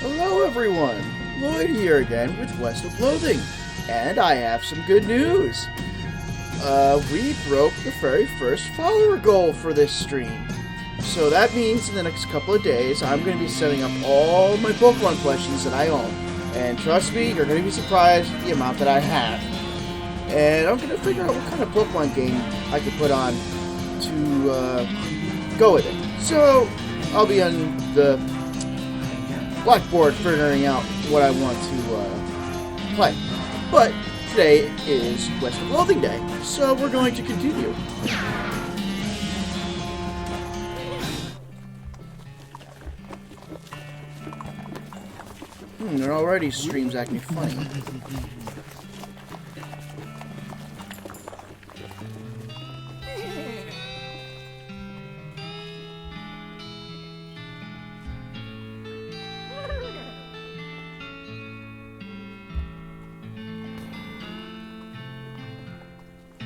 Hello everyone, Lloyd here again with West of Loathing, and I have some good news. We broke the very first follower goal for this stream. So that means in the next couple of days, I'm going to be setting up all my Pokemon questions that I own. And trust me, you're going to be surprised at the amount that I have. And I'm going to figure out what kind of Pokemon game I can put on to go with it. So I'll be on the blackboard figuring out what I want to play. But today is West of Loathing Day, so we're going to continue. There already streams acting funny.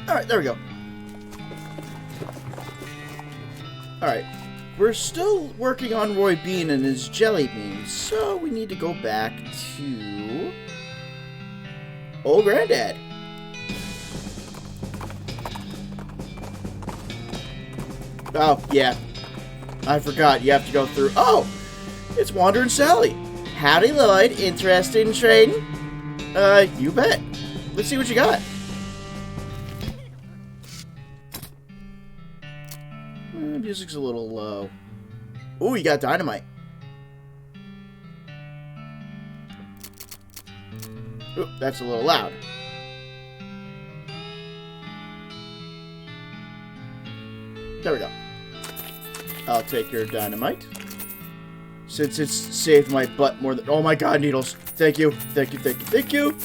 Alright, there we go. Alright. We're still working on Roy Bean and his jelly beans, so we need to go back to Old Granddad. Oh, yeah. I forgot, you have to go through... Oh! It's Wander and Sally. Howdy, Lloyd. Interested in trading? You bet. Let's see what you got. Music's a little low. Ooh, you got dynamite. Ooh, that's a little loud. There we go. I'll take your dynamite. Since it's saved my butt more than... Oh my god, Needles. Thank you. Thank you, thank you, thank you.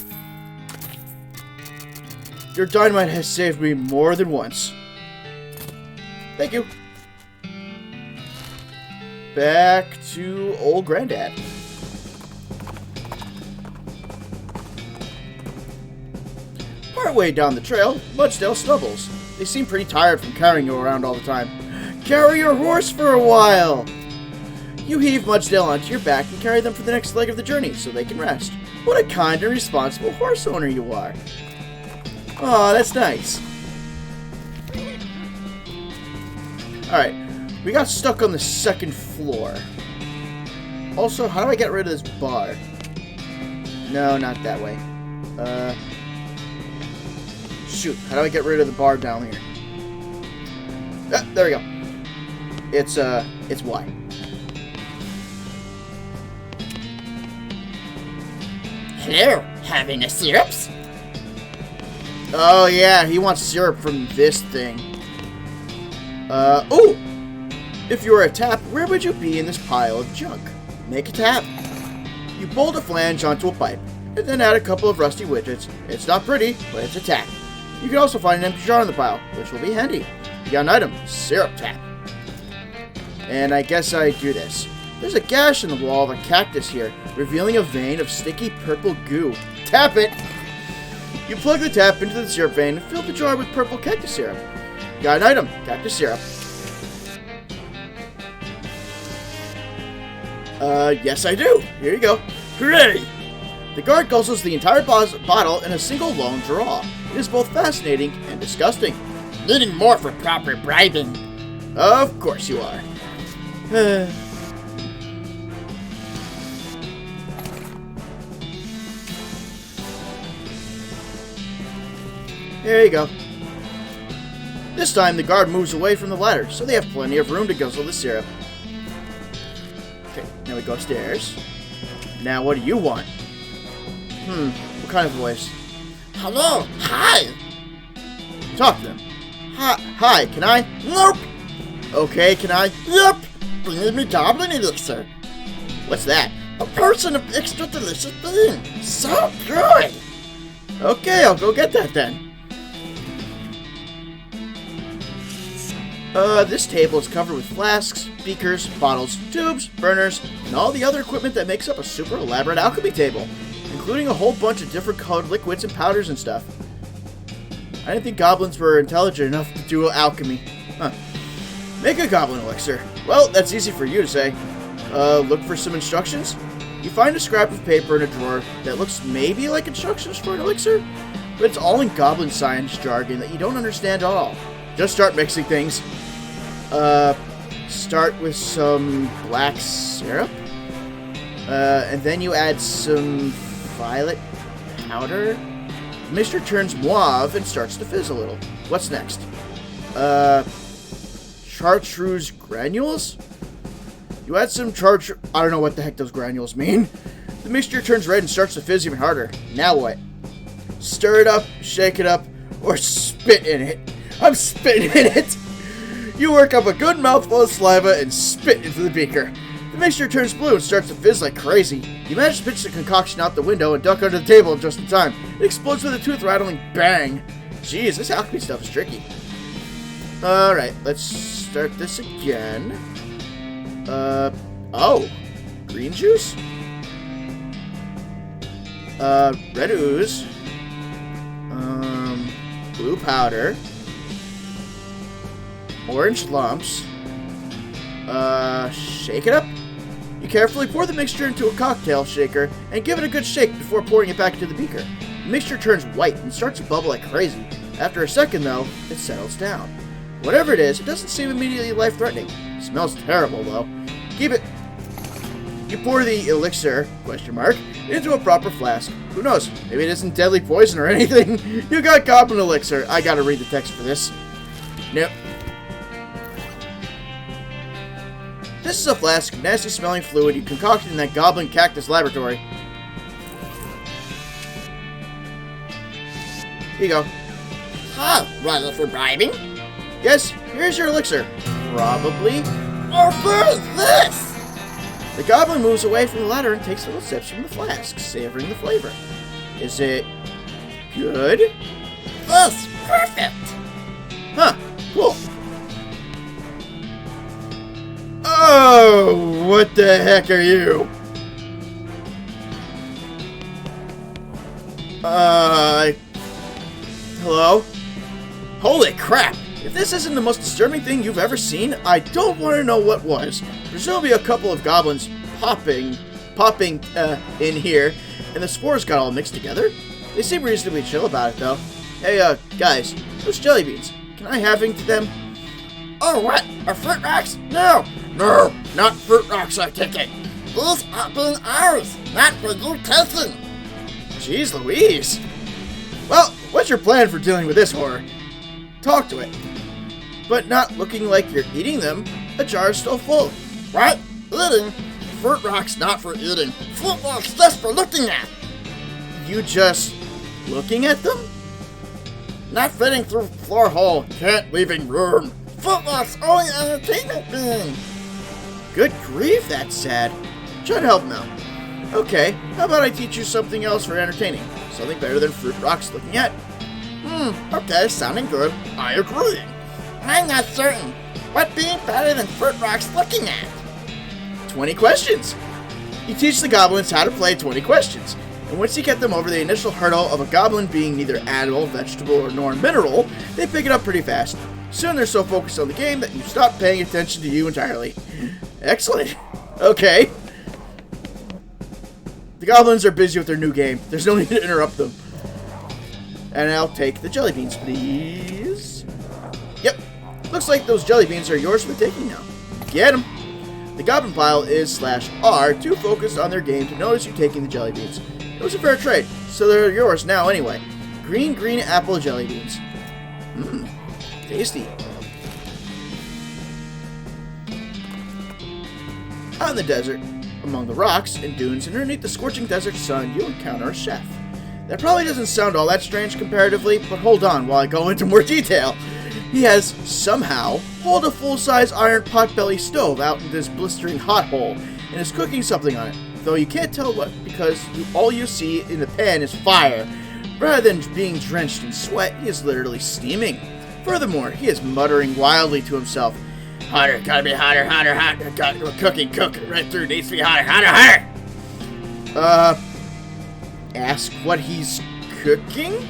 Your dynamite has saved me more than once. Thank you. Back to Old Granddad. Partway down the trail, Mudsdale stumbles. They seem pretty tired from carrying you around all the time. Carry your horse for a while! You heave Mudsdale onto your back and carry them for the next leg of the journey so they can rest. What a kind and responsible horse owner you are. Aw, that's nice. Alright. We got stuck on the second floor. Also, how do I get rid of this bar? No, not that way. Shoot, how do I get rid of the bar down here? Ah, there we go. It's Y. Hello, having a syrups? Oh yeah, he wants syrup from this thing. Ooh! If you were a tap, where would you be in this pile of junk? Make a tap. You bolt a flange onto a pipe, and then add a couple of rusty widgets. It's not pretty, but it's a tap. You can also find an empty jar in the pile, which will be handy. You got an item, syrup tap. And I guess I do this. There's a gash in the wall of a cactus here, revealing a vein of sticky purple goo. Tap it! You plug the tap into the syrup vein and fill the jar with purple cactus syrup. You got an item, cactus syrup. Yes I do. Here you go. Hooray! The guard guzzles the entire bottle in a single long draw. It is both fascinating and disgusting. Needing more for proper bribing. Of course you are. There you go. This time the guard moves away from the ladder, so they have plenty of room to guzzle the syrup. Okay, now we go upstairs. Now what do you want? What kind of voice? Hello, hi. Talk to them. Hi, can I? Nope. Okay, can I? Yep. Bring me Goblin Elixir. What's that? A person of extra delicious being. So good. Okay, I'll go get that then. This table is covered with flasks, beakers, bottles, tubes, burners, and all the other equipment that makes up a super elaborate alchemy table, including a whole bunch of different colored liquids and powders and stuff. I didn't think goblins were intelligent enough to do alchemy. Huh. Make a Goblin Elixir. Well, that's easy for you to say. Look for some instructions? You find a scrap of paper in a drawer that looks maybe like instructions for an elixir, but it's all in goblin science jargon that you don't understand at all. Just start mixing things. Start with some black syrup. And then you add some violet powder. The mixture turns mauve and starts to fizz a little. What's next? Chartreuse granules? You add some I don't know what the heck those granules mean. The mixture turns red and starts to fizz even harder. Now what? Stir it up, shake it up, or spit in it. I'm spitting in it! You work up a good mouthful of saliva and spit into the beaker. The mixture turns blue and starts to fizz like crazy. You manage to pitch the concoction out the window and duck under the table just in time. It explodes with a tooth-rattling bang. Jeez, this alchemy stuff is tricky. Alright, let's start this again. Green juice? Red ooze. Blue powder. Orange lumps. Shake it up. You carefully pour the mixture into a cocktail shaker and give it a good shake before pouring it back into the beaker. The mixture turns white and starts to bubble like crazy. After a second, though, it settles down. Whatever it is, it doesn't seem immediately life-threatening. It smells terrible, though. Keep it. You pour the elixir, into a proper flask. Who knows? Maybe it isn't deadly poison or anything. You got Goblin Elixir. I gotta read the text for this. Nope. This is a flask of nasty-smelling fluid you concocted in that Goblin Cactus laboratory. Here you go. Huh, ready for bribing? Yes, here's your elixir. Probably. Or what is this? The goblin moves away from the ladder and takes little sips from the flask, savoring the flavor. Is it good? That's perfect. Huh, cool. Oh, what the heck are you? Hello? Holy crap! If this isn't the most disturbing thing you've ever seen, I don't want to know what was. Presumably a couple of goblins popping in here, and the spores got all mixed together. They seem reasonably chill about it, though. Hey, guys, those jelly beans, can I have into them? Oh, what? Are fruit rocks? No, not fruit rocks, I take it. These are being ours, not for you taking. Jeez Louise. Well, what's your plan for dealing with this horror? Talk to it. But not looking like you're eating them. A jar is still full. What? Eating? Fruit rocks not for eating. Fruit rocks just for looking at. You just looking at them? Not fitting through floor hole. Can't leaving room. Fruit rocks only entertainment being. Good grief, that's sad. Try to help him out. Okay, how about I teach you something else for entertaining? Something better than fruit rocks looking at. Okay, sounding good. I agree. I'm not certain. What being better than fruit rocks looking at? 20 questions. You teach the goblins how to play 20 questions. And once you get them over the initial hurdle of a goblin being neither animal, vegetable, nor mineral, they pick it up pretty fast. Soon they're so focused on the game that you stop paying attention to you entirely. Excellent. Okay. The goblins are busy with their new game. There's no need to interrupt them. And I'll take the jelly beans, please. Yep. Looks like those jelly beans are yours for the taking now. Get them. The goblin pile is /R, too focused on their game to notice you taking the jelly beans. It was a fair trade, so they're yours now anyway. Green apple jelly beans. Tasty. Out in the desert, among the rocks and dunes and underneath the scorching desert sun, you encounter a chef. That probably doesn't sound all that strange comparatively, but hold on while I go into more detail. He has, somehow, hauled a full-size iron pot-belly stove out in this blistering hot hole, and is cooking something on it, though you can't tell what because all you see in the pan is fire. Rather than being drenched in sweat, he is literally steaming. Furthermore, he is muttering wildly to himself, "Hotter, gotta be hotter, cooking right through, needs to be hotter. Ask what he's cooking?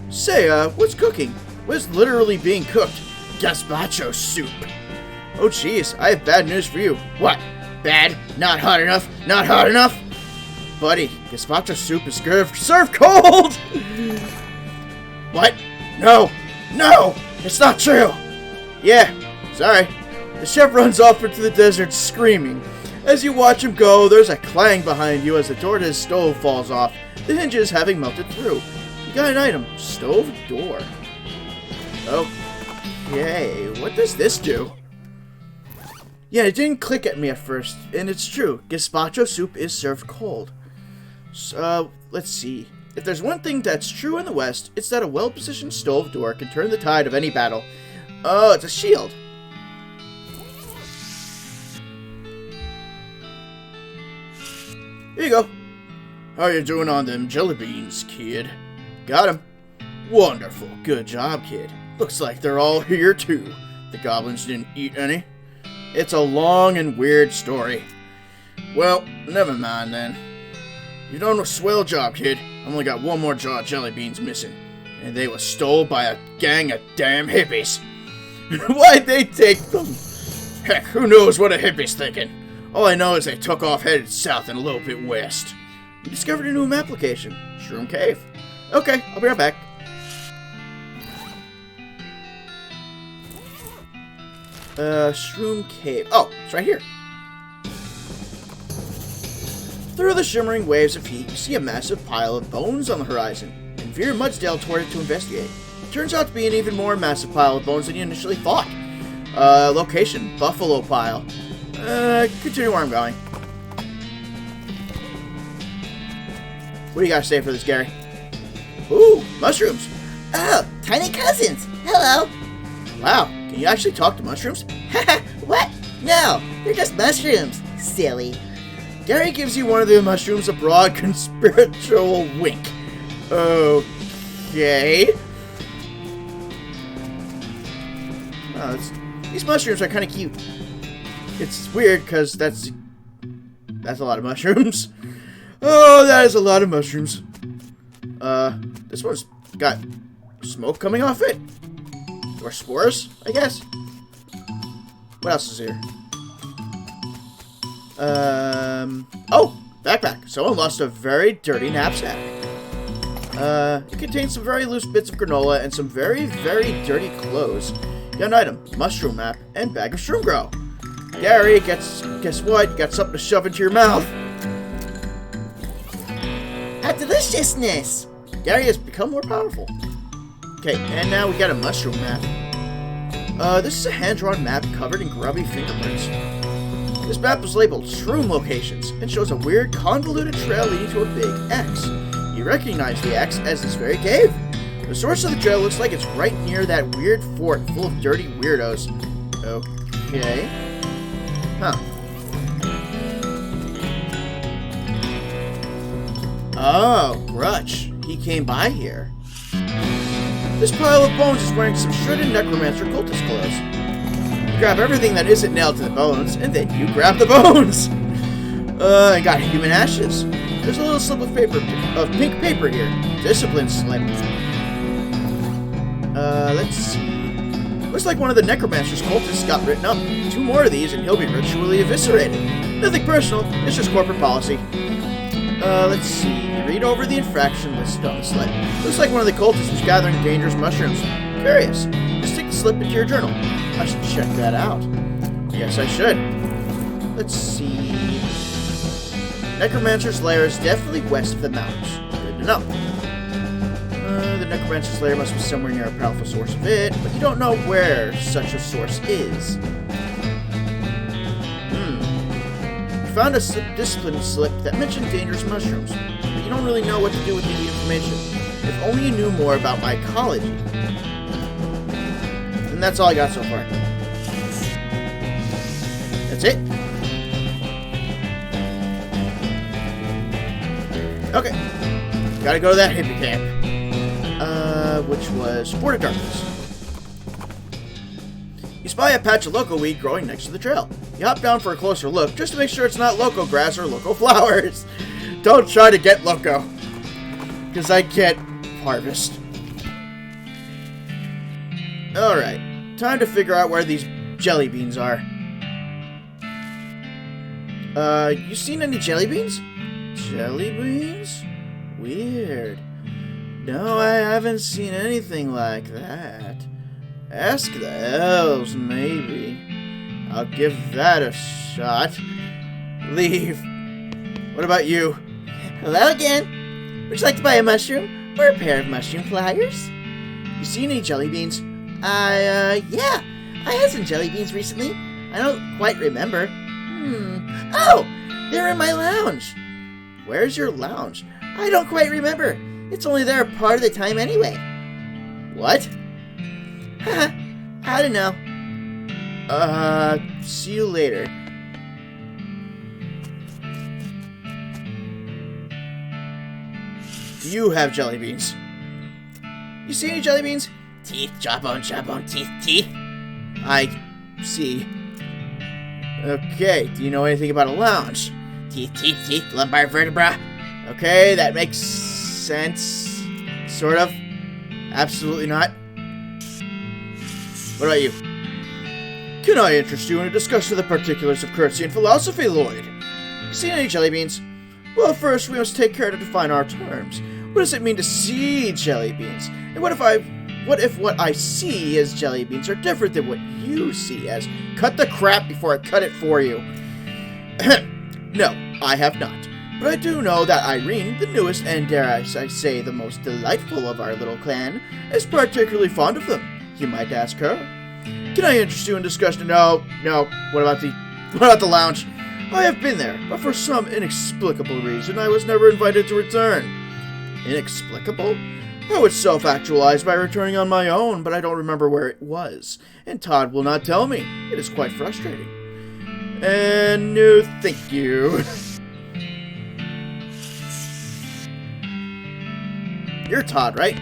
Say, what's cooking? What's literally being cooked? Gazpacho soup. Oh jeez, I have bad news for you. What? Bad? Not hot enough? Not hot enough? buddy, gazpacho soup is served cold! What? No! No! It's not true! Yeah, sorry. The chef runs off into the desert screaming. As you watch him go, there's a clang behind you as the door to his stove falls off, the hinges having melted through. You got an item. Stove door. Okay, what does this do? Yeah, it didn't click at me at first, and it's true. Gazpacho soup is served cold. So, let's see. If there's one thing that's true in the West, it's that a well-positioned stove door can turn the tide of any battle. Oh, it's a shield. Here you go. How you doing on them jelly beans, kid? Got him. Wonderful. Good job, kid. Looks like they're all here, too. The goblins didn't eat any. It's a long and weird story. Well, never mind then. You done a swell job, kid. I only got one more jar of jelly beans missing. And they were stole by a gang of damn hippies. Why'd they take them? Heck, who knows what a hippie's thinking? All I know is they took off headed south and a little bit west. You discovered a new map location. Shroom Cave. Okay, I'll be right back. Shroom Cave. Oh, it's right here. Through the shimmering waves of heat, you see a massive pile of bones on the horizon, and veer Mudsdale toward it to investigate. It turns out to be an even more massive pile of bones than you initially thought. Location, Buffalo Pile. Continue where I'm going. What do you gotta say for this, Gary? Ooh, mushrooms! Oh, tiny cousins! Hello! Wow, can you actually talk to mushrooms? What? No, they're just mushrooms. Silly. Gary gives you one of the mushrooms a broad, conspiratorial wink. Okay. Oh, these mushrooms are kind of cute. It's weird because that's a lot of mushrooms. Oh, that is a lot of mushrooms. This one's got smoke coming off it. Or spores, I guess. What else is here? Oh, backpack. Someone lost a very dirty knapsack. It contains some very loose bits of granola and some very, very dirty clothes. You got an item, mushroom map, and bag of shroom grow. Gary, guess what? You got something to shove into your mouth. A deliciousness! Gary has become more powerful. Okay, and now we got a mushroom map. This is a hand-drawn map covered in grubby fingerprints. This map was labeled Shroom Locations and shows a weird, convoluted trail leading to a big X. You recognize the X as this very cave. The source of the trail looks like it's right near that weird fort full of dirty weirdos. Okay. Huh. Oh, Grutch. He came by here. This pile of bones is wearing some shredded necromancer cultist clothes. You grab everything that isn't nailed to the bones, and then you grab the bones. I got human ashes. There's a little slip of pink paper here. Discipline slip. Let's see. Looks like one of the necromancer's cultists got written up. 2 more of these, and he'll be ritually eviscerated. Nothing personal. It's just corporate policy. Let's see. Read over the infraction listed on the slip. Looks like one of the cultists was gathering dangerous mushrooms. Curious. Just stick the slip into your journal. I should check that out. Yes, I should. Let's see. Necromancer's lair is definitely west of the mountains. Good to know. The Necromancer's lair must be somewhere near a powerful source of it, but you don't know where such a source is. You found a discipline slip that mentioned dangerous mushrooms, but you don't really know what to do with the information. If only you knew more about mycology. And that's all I got so far. That's it? Okay. Gotta go to that hippie camp. Which was Sport of Darkness. You spy a patch of loco weed growing next to the trail. You hop down for a closer look, just to make sure it's not loco grass or loco flowers. Don't try to get loco, because I can't harvest. Alright, time to figure out where these jelly beans are. You seen any jelly beans? jelly beans? Weird. No, I haven't seen anything like that. Ask the elves, maybe. I'll give that a shot. Leave. What about you? Hello again. Would you like to buy a mushroom or a pair of mushroom pliers? You seen any jelly beans? Yeah. I had some jelly beans recently. I don't quite remember. Oh, they're in my lounge. Where's your lounge? I don't quite remember. It's only there part of the time anyway. What? Haha, I don't know. See you later. Do you have jelly beans? You see any jelly beans? Teeth, jawbone, teeth, teeth. I see. Okay, do you know anything about a lounge? Teeth, teeth, teeth, lumbar vertebra. Okay, that makes sense. Sort of. Absolutely not. What about you? Can I interest you in a discussion of the particulars of courtesy and philosophy, Lloyd? You seen any jelly beans? Well, first we must take care to define our terms. What does it mean to see jelly beans? And what if what I see as jelly beans are different than what you see as? Cut the crap before I cut it for you. No, I have not. But I do know that Irene, the newest and, dare I say, the most delightful of our little clan, is particularly fond of them. You might ask her. Can I interest you in discussion? No. What about the lounge? I have been there, but for some inexplicable reason, I was never invited to return. Inexplicable? I would self-actualize by returning on my own, but I don't remember where it was, and Todd will not tell me. It is quite frustrating. And no, thank you. You're Todd, right?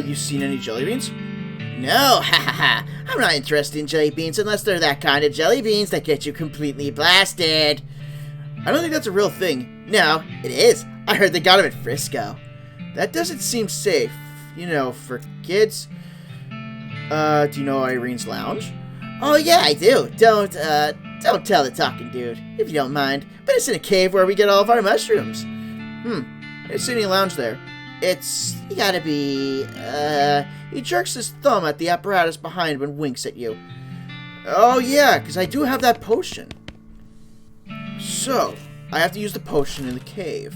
You seen any jelly beans? No, ha. I'm not interested in jelly beans unless they're that kind of jelly beans that get you completely blasted. I don't think that's a real thing. No, it is. I heard they got them at Frisco. That doesn't seem safe, for kids. Do you know Irene's lounge? Oh yeah, I do. Don't tell the talking dude, if you don't mind. But it's in a cave where we get all of our mushrooms. I see any lounge there. You gotta be, he jerks his thumb at the apparatus behind when winks at you. Oh yeah, because I do have that potion. So, I have to use the potion in the cave.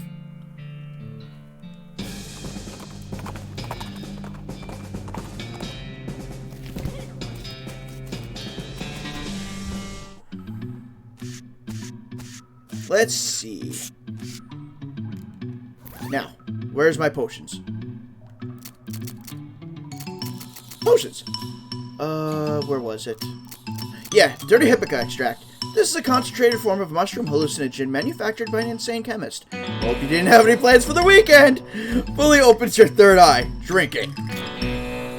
Let's see. Now, where's my potions? Potions! Where was it? Yeah, Dirty Hippica extract. This is a concentrated form of mushroom hallucinogen manufactured by an insane chemist. Hope you didn't have any plans for the weekend! Fully opens your third eye. Drink it.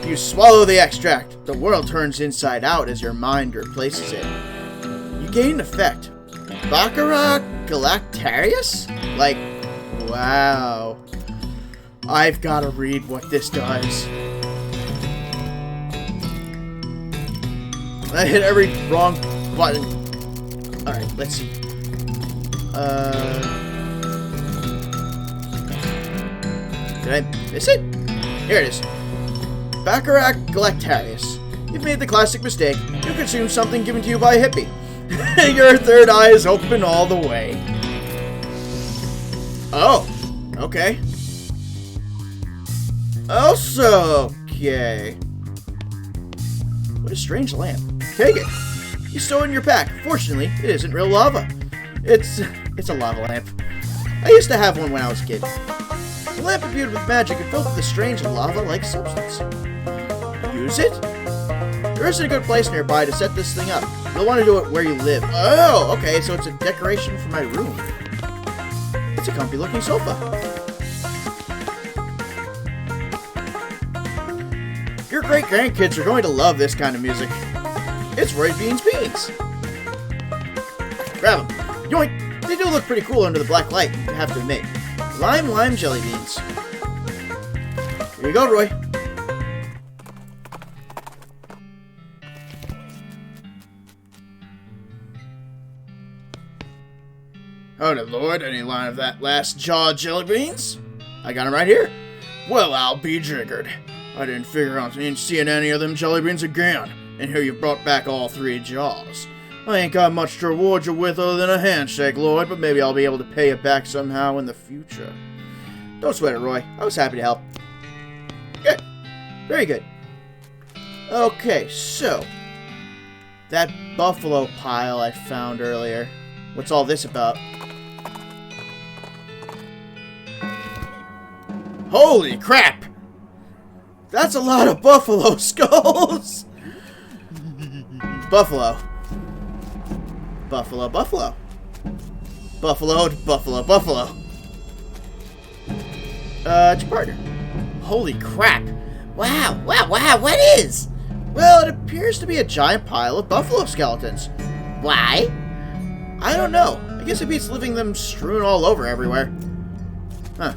You swallow the extract. The world turns inside out as your mind replaces it. You gain an effect. Baccarat Galactarius? Like, wow. I've got to read what this does. I hit every wrong button. Alright, let's see. Did I miss it? Here it is. Baccarat Galactarius. You've made the classic mistake. You consumed something given to you by a hippie. Your third eye is open all the way. Oh, okay. Also, okay. What a strange lamp. Take it. You stow it in your pack. Fortunately, it isn't real lava. It's a lava lamp. I used to have one when I was a kid. The lamp imbued with magic and filled with a strange lava-like substance. Use it? There isn't a good place nearby to set this thing up. You'll want to do it where you live. Oh, okay, so it's a decoration for my room. It's a comfy-looking sofa. Your great-grandkids are going to love this kind of music. It's Roy Beans Beans. Grab them. Yoink! They do look pretty cool under the black light, I have to admit. Lime jelly beans. Here you go, Roy. Oh, good Lord, any line of that last jaw of jelly beans? I got 'em right here. Well, I'll be jiggered. I didn't figure on seeing any of them jelly beans again, and here you've brought back all 3 jaws. I ain't got much to reward you with other than a handshake, Lloyd, but maybe I'll be able to pay you back somehow in the future. Don't sweat it, Roy. I was happy to help. Good. Very good. Okay, so that buffalo pile I found earlier. What's all this about? Holy crap! That's a lot of buffalo skulls! Buffalo. Buffalo, buffalo. Buffalo, buffalo, buffalo. It's your partner. Holy crap. Wow, what is? Well, it appears to be a giant pile of buffalo skeletons. Why? I don't know. I guess it beats living them strewn all over everywhere. Huh.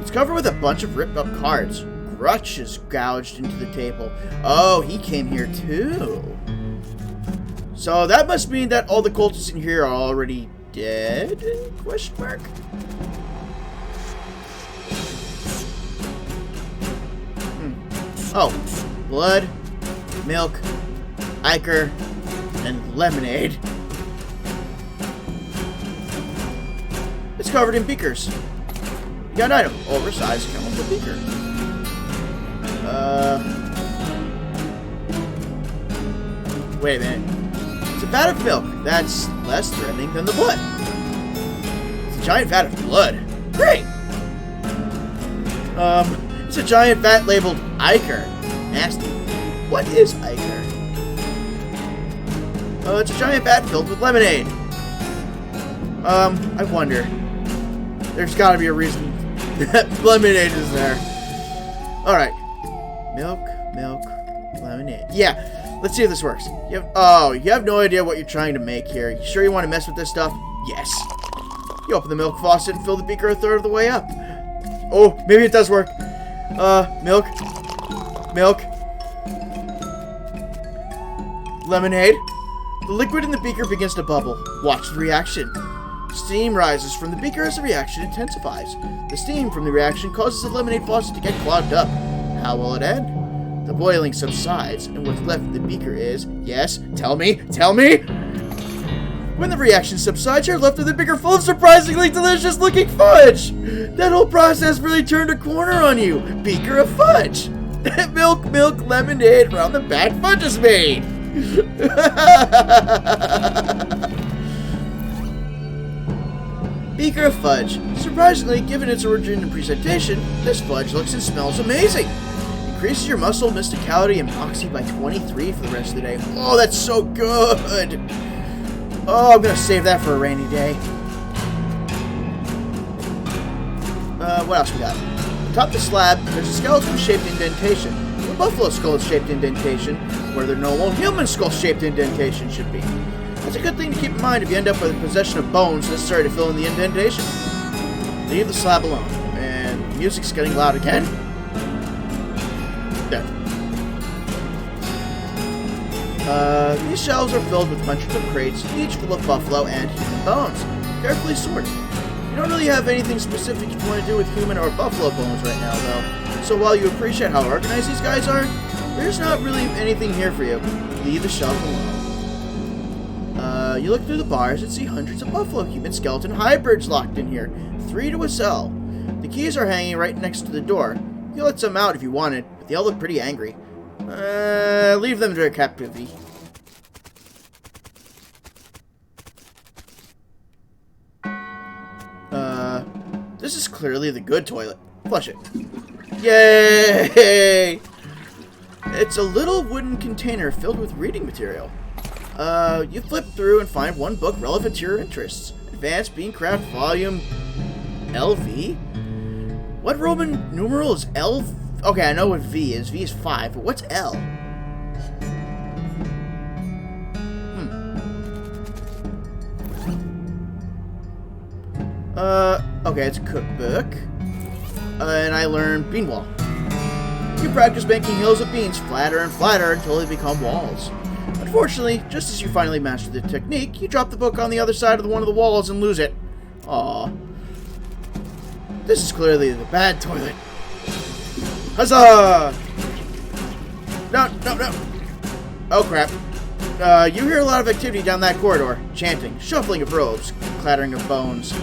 It's covered with a bunch of ripped up cards. Grutch is gouged into the table. Oh, he came here too. So that must mean that all the cultists in here are already dead? Question mark? Oh, blood, milk, ichor, and lemonade. It's covered in beakers. You got an item. Oversized chemical beaker. Wait a minute. It's a vat of milk. That's less threatening than the blood. It's a giant vat of blood. Great! It's a giant vat labeled ichor. Nasty. What is ichor? It's a giant vat filled with lemonade. I wonder. There's gotta be a reason that lemonade is there. Alright. Milk, lemonade. Yeah, let's see if this works. You have no idea what you're trying to make here. You sure you want to mess with this stuff? Yes. You open the milk faucet and fill the beaker a third of the way up. Oh, maybe it does work. Milk. Lemonade. The liquid in the beaker begins to bubble. Watch the reaction. Steam rises from the beaker as the reaction intensifies. The steam from the reaction causes the lemonade faucet to get clogged up. How will it end? The boiling subsides, and what's left of the beaker is... Yes? Tell me! When the reaction subsides, you're left with a beaker full of surprisingly delicious-looking fudge! That whole process really turned a corner on you! Beaker of fudge! milk, lemonade, round the back fudge is made! Beaker of fudge. Surprisingly, given its origin and presentation, this fudge looks and smells amazing. Increases your muscle, mysticality, and moxie by 23 for the rest of the day. Oh, that's so good! Oh, I'm gonna save that for a rainy day. What else we got? Atop the slab, there's a skeleton-shaped indentation. A buffalo skull-shaped indentation, where the normal human skull-shaped indentation should be. That's a good thing to keep in mind if you end up with a possession of bones necessary to fill in the indentation. Leave the slab alone. And the music's getting loud again. There. These shelves are filled with bunches of crates, each full of buffalo and human bones, carefully sorted. You don't really have anything specific you want to do with human or buffalo bones right now, though. So while you appreciate how organized these guys are, there's not really anything here for you. Leave the shelf alone. You look through the bars and see hundreds of buffalo human skeleton hybrids locked in here. 3 to a cell. The keys are hanging right next to the door. You can let some out if you wanted, but they all look pretty angry. Leave them to their captivity. This is clearly the good toilet. Flush it. Yay! It's a little wooden container filled with reading material. You flip through and find one book relevant to your interests. Advanced Beancraft Volume LV? What Roman numeral is L? Okay, I know what V is. V is 5, but what's L? Okay, it's a cookbook. And I learned Beanwall. You practice making hills of beans flatter and flatter until they become walls. Unfortunately, just as you finally master the technique, you drop the book on the other side of one of the walls and lose it. Aww. This is clearly the bad toilet. Huzzah! No. Oh crap. You hear a lot of activity down that corridor. Chanting, shuffling of robes, clattering of bones.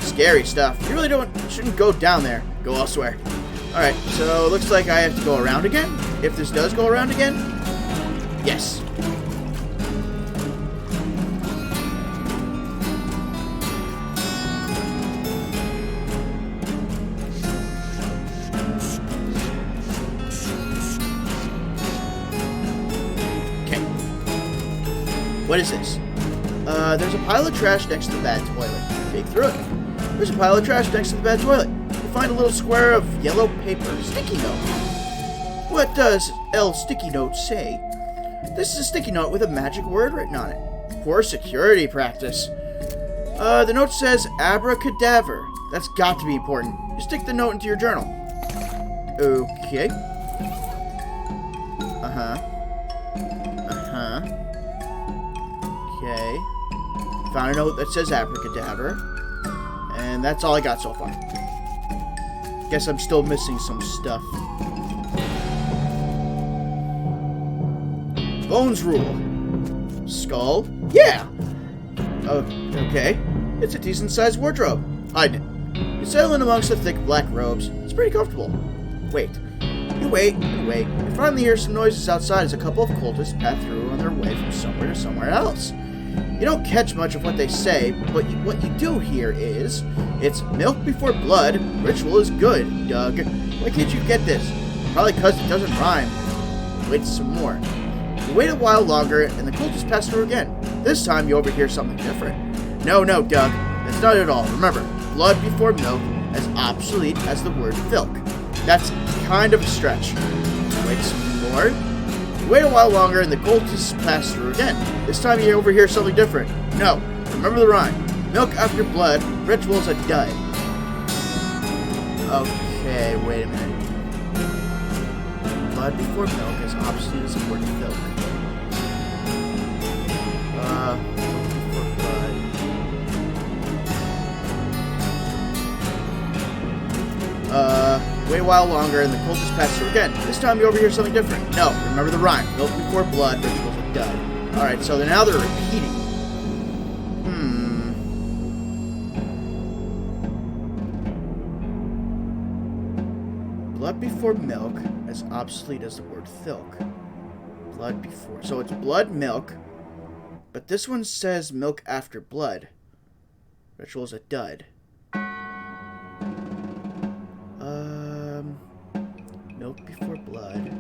Scary stuff. You really shouldn't go down there. Go elsewhere. Alright, so it looks like I have to go around again. If this does go around again. Yes. Okay. What is this? There's a pile of trash next to the bad toilet. Dig through it. There's a pile of trash next to the bad toilet. You find a little square of yellow paper. Sticky note. What does L sticky note say? This is a sticky note with a magic word written on it. Poor security practice. The note says abracadabra. That's got to be important. You stick the note into your journal. Okay. Okay. Found a note that says abracadabra. And that's all I got so far. Guess I'm still missing some stuff. Bones rule. Skull? Yeah! Okay. It's a decent-sized wardrobe. Hiding it. You settle in amongst the thick black robes. It's pretty comfortable. Wait. You wait. You finally hear some noises outside as a couple of cultists pass through on their way from somewhere to somewhere else. You don't catch much of what they say, but what you do hear is, it's milk before blood, ritual is good, Doug. Why can't you get this? Probably because it doesn't rhyme. Wait some more. You wait a while longer, and the cultists pass through again. This time you overhear something different. No, Doug, that's not at all. Remember, blood before milk, as obsolete as the word filk. That's kind of a stretch. Wait some more. You wait a while longer, and the cultists pass through again. This time you overhear something different. No, remember the rhyme. Milk after blood, ritual's a dud. Okay, wait a minute. Blood before milk is obsolete as the word filk. Milk before blood. Wait a while longer, and the cultists pass through again. This time you overhear something different. No, remember the rhyme. Milk before blood, ritual's a dud. Alright, so now they're repeating. Blood before milk, as obsolete as the word filk. Blood before. So it's blood, milk. But this one says milk after blood. Ritual's a dud. Milk before blood.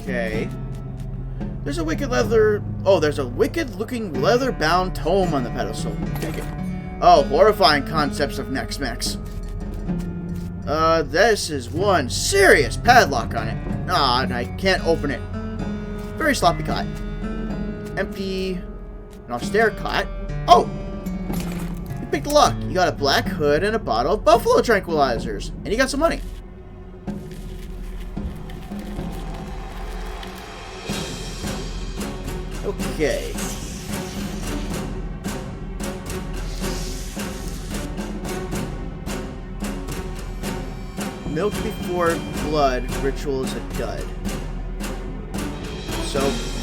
Okay. There's a wicked leather... Oh, there's a wicked-looking leather-bound tome on the pedestal. Take it. Oh, horrifying concepts of Nex-Mex. This is one serious padlock on it. Ah, and I can't open it. Very sloppy cot. Empty... An austere cot. Oh! You picked a lock. You got a black hood and a bottle of buffalo tranquilizers. And you got some money. Okay. Milk before blood, ritual is a dud. So,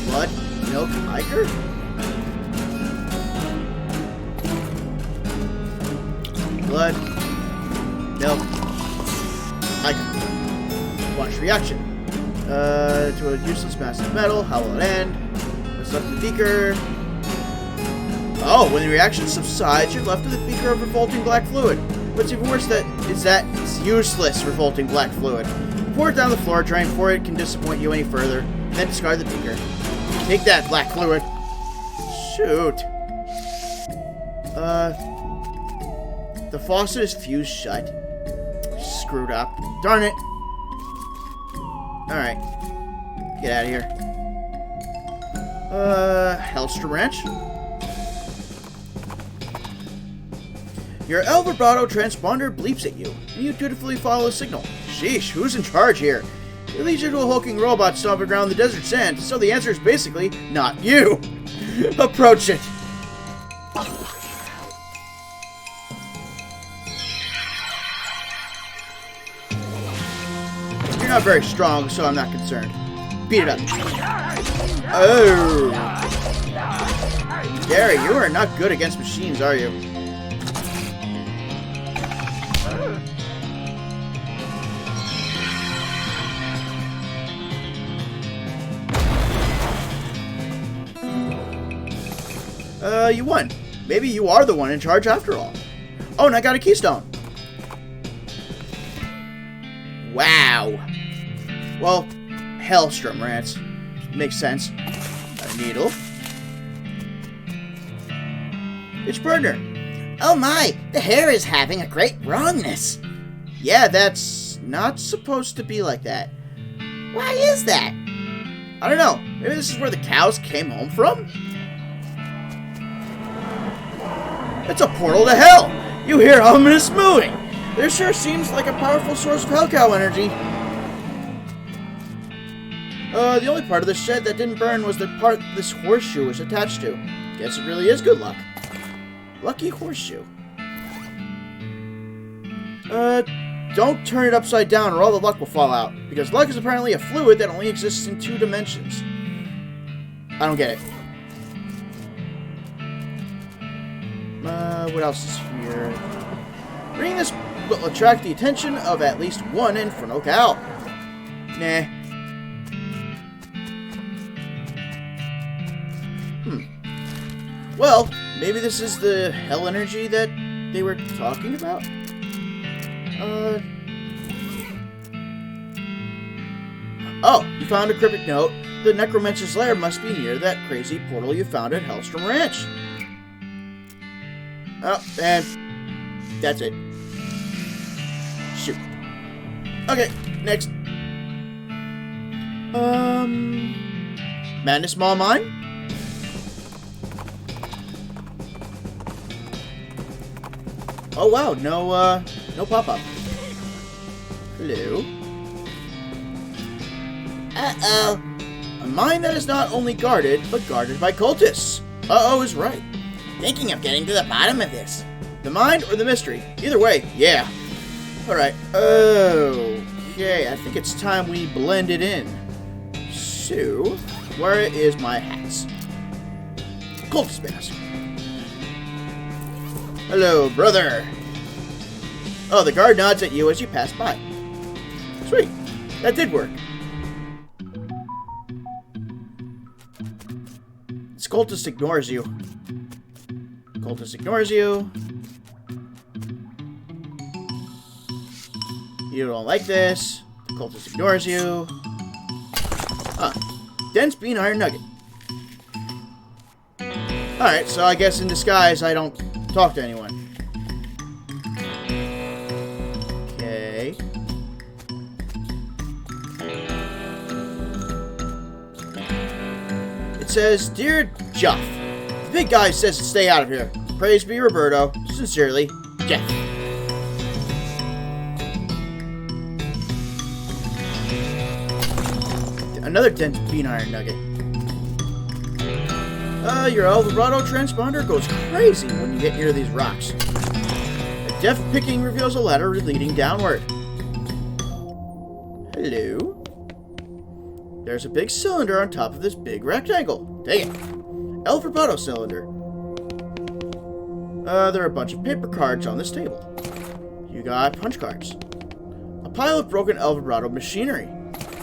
blood, milk, tiger? Blood, milk, tiger. Watch reaction. To a useless mass of metal, how will it end? What's left in the beaker? Oh, when the reaction subsides, you're left with a beaker of revolting black fluid. What's even worse is that it's useless revolting black fluid. Pour it down the floor, trying for it can disappoint you any further, and then discard the beaker. Take that, black fluid. Shoot. The faucet is fused shut. Screwed up. Darn it. Alright. Get out of here. Hellstrom Ranch. Your El Vibrato transponder bleeps at you, and you dutifully follow the signal. Sheesh, who's in charge here? It leads you to a hulking robot stomping around the desert sand, so the answer is basically, not you. Approach it. You're not very strong, so I'm not concerned. Beat it up. Oh. Gary, you are not good against machines, are you? You won. Maybe you are the one in charge after all. Oh, and I got a keystone. Wow. Well, Hellstrom Rants. Makes sense. A needle. It's Burner. Oh my, the hair is having a great wrongness. Yeah, that's not supposed to be like that. Why is that? I don't know. Maybe this is where the cows came home from? It's a portal to hell! You hear ominous mooing! This sure seems like a powerful source of hell cow energy. The only part of the shed that didn't burn was the part this horseshoe was attached to. Guess it really is good luck. Lucky horseshoe. Don't turn it upside down or all the luck will fall out. Because luck is apparently a fluid that only exists in 2 dimensions. I don't get it. What else is here? Reading this will attract the attention of at least one Inferno Cow. Nah. Well, maybe this is the hell energy that they were talking about? Oh, you found a cryptic note. The Necromancer's lair must be near that crazy portal you found at Hellstrom Ranch. Oh, and that's it. Shoot. Okay, next. Madness Small Mine? Oh wow, no pop-up. Hello. Uh-oh. A mine that is not only guarded, but guarded by cultists. Uh-oh is right. Thinking of getting to the bottom of this. The mine or the mystery? Either way, yeah. Alright, okay, I think it's time we blend it in. So, where is my hats? Cultist mask. Hello, brother. Oh, the guard nods at you as you pass by. Sweet, that did work. This cultist ignores you. Cultist ignores you. You don't like this. Cultist ignores you. Dense bean iron nugget. Alright, so I guess in disguise I don't talk to anyone. Okay. It says, Dear Juff, the big guy says to stay out of here. Praise be Roberto. Sincerely, Jeff. Another dense bean iron nugget. Your El Vibrato transponder goes crazy when you get near these rocks. A deft picking reveals a ladder leading downward. Hello? There's a big cylinder on top of this big rectangle. Take it. El Vibrato cylinder. There are a bunch of paper cards on this table. You got punch cards. A pile of broken El Vibrato machinery.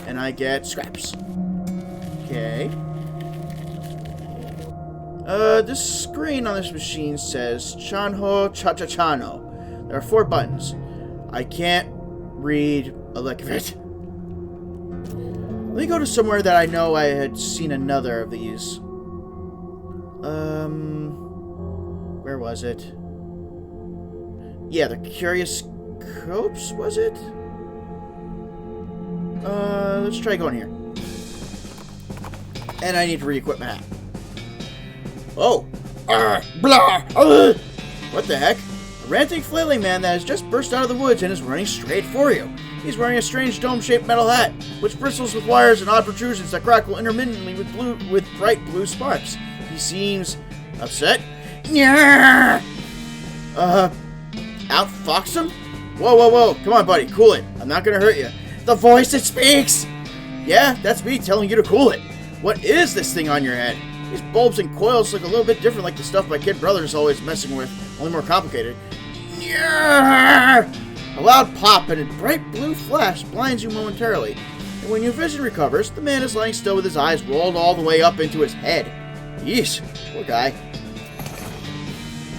And I get scraps. Okay. This screen on this machine says Chanho Cha-Cha-Chano. There are 4 buttons. I can't read a lick of it. Let me go to somewhere that I know I had seen another of these. Where was it? Yeah, the Curious Copes, was it? Let's try going here. And I need to re-equip my hat. Oh, Blah! what the heck? A ranting, flailing man that has just burst out of the woods and is running straight for you. He's wearing a strange dome-shaped metal hat, which bristles with wires and odd protrusions that crackle intermittently with bright blue sparks. He seems upset. Yeah! Outfox him? Whoa, whoa, whoa. Come on, buddy. Cool it. I'm not gonna hurt you. The voice that speaks! Yeah, that's me telling you to cool it. What is this thing on your head? These bulbs and coils look a little bit different like the stuff my kid brother's always messing with, only more complicated. Yeah! A loud pop and a bright blue flash blinds you momentarily. And when your vision recovers, the man is lying still with his eyes rolled all the way up into his head. Yeesh, poor guy.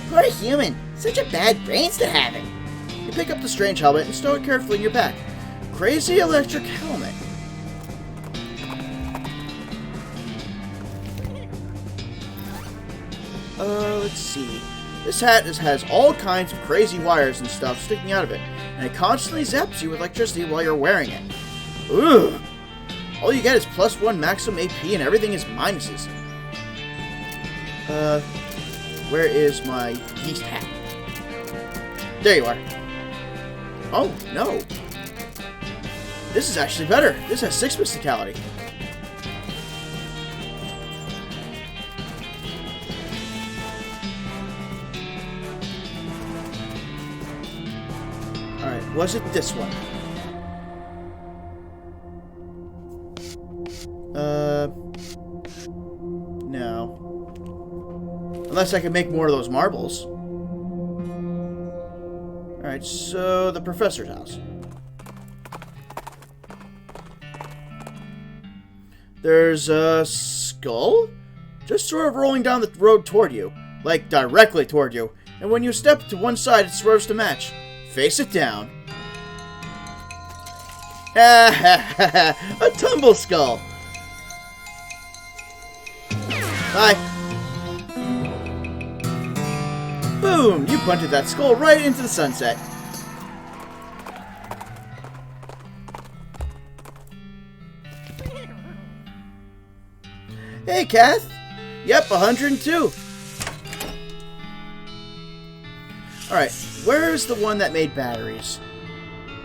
Poor human. Such a bad brains to have him. You pick up the strange helmet and stow it carefully in your back. Crazy electric helmet. Let's see. This hat has all kinds of crazy wires and stuff sticking out of it, and it constantly zaps you with electricity while you're wearing it. Ugh! All you get is +1 maximum AP and everything is minuses. Where is my yeast hat? There you are. Oh, no. This is actually better. This has 6 mysticality. Alright, was it this one? No. Unless I can make more of those marbles. Alright, so the professor's house. There's a skull? Just sort of rolling down the road toward you. Like, directly toward you. And when you step to one side, it swerves to match. Face it down. A tumble skull. Bye. Boom! You punted that skull right into the sunset. Hey, Kath. Yep, 102. Alright, where's the one that made batteries?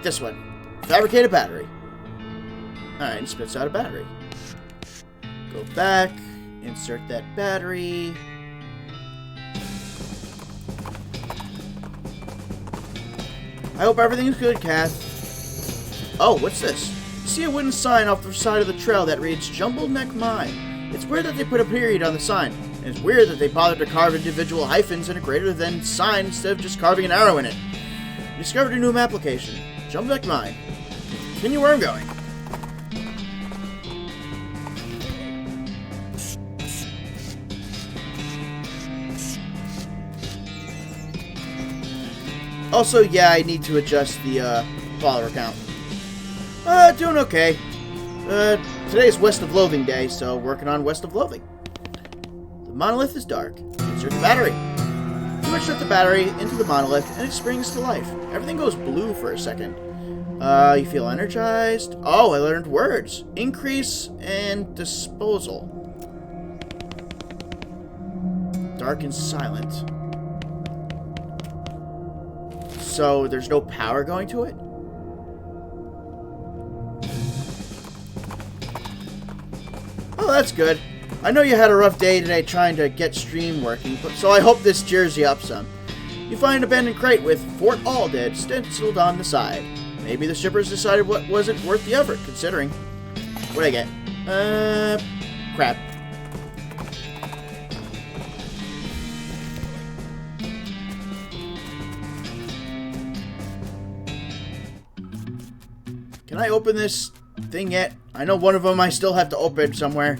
This one. Fabricate a battery. Alright, it spits out a battery. Go back. Insert that battery. I hope everything's good, Kath. Oh, what's this? You see a wooden sign off the side of the trail that reads Jumbled Neck Mine. It's weird that they put a period on the sign. And it's weird that they bothered to carve individual hyphens in a greater than sign instead of just carving an arrow in it. You discovered a new application. Jumbled Neck Mine. Continue where I'm going. Also, yeah, I need to adjust the follower count. Doing okay. Today's West of Loathing Day, so working on West of Loathing. The monolith is dark. Insert the battery. You insert the battery into the monolith, and it springs to life. Everything goes blue for a second. You feel energized. Oh, I learned words. Increase and disposal. Dark and silent. So there's no power going to it? Oh, that's good. I know you had a rough day today trying to get stream working, so I hope this cheers you up some. You find an abandoned crate with Fort All Dead stenciled on the side. Maybe the shippers decided what wasn't worth the effort, considering. What'd I get? Crap. Can I open this thing yet? I know one of them I still have to open somewhere.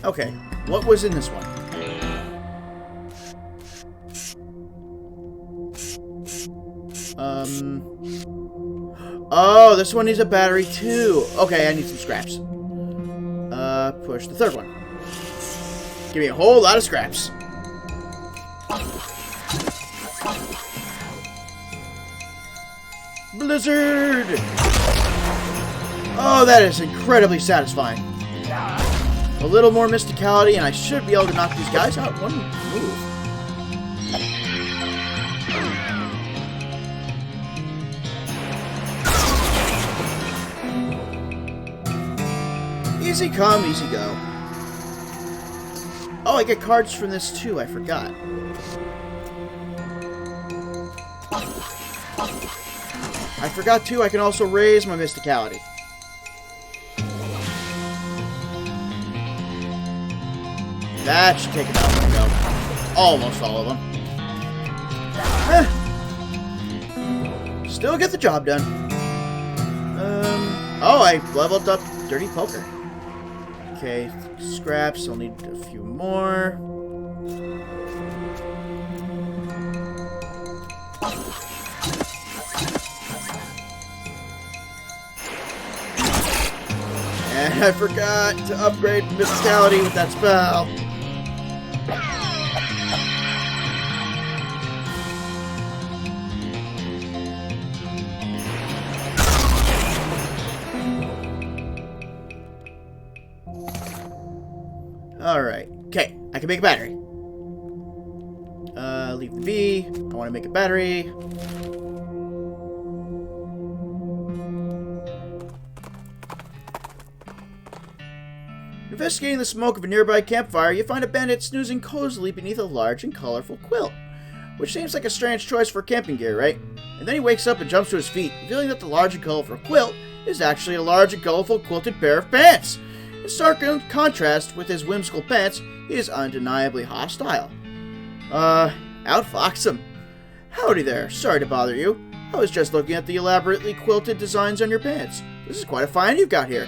Okay, what was in this one? Oh, this one needs a battery too. Okay, I need some scraps. Push the third one. Give me a whole lot of scraps. Blizzard! Oh, that is incredibly satisfying. A little more mysticality, and I should be able to knock these guys out one move. Easy come, easy go. Oh, I get cards from this too, I forgot. I forgot too, I can also raise my mysticality. That should take about one go. Almost all of them. Still get the job done. Oh, I leveled up Dirty Poker. Okay, scraps. I'll need a few more. And I forgot to upgrade Mysticality with that spell. Alright. Okay, I can make a battery. Leave the B. I want to make a battery. Investigating the smoke of a nearby campfire, you find a bandit snoozing cozily beneath a large and colorful quilt. Which seems like a strange choice for camping gear, right? And then he wakes up and jumps to his feet, revealing that the large and colorful quilt is actually a large and colorful quilted pair of pants. In stark contrast with his whimsical pants, he is undeniably hostile. Outfox him. Howdy there, sorry to bother you. I was just looking at the elaborately quilted designs on your pants. This is quite a find you've got here.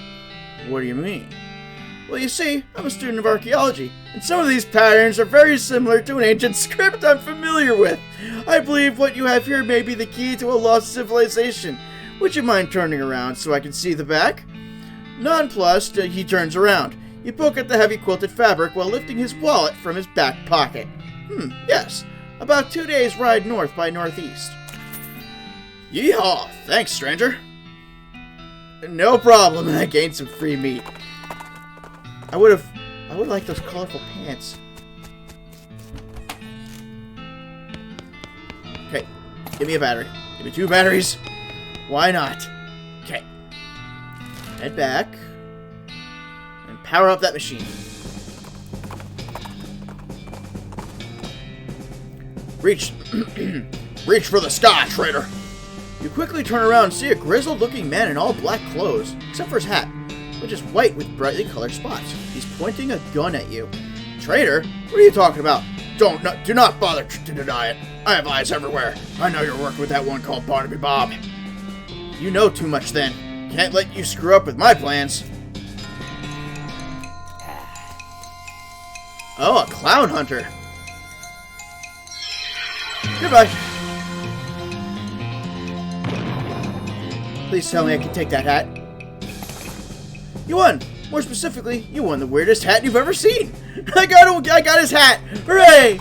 What do you mean? Well, you see, I'm a student of archaeology, and some of these patterns are very similar to an ancient script I'm familiar with. I believe what you have here may be the key to a lost civilization. Would you mind turning around so I can see the back? Nonplussed, he turns around. You poke at the heavy quilted fabric while lifting his wallet from his back pocket. Yes. About 2 days' ride north by northeast. Yeehaw! Thanks, stranger. No problem, and I gained some free meat. I would like those colorful pants. Okay, give me a battery. Give me 2 batteries. Why not? Okay. Head back. And power up that machine. Reach for the sky, traitor. You quickly turn around and see a grizzled-looking man in all black clothes, except for his hat, which is white with brightly colored spots. He's pointing a gun at you. Traitor? What are you talking about? Do not bother to deny it. I have eyes everywhere. I know you're working with that one called Barnaby Bob. You know too much then. Can't let you screw up with my plans. Oh, a clown hunter. Goodbye. Please tell me I can take that hat. You won! More specifically, you won the weirdest hat you've ever seen! I got his hat! Hooray!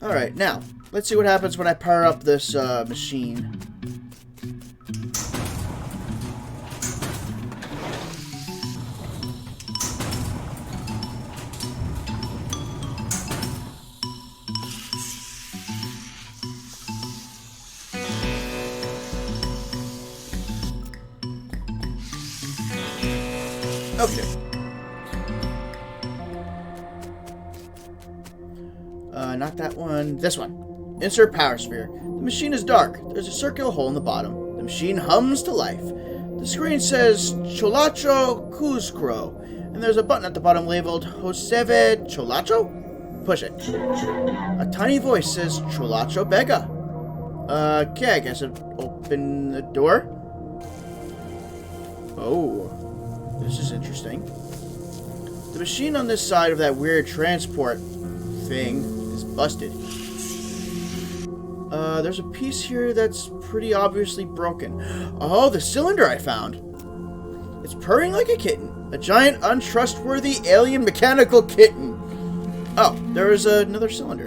Alright, now, let's see what happens when I power up this machine. Okay. Not that one. This one. Insert power sphere. The machine is dark. There's a circular hole in the bottom. The machine hums to life. The screen says Cholacho Cuscro, and there's a button at the bottom labeled Joseve Cholacho? Push it. A tiny voice says Cholacho Bega. Okay, I guess I'll open the door. Oh. This is interesting. The machine on this side of that weird transport thing is busted. There's a piece here that's pretty obviously broken. Oh, the cylinder I found. It's purring like a kitten. A giant, untrustworthy, alien mechanical kitten. Oh, there is another cylinder.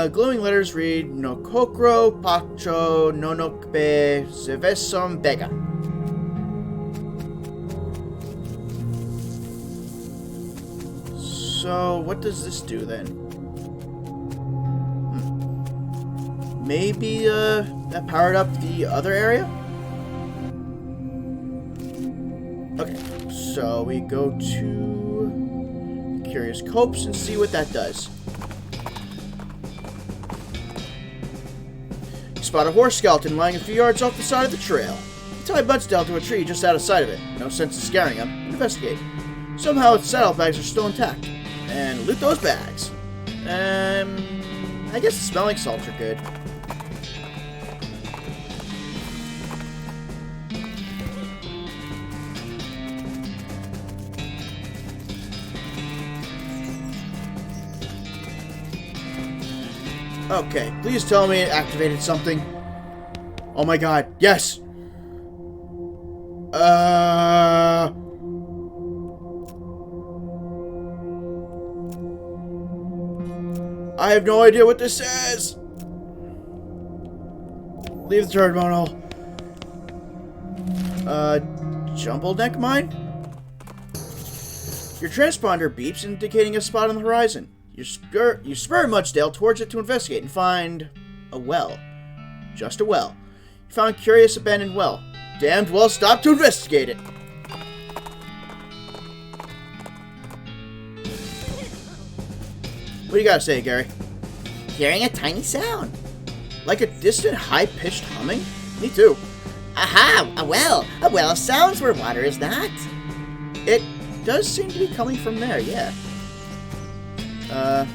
Glowing letters read, No kokro, pacho, nonokbe, zevesom bega. So, what does this do then? Maybe, that powered up the other area? Okay, so we go to Curious Copse and see what that does. You spot a horse skeleton lying a few yards off the side of the trail. You tie Butts down to a tree just out of sight of it. No sense in scaring him. Investigate. Somehow its saddlebags are still intact. And loot those bags. I guess the smelling salts are good. Okay, please tell me it activated something. Oh my god, yes! I have no idea what this says! Leave the terminal. Jumbled neck mine? Your transponder beeps, indicating a spot on the horizon. You spur Mudsdale towards it to investigate and find a well. Just a well. You found a curious abandoned well. Damned well stopped to investigate it. What do you gotta say, Gary? Hearing a tiny sound. Like a distant, high-pitched humming? Me too. Aha! A well! A well sounds where water is not. It does seem to be coming from there, yeah. The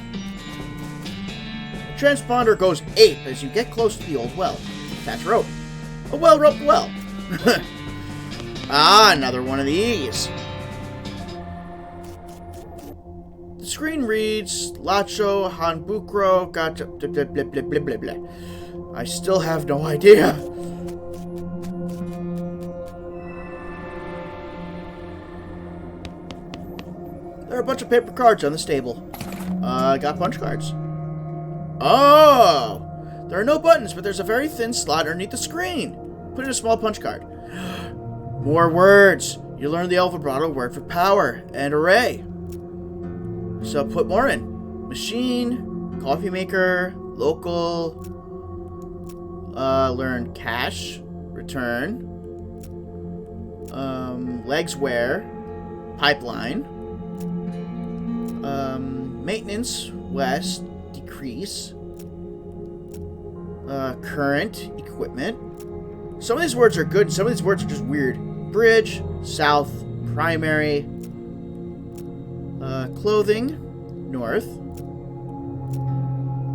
transponder goes ape as you get close to the old well. Attach rope. A well-roped well. Ah, another one of these. The screen reads, Lacho, Hanbukro, gotcha, blah, blah, blah, blah, blah, blah, blah. I still have no idea. There are a bunch of paper cards on this table. Got punch cards. Oh! There are no buttons, but there's a very thin slot underneath the screen. Put in a small punch card. More words. You learned the El Vibrato word for power and array. So put more in. Machine, coffee maker, local, learn cash, return, legs wear, pipeline, maintenance, west, decrease, current, equipment. Some of these words are good, some of these words are just weird. Bridge, south, primary, clothing, north,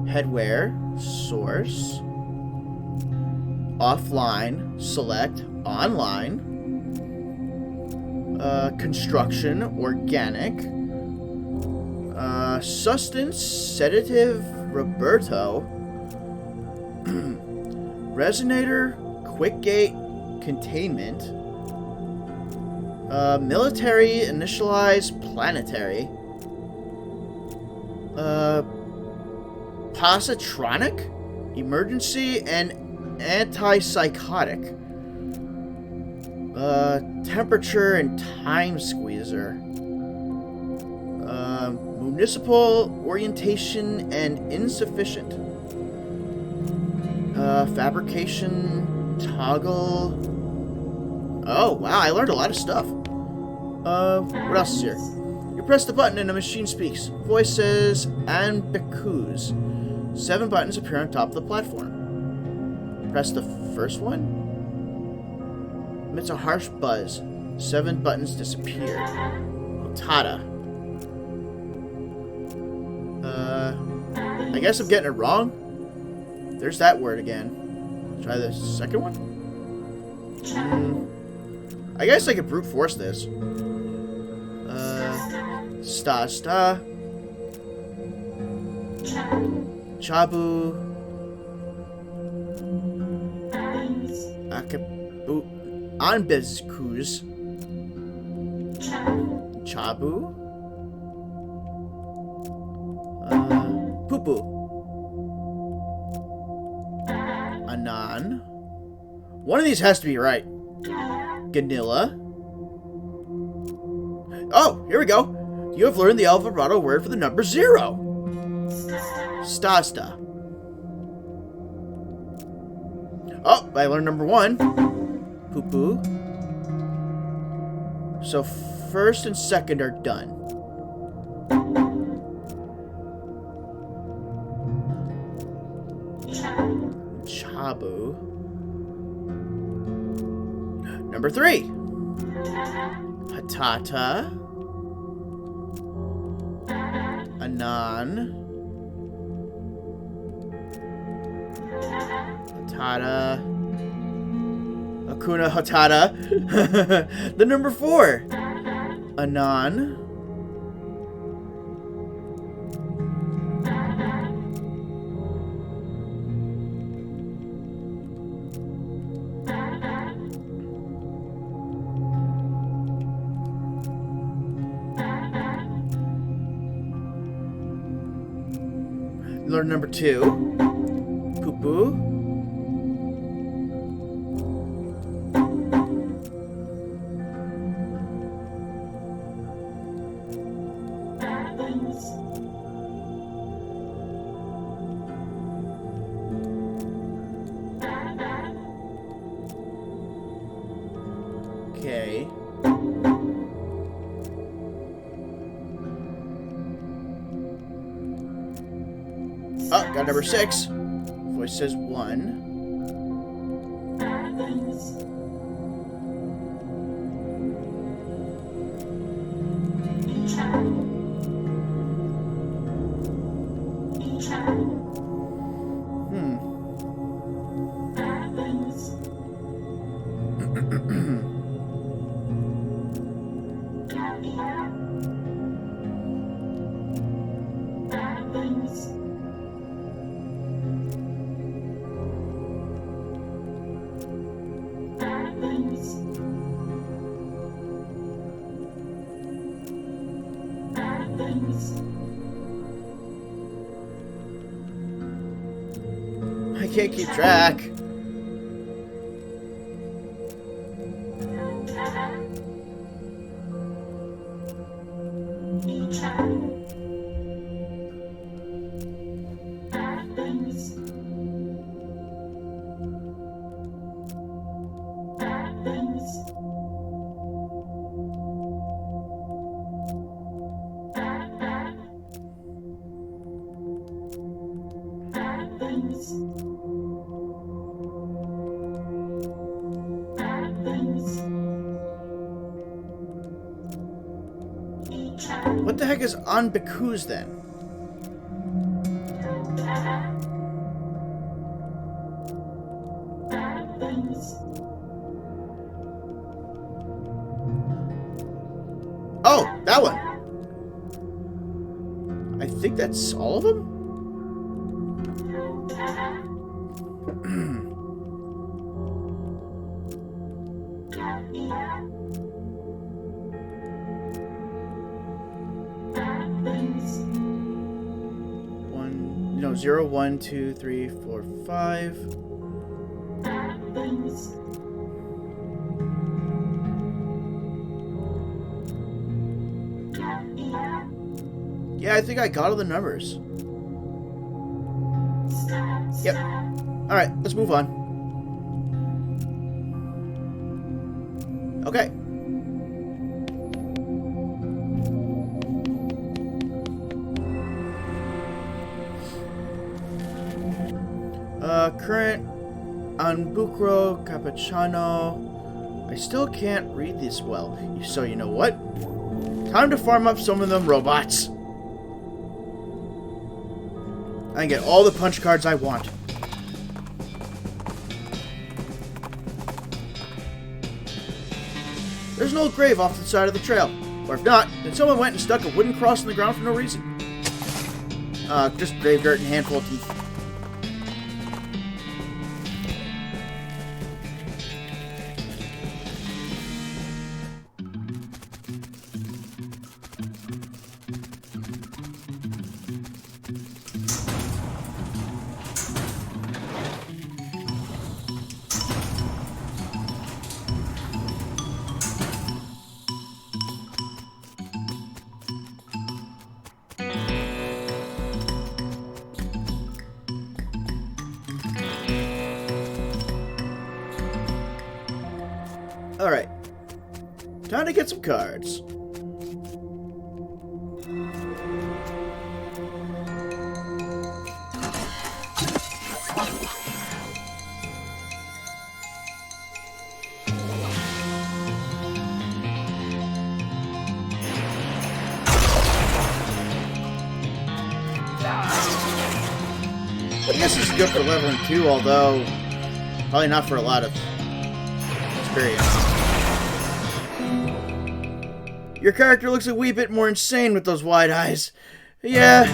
headwear, source, offline, select, online, construction, organic, sustenance, sedative, Roberto, resonator, quick gate, containment, military, initialize, planetary, positronic, emergency, and antipsychotic, temperature and time squeezer, municipal, orientation, and insufficient, fabrication, toggle. Oh, wow, I learned a lot of stuff. What else is here? You press the button and a machine speaks. Voice says, Ambicus. 7 buttons appear on top of the platform. Press the first one. Emits a harsh buzz. 7 buttons disappear. Otada. I guess I'm getting it wrong. There's that word again. Try the second one. I guess I could brute force this. Sta. Chabu. Akabu. Anbezkuz. Chabu. Pupu. Anan. One of these has to be right. Ganilla. Oh, here we go. You have learned the Alvarado word for the number 0. Stasta. Oh, I learned number 1. Poo-poo. So first and second are done. Chabu. Number 3. Hatata. Anan. Hatata. Akuna Hatata. The number 4. Anan. Learn number 2. Poo-poo. Okay. Oh, got number 6. Voice says 1. I can't keep track. What the heck is on Bikuz then? Oh, that one. I think that's all of them? No, 0, 1, 2, 3, 4, 5. Yeah, I think I got all the numbers. Yep. Alright, let's move on. Okay. Current Anbucro Cappuccino. I still can't read this well, so you know what? Time to farm up some of them robots. I can get all the punch cards I want. There's an old grave off the side of the trail. Or if not, then someone went and stuck a wooden cross in the ground for no reason. Just grave dirt and a handful of teeth. Alright. Time to get some cards. I guess this is good for leveling 2, although probably not for a lot of experience. Your character looks a wee bit more insane with those wide eyes. Yeah.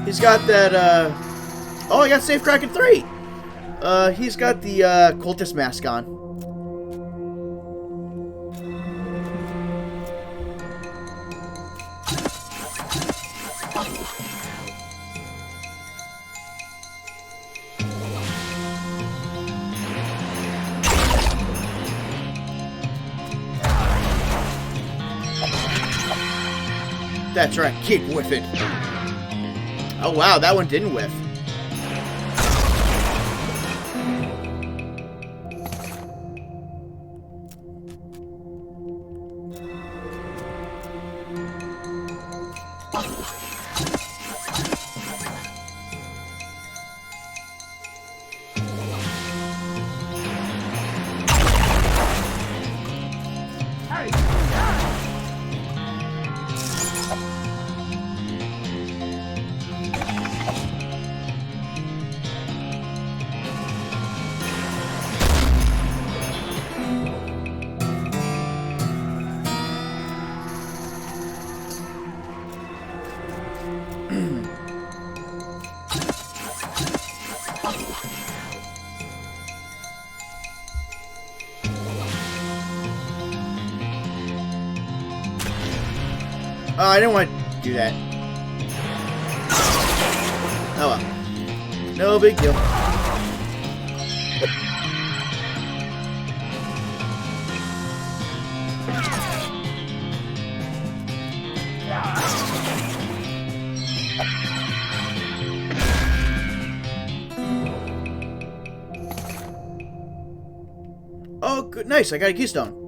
He's got that, Oh, I got Safecrack in 3! He's got the, cultist mask on. That's right, keep whiffing. Oh wow, that one didn't whiff. Oh, I didn't want to do that. Oh well. No big deal. Oh, good, nice. I got a keystone.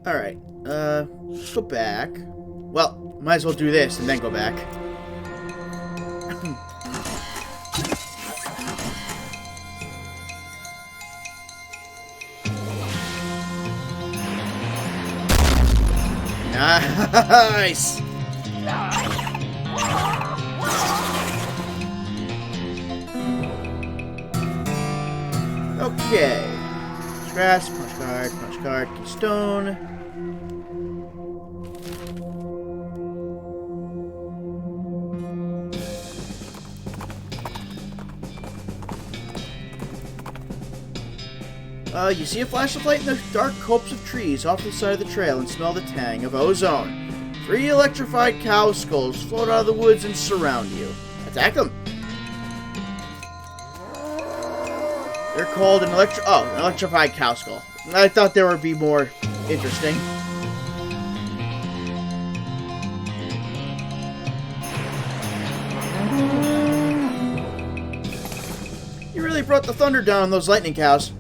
Alright, let's go back. Well, might as well do this and then go back. Nice! Okay. Scratch, punch card, keystone. You see a flash of light in the dark copse of trees off the side of the trail and smell the tang of ozone. 3 electrified cow skulls float out of the woods and surround you. Attack them. They're called an electrified cow skull. I thought there would be more interesting. You really really brought the thunder down on those lightning cows.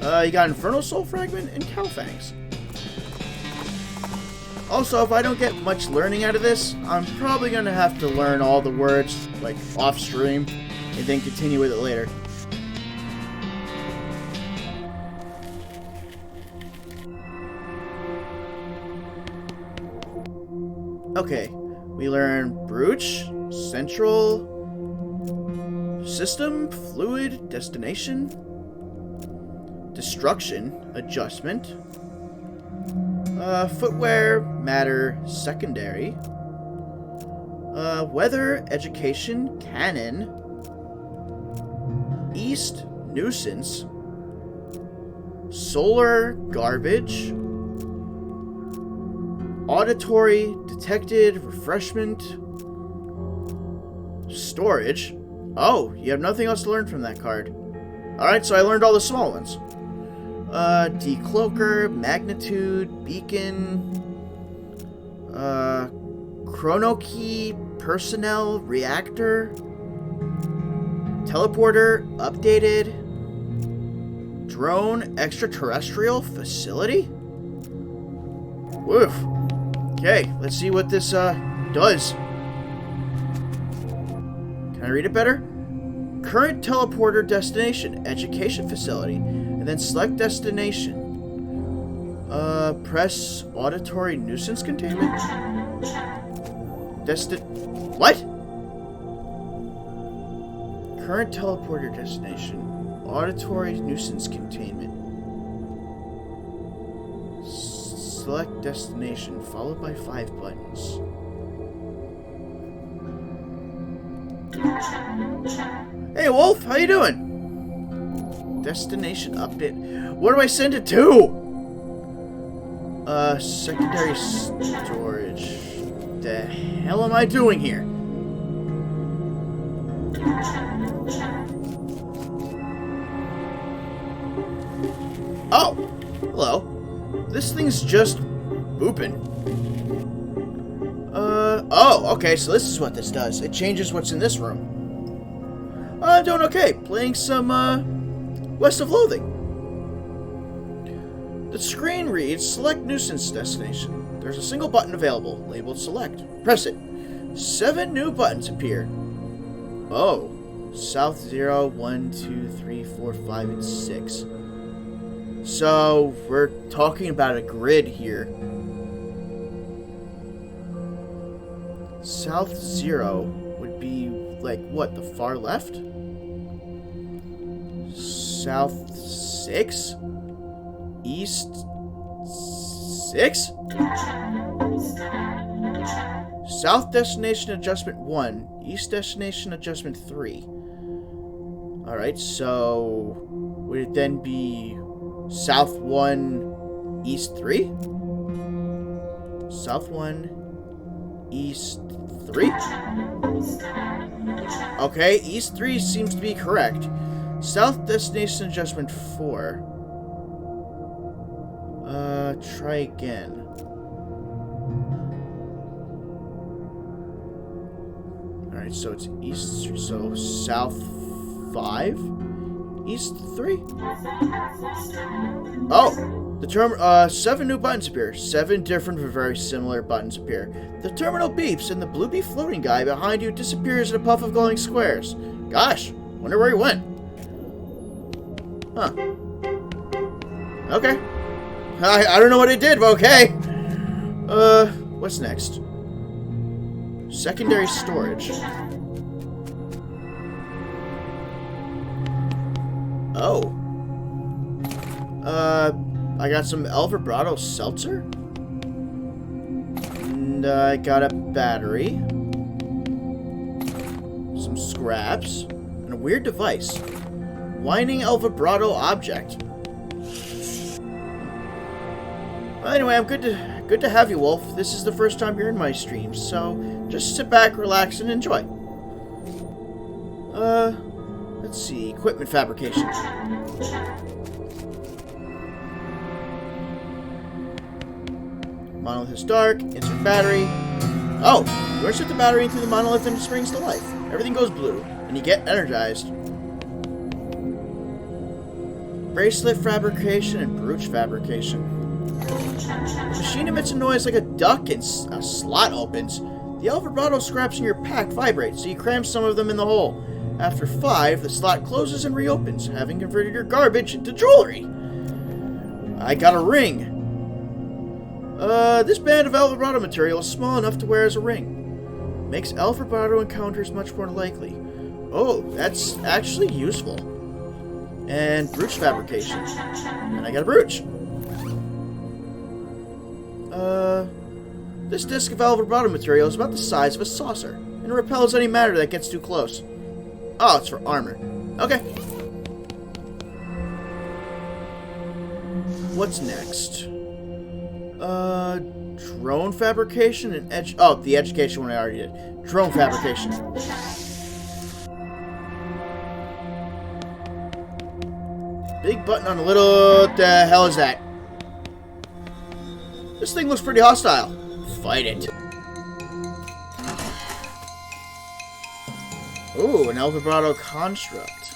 You got Infernal Soul Fragment and Cow Fangs. Also, if I don't get much learning out of this, I'm probably going to have to learn all the words, like, off-stream, and then continue with it later. Okay, we learn Brooch, Central, System, Fluid, Destination, Destruction, Adjustment, Footwear, Matter, Secondary, Weather, Education, Cannon, East, Nuisance, Solar, Garbage, Auditory, Detected, Refreshment, Storage. Oh, you have nothing else to learn from that card. Alright, so I learned all the small ones. Decloaker, Magnitude, Beacon, Chrono Key, Personnel, Reactor, Teleporter, Updated, Drone, Extraterrestrial, Facility? Woof. Okay, let's see what this, does. Can I read it better? Current teleporter destination, education facility, and then select destination. Press auditory nuisance containment? What? Current teleporter destination, auditory nuisance containment. Select destination, followed by 5 buttons. Hey Wolf, how you doing? Destination update. Where do I send it to? Secondary storage. The hell am I doing here? Oh, hello. This thing's just booping. Oh, okay, so this is what this does. It changes what's in this room. I'm doing okay. Playing some, West of Loathing. The screen reads, select nuisance destination. There's a single button available, labeled select. Press it. 7 new buttons appear. Oh. South 0, 1, 2, 3, 4, 5, and 6. So, we're talking about a grid here. South 0 would be, like, what, the far left? South 6? East 6? South destination adjustment 1. East destination adjustment 3. Alright, so would it then be South 1, East 3? South 1, East 3? Okay, East 3 seems to be correct. South destination adjustment 4. Try again. Alright, so it's East 3, so South 5? East 3? Oh! The term, 7 new buttons appear. 7 different but very similar buttons appear. The terminal beeps and the blue floating guy behind you disappears in a puff of glowing squares. Gosh, wonder where he went. Huh. Okay. I don't know what it did, but okay. What's next? Secondary storage. Oh. I got some El Vibrato seltzer. And I got a battery. Some scraps. And a weird device. Whining El Vibrato object. Well, anyway, I'm good to have you, Wolf. This is the first time you're in my streams, so just sit back, relax, and enjoy. Let's see. Equipment fabrication. Monolith is dark. Insert battery. Oh! You insert the battery into the monolith and it springs to life. Everything goes blue, and you get energized. Bracelet fabrication and brooch fabrication. The machine emits a noise like a duck and a slot opens. The El Vibrato scraps in your pack vibrate, so you cram some of them in the hole. After 5, the slot closes and reopens, having converted your garbage into jewelry. I got a ring. This band of El Vibrato material is small enough to wear as a ring. Makes El Vibrato encounters much more likely. Oh, that's actually useful. And brooch fabrication. And I got a brooch. This disc of El Vibrato material is about the size of a saucer, and repels any matter that gets too close. Oh, it's for armor. Okay. What's next? Drone fabrication and the education one I already did. Drone fabrication. Big button on a little... What the hell is that? This thing looks pretty hostile. Fight it. Ooh, an El Vibrato construct.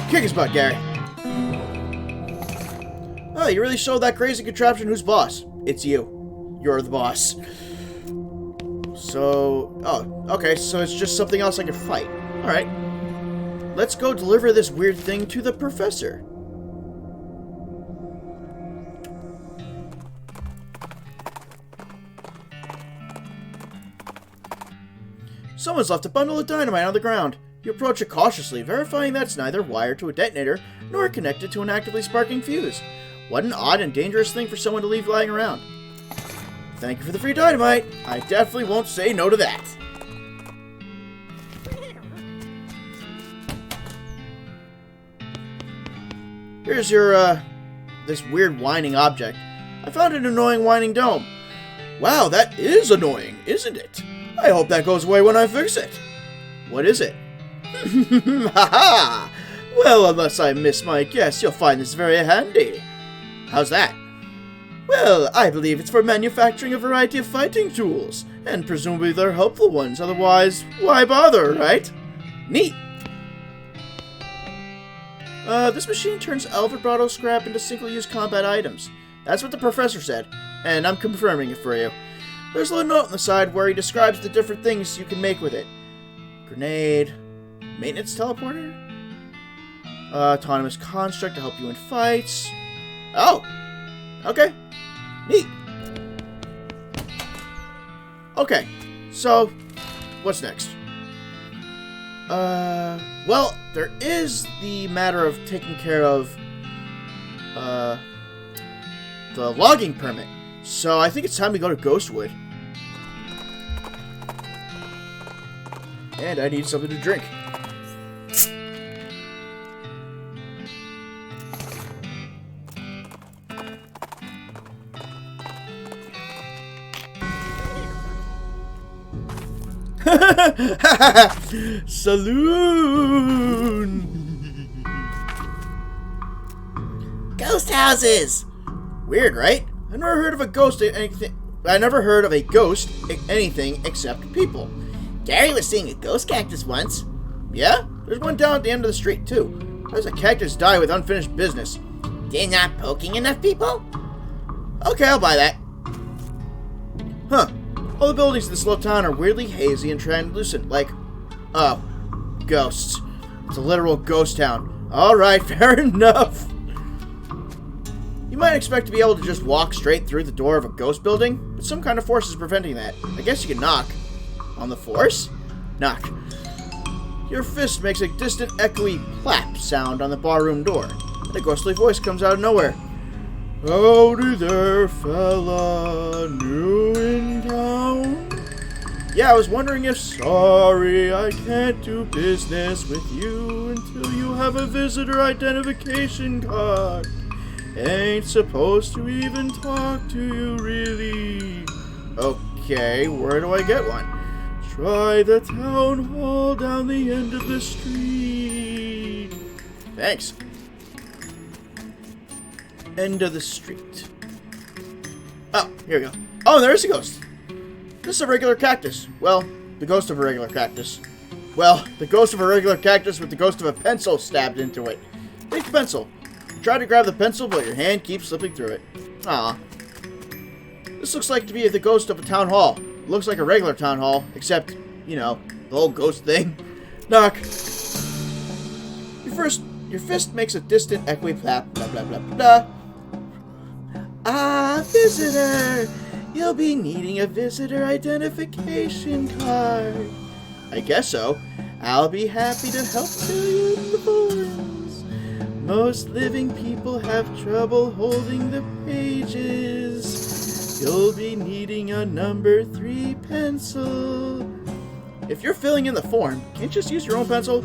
Kick his butt, Gary. Oh, you really showed that crazy contraption who's boss. It's you. You're the boss. So... Oh, okay, so it's just something else I can fight. Alright. Let's go deliver this weird thing to the professor. Someone's left a bundle of dynamite on the ground. You approach it cautiously, verifying that it's neither wired to a detonator nor connected to an actively sparking fuse. What an odd and dangerous thing for someone to leave lying around. Thank you for the free dynamite. I definitely won't say no to that. Here's your, this weird whining object. I found an annoying whining dome. Wow, that is annoying, isn't it? I hope that goes away when I fix it. What is it? Haha! Well, unless I miss my guess, you'll find this very handy. How's that? Well, I believe it's for manufacturing a variety of fighting tools, and presumably they're helpful ones, otherwise, why bother, right? Neat! This machine turns El Vibrato scrap into single-use combat items. That's what the professor said, and I'm confirming it for you. There's a little note on the side where he describes the different things you can make with it. Grenade, maintenance teleporter, autonomous construct to help you in fights. Oh! Okay. Neat. Okay, so, what's next? Well, there is the matter of taking care of, the logging permit. So I think it's time to go to Ghostwood. And I need something to drink. Saloon! Ghost houses! Weird, right? I never heard of a ghost anything except people. Gary was seeing a ghost cactus once. Yeah? There's one down at the end of the street, too. How does a cactus die with unfinished business? They're not poking enough people? Okay, I'll buy that. Huh. All the buildings in this little town are weirdly hazy and translucent, like... Oh. Ghosts. It's a literal ghost town. Alright, fair enough. You might expect to be able to just walk straight through the door of a ghost building, but some kind of force is preventing that. I guess you can knock. On the force? Knock. Your fist makes a distant, echoey plap sound on the barroom door, and a ghostly voice comes out of nowhere. Howdy there, fella. New in town? Yeah, I was wondering if... Sorry, I can't do business with you until you have a visitor identification card. Ain't supposed to even talk to you, really. Okay, where do I get one? Try the town hall down the end of the street. Thanks. End of the street. Oh, here we go. Oh, there's a ghost. This is a regular cactus. Well, the ghost of a regular cactus. Well, the ghost of a regular cactus with the ghost of a pencil stabbed into it. Take the pencil. Try to grab the pencil, but your hand keeps slipping through it. Aw. This looks like to be the ghost of a town hall. It looks like a regular town hall, except, you know, the whole ghost thing. Knock. Your fist makes a distant echoey clap. Blah, blah, blah, blah. Ah, visitor. You'll be needing a visitor identification card. I guess so. I'll be happy to help fill you in the forms. Most living people have trouble holding the pages. You'll be needing a number 3 pencil. If you're filling in the form, can't you just use your own pencil?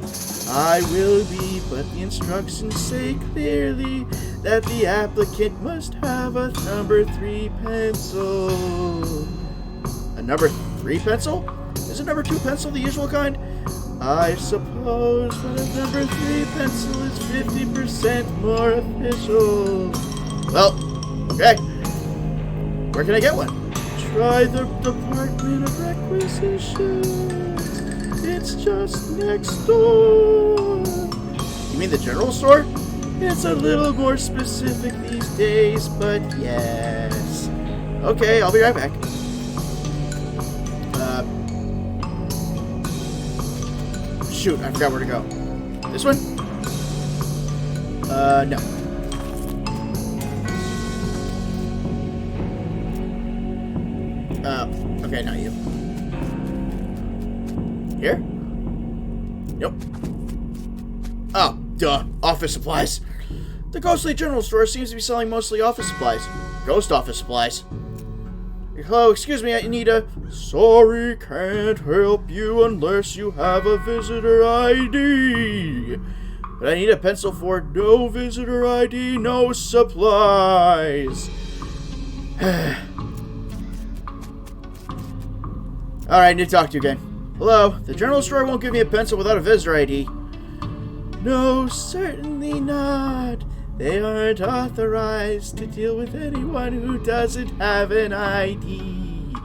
I will be, but the instructions say clearly that the applicant must have a number 3 pencil. A number 3 pencil? Is a number 2 pencil the usual kind? I suppose, but a number 3 pencil is 50% more official. Well, okay. Where can I get one? Try the Department of Requisitions. It's just next door. You mean the general store? It's a little more specific these days, but yes. Okay, I'll be right back. Shoot, I forgot where to go. This one? No. Okay, not you. Here? Nope. Oh, duh. Office supplies. The ghostly general store seems to be selling mostly office supplies. Ghost office supplies. Hello, excuse me, I need a... Sorry, can't help you unless you have a visitor ID. But I need a pencil for no visitor ID, no supplies. Alright, I need to talk to you again. Hello, the general store won't give me a pencil without a visitor ID. No, certainly not. They aren't authorized to deal with anyone who doesn't have an ID.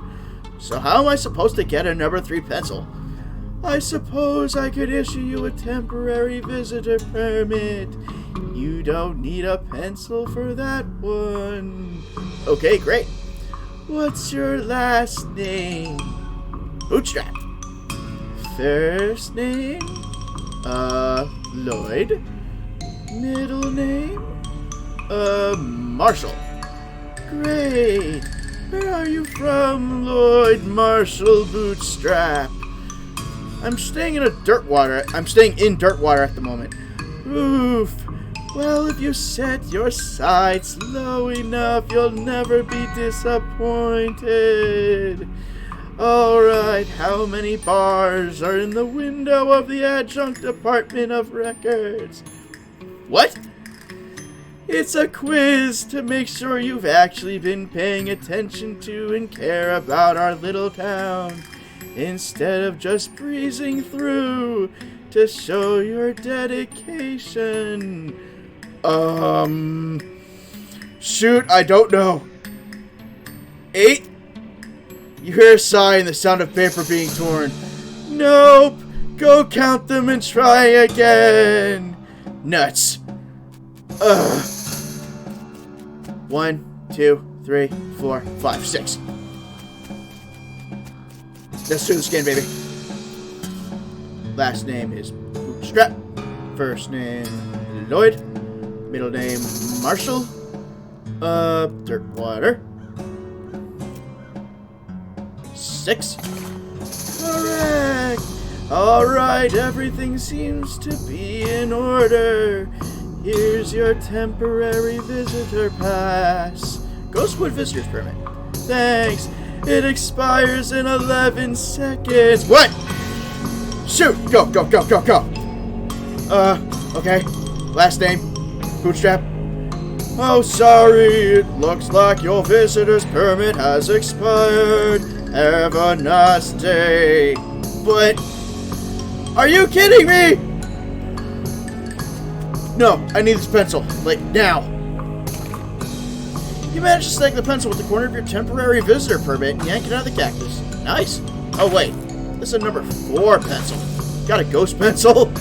So how am I supposed to get a number 3 pencil? I suppose I could issue you a temporary visitor permit. You don't need a pencil for that one. Okay, great. What's your last name? Bootstrap. First name? Lloyd. Middle name? Marshall. Great. Where are you from, Lloyd Marshall Bootstrap? I'm staying in Dirtwater at the moment. Oof. Well, if you set your sights low enough, you'll never be disappointed. Alright, how many bars are in the window of the Adjunct Department of Records? What? It's a quiz to make sure you've actually been paying attention to and care about our little town, instead of just breezing through to show your dedication. Shoot, I don't know. 8? You hear a sigh and the sound of paper being torn. Nope. Go count them and try again. Nuts. Ugh. 1, 2, 3, 4, 5, 6. Let's do the scan, baby. Last name is Bootstrap. First name Lloyd. Middle name Marshall. Dirtwater. 6. Correct. Alright, everything seems to be in order. Here's your temporary visitor pass. Ghostwood visitor's permit. Thanks. It expires in 11 seconds. What? Shoot! Go, go, go, go, go. Okay. Last name? Bootstrap. Oh, sorry. It looks like your visitor's permit has expired. Have a nice day. But... are you kidding me? No, I need this pencil. Like, now. You managed to snag the pencil with the corner of your temporary visitor permit and yank it out of the cactus. Nice. Oh, wait. This is a number 4 pencil. Got a ghost pencil?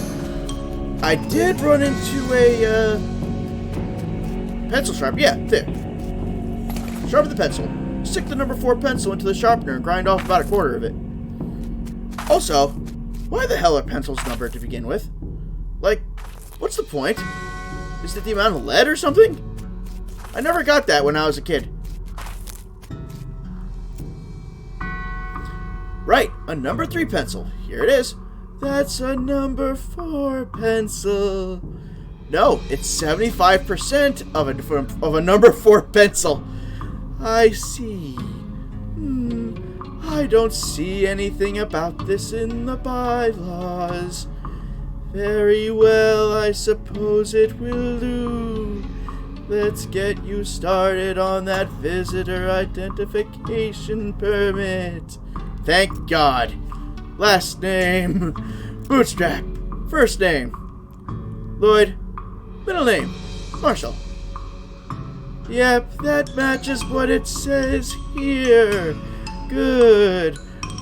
I did run into a pencil sharpener. Yeah, there. Sharpen the pencil. Stick the number 4 pencil into the sharpener and grind off about a quarter of it. Also, why the hell are pencils numbered to begin with? Like, what's the point? Is it the amount of lead or something? I never got that when I was a kid. Right, a number 3 pencil. Here it is. That's a number 4 pencil. No, it's 75% of a number 4 pencil. I see. I don't see anything about this in the bylaws. Very well, I suppose it will do. Let's get you started on that visitor identification permit. Thank God. Last name, Bootstrap. First name, Lloyd. Middle name, Marshall. Yep, that matches what it says here. Good.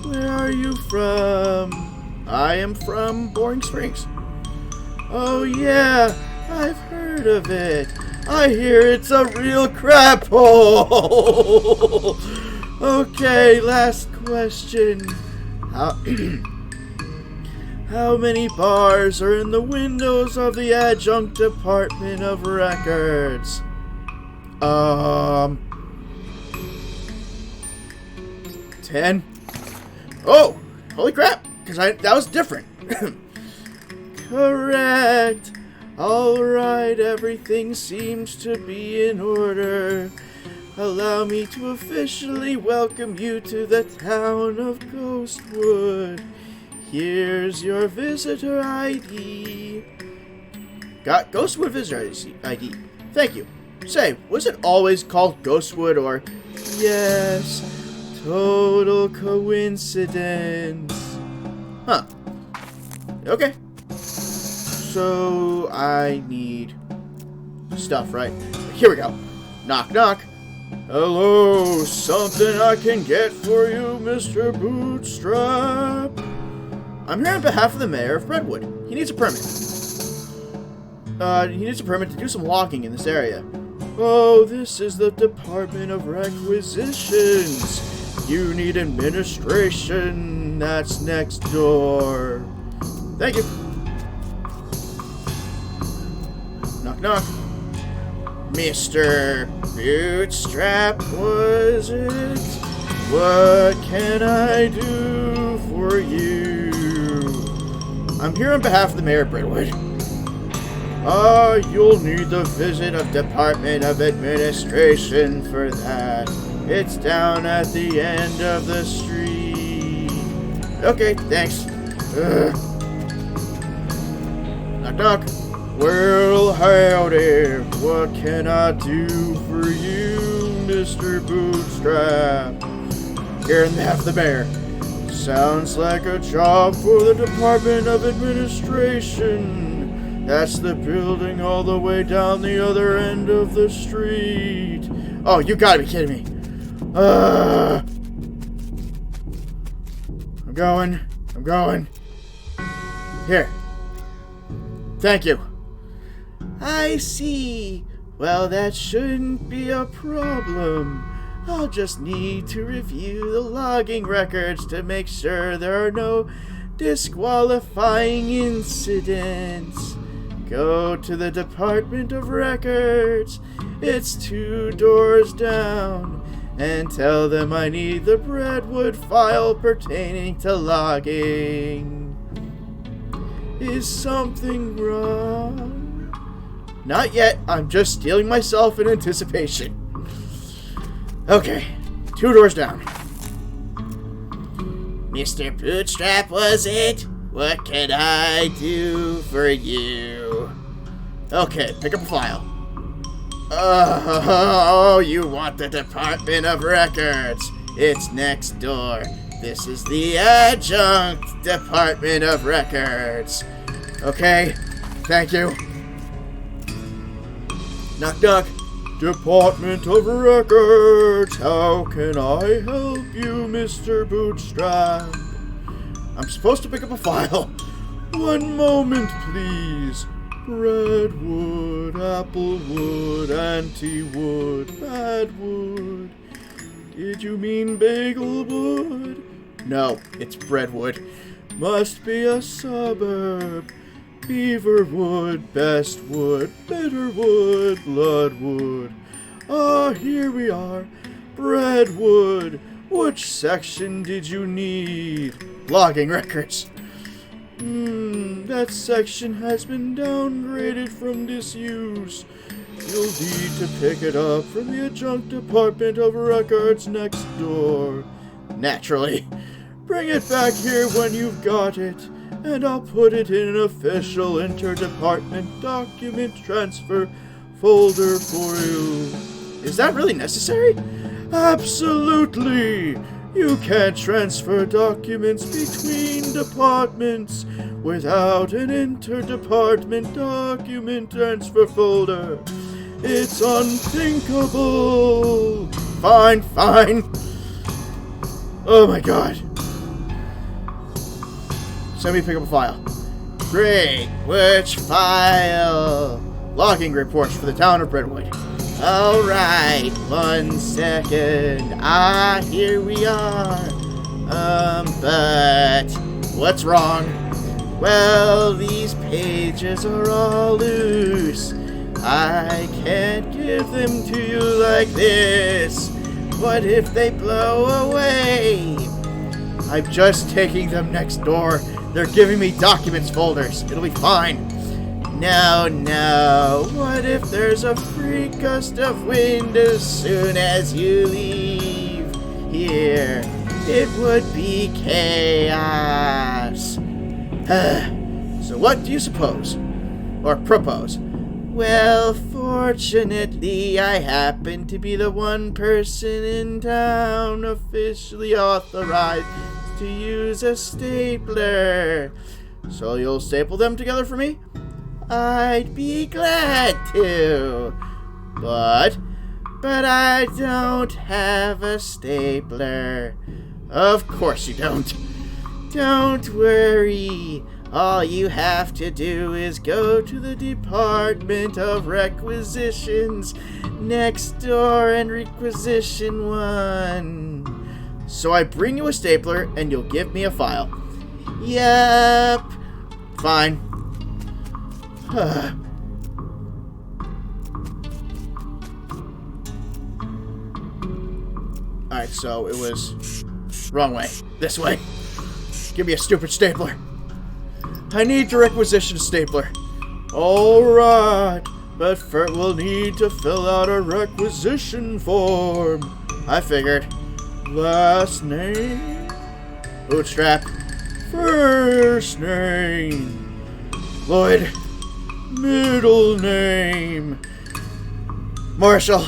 Where are you from? I am from Boring Springs. Oh yeah, I've heard of it. I hear it's a real crap hole. Okay, last question. How many bars are in the windows of the Adjunct Department of Records? 10. Oh, holy crap! Because that was different. Correct. All right, everything seems to be in order. Allow me to officially welcome you to the town of Ghostwood. Here's your visitor ID. Got Ghostwood visitor ID. Thank you. Say, was it always called Ghostwood or... Yes, total coincidence. Huh. Okay. So, I need stuff, right? Here we go. Knock, knock. Hello, something I can get for you, Mr. Bootstrap? I'm here on behalf of the mayor of Brentwood. He needs a permit. He needs a permit to do some logging in this area. Oh, this is the Department of Requisitions. You need administration. That's next door. Thank you. Knock, knock. Mr. Bootstrap, was it? What can I do for you? I'm here on behalf of the mayor of Brentwood. You'll need the visit of Department of Administration for that. It's down at the end of the street. Okay, thanks. Knock, knock. Well, howdy. What can I do for you, Mr. Bootstrap? Here in behalf of the mayor. Sounds like a job for the Department of Administration. That's the building all the way down the other end of the street. Oh, you gotta be kidding me. I'm going. Here. Thank you. I see. Well, that shouldn't be a problem. I'll just need to review the logging records to make sure there are no disqualifying incidents. Go to the Department of Records. It's 2 doors down. And tell them I need the Brentwood file pertaining to logging. Is something wrong? Not yet. I'm just stealing myself in anticipation. Okay. 2 doors down. Mr. Bootstrap, was it? What can I do for you? Okay, pick up a file. Oh, you want the Department of Records. It's next door. This is the Adjunct Department of Records. Okay, thank you. Knock, knock. Department of Records. How can I help you, Mr. Bootstrap? I'm supposed to pick up a file. One moment, please. Breadwood, applewood, antiwood, badwood. Did you mean bagelwood? No, it's Breadwood. Must be a suburb. Beaverwood, Bestwood, Bitterwood, Bloodwood. Ah, here we are. Breadwood. Which section did you need? Logging records. That section has been downgraded from disuse. You'll need to pick it up from the adjunct department of records next door. Naturally. Bring it back here when you've got it, and I'll put it in an official interdepartment document transfer folder for you. Is that really necessary? Absolutely! You can't transfer documents between departments without an interdepartment document transfer folder. It's unthinkable! Fine. Oh my god. Send me pick up a file. Great. Which file? Logging reports for the town of Brentwood. Alright, 1 second. Ah, here we are. But what's wrong? Well, these pages are all loose. I can't give them to you like this. What if they blow away? I'm just taking them next door. They're giving me documents folders. It'll be fine. No. What if there's a free gust of wind as soon as you leave here? It would be chaos. So what do you suppose? Or propose? Well, fortunately, I happen to be the one person in town officially authorized to use a stapler. So you'll staple them together for me? I'd be glad to. But I don't have a stapler. Of course you don't. Don't worry. All you have to do is go to the Department of Requisitions next door and requisition one. So I bring you a stapler and you'll give me a file. Yep. Fine. Alright, so it was wrong way. This way. Give me a stupid stapler. I need to requisition a stapler. Alright, but first we'll need to fill out a requisition form. I figured. Last name? Bootstrap. First name? Lloyd. Middle name? Marshall.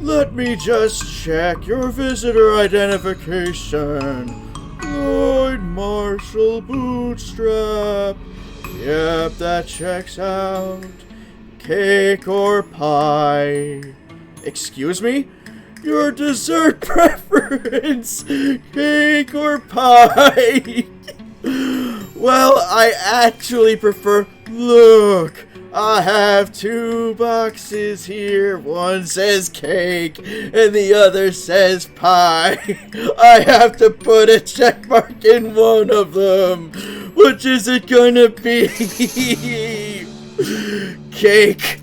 Let me just check your visitor identification. Lloyd Marshall Bootstrap. Yep, that checks out. Cake or pie? Excuse me? Your dessert preference? Cake or pie? Well, I actually prefer... Look, I have 2 boxes here. One says cake, and the other says pie. I have to put a check mark in one of them. Which is it gonna be? Cake.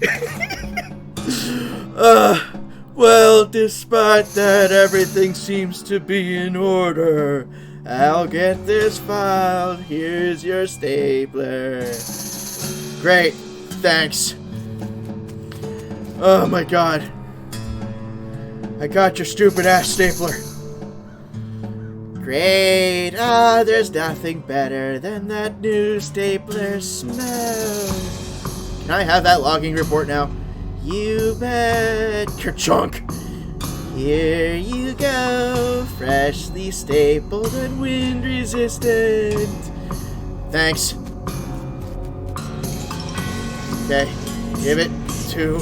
Well, despite that, everything seems to be in order. I'll get this filed. Here's your stapler. Great. Thanks. Oh my god. I got your stupid ass stapler. Great. There's nothing better than that new stapler smell. Can I have that logging report now? You bet. Kerchunk. Here you go. Freshly stapled and wind resistant. Thanks. Okay, give it to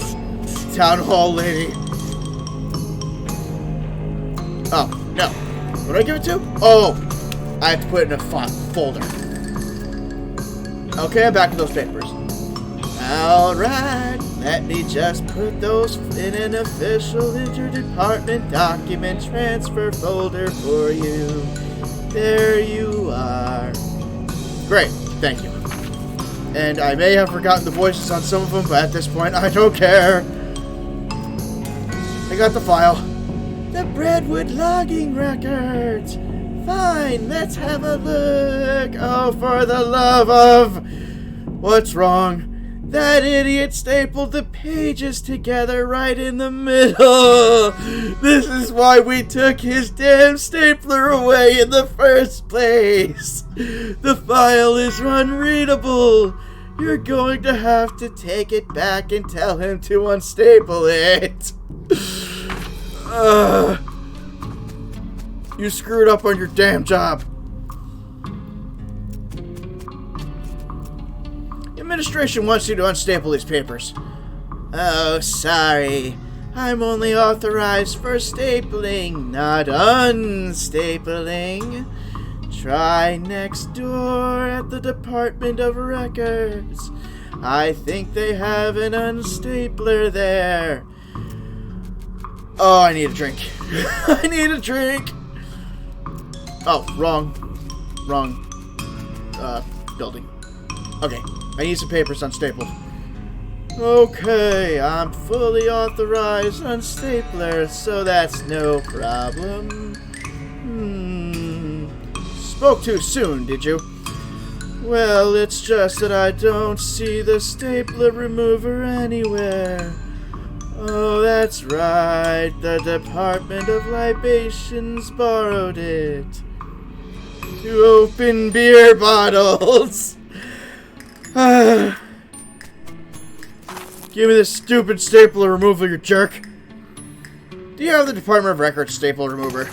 Town Hall Lady. Oh, no. What do I give it to? Oh, I have to put it in a folder. Okay, I'm back to those papers. Alright, let me just put those in an official interdepartment document transfer folder for you. There you are. Great, thank you. And I may have forgotten the voices on some of them, but at this point, I don't care. I got the file. The Brentwood logging records. Fine, let's have a look. Oh, for the love of... What's wrong? That idiot stapled the pages together right in the middle. This is why we took his damn stapler away in the first place. The file is unreadable. You're going to have to take it back and tell him to unstaple it. You screwed up on your damn job. Administration wants you to unstaple these papers. Oh, sorry. I'm only authorized for stapling, not unstapling. Try next door at the Department of Records. I think they have an unstapler there. Oh, I need a drink. I need a drink. Oh, wrong building. Okay, I need some papers unstapled. Okay, I'm fully authorized unstapler, so that's no problem. Spoke too soon, did you? Well, it's just that I don't see the stapler remover anywhere. Oh, that's right. The Department of Libations borrowed it to open beer bottles. Give me this stupid stapler removal, you jerk. Do you have the Department of Records staple remover?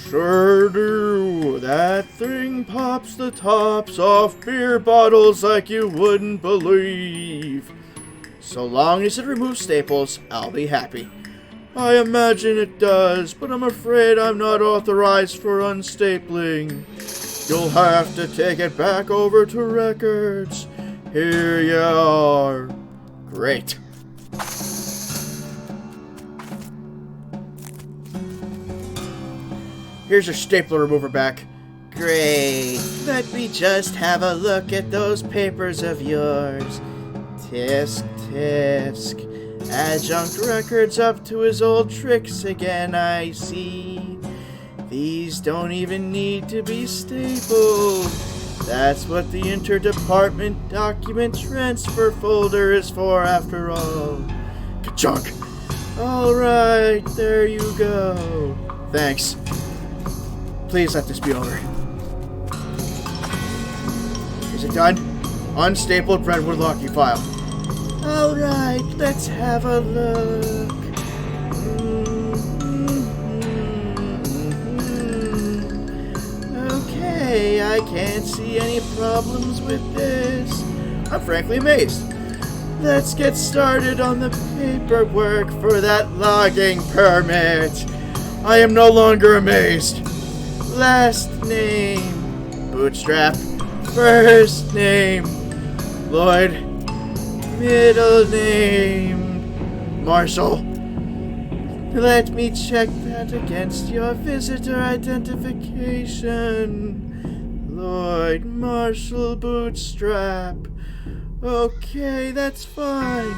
Sure do. That thing pops the tops off beer bottles like you wouldn't believe. So long as it removes staples, I'll be happy. I imagine it does, but I'm afraid I'm not authorized for unstapling. You'll have to take it back over to Records. Here you are. Great. Here's your stapler remover back. Great. Let me just have a look at those papers of yours. Tisk, tisk. Adjunct Records up to his old tricks again, I see. These don't even need to be stapled. That's what the interdepartment document transfer folder is for, after all. Ka-chunk. Alright, there you go. Thanks. Please let this be over. Is it done? Unstapled Brentwood locking file. Alright, let's have a look. Okay, I can't see any problems with this. I'm frankly amazed. Let's get started on the paperwork for that logging permit. I am no longer amazed. Last name, Bootstrap. First name, Lloyd. Middle name, Marshall. Let me check that against your visitor identification. Lloyd Marshall Bootstrap. Okay, that's fine.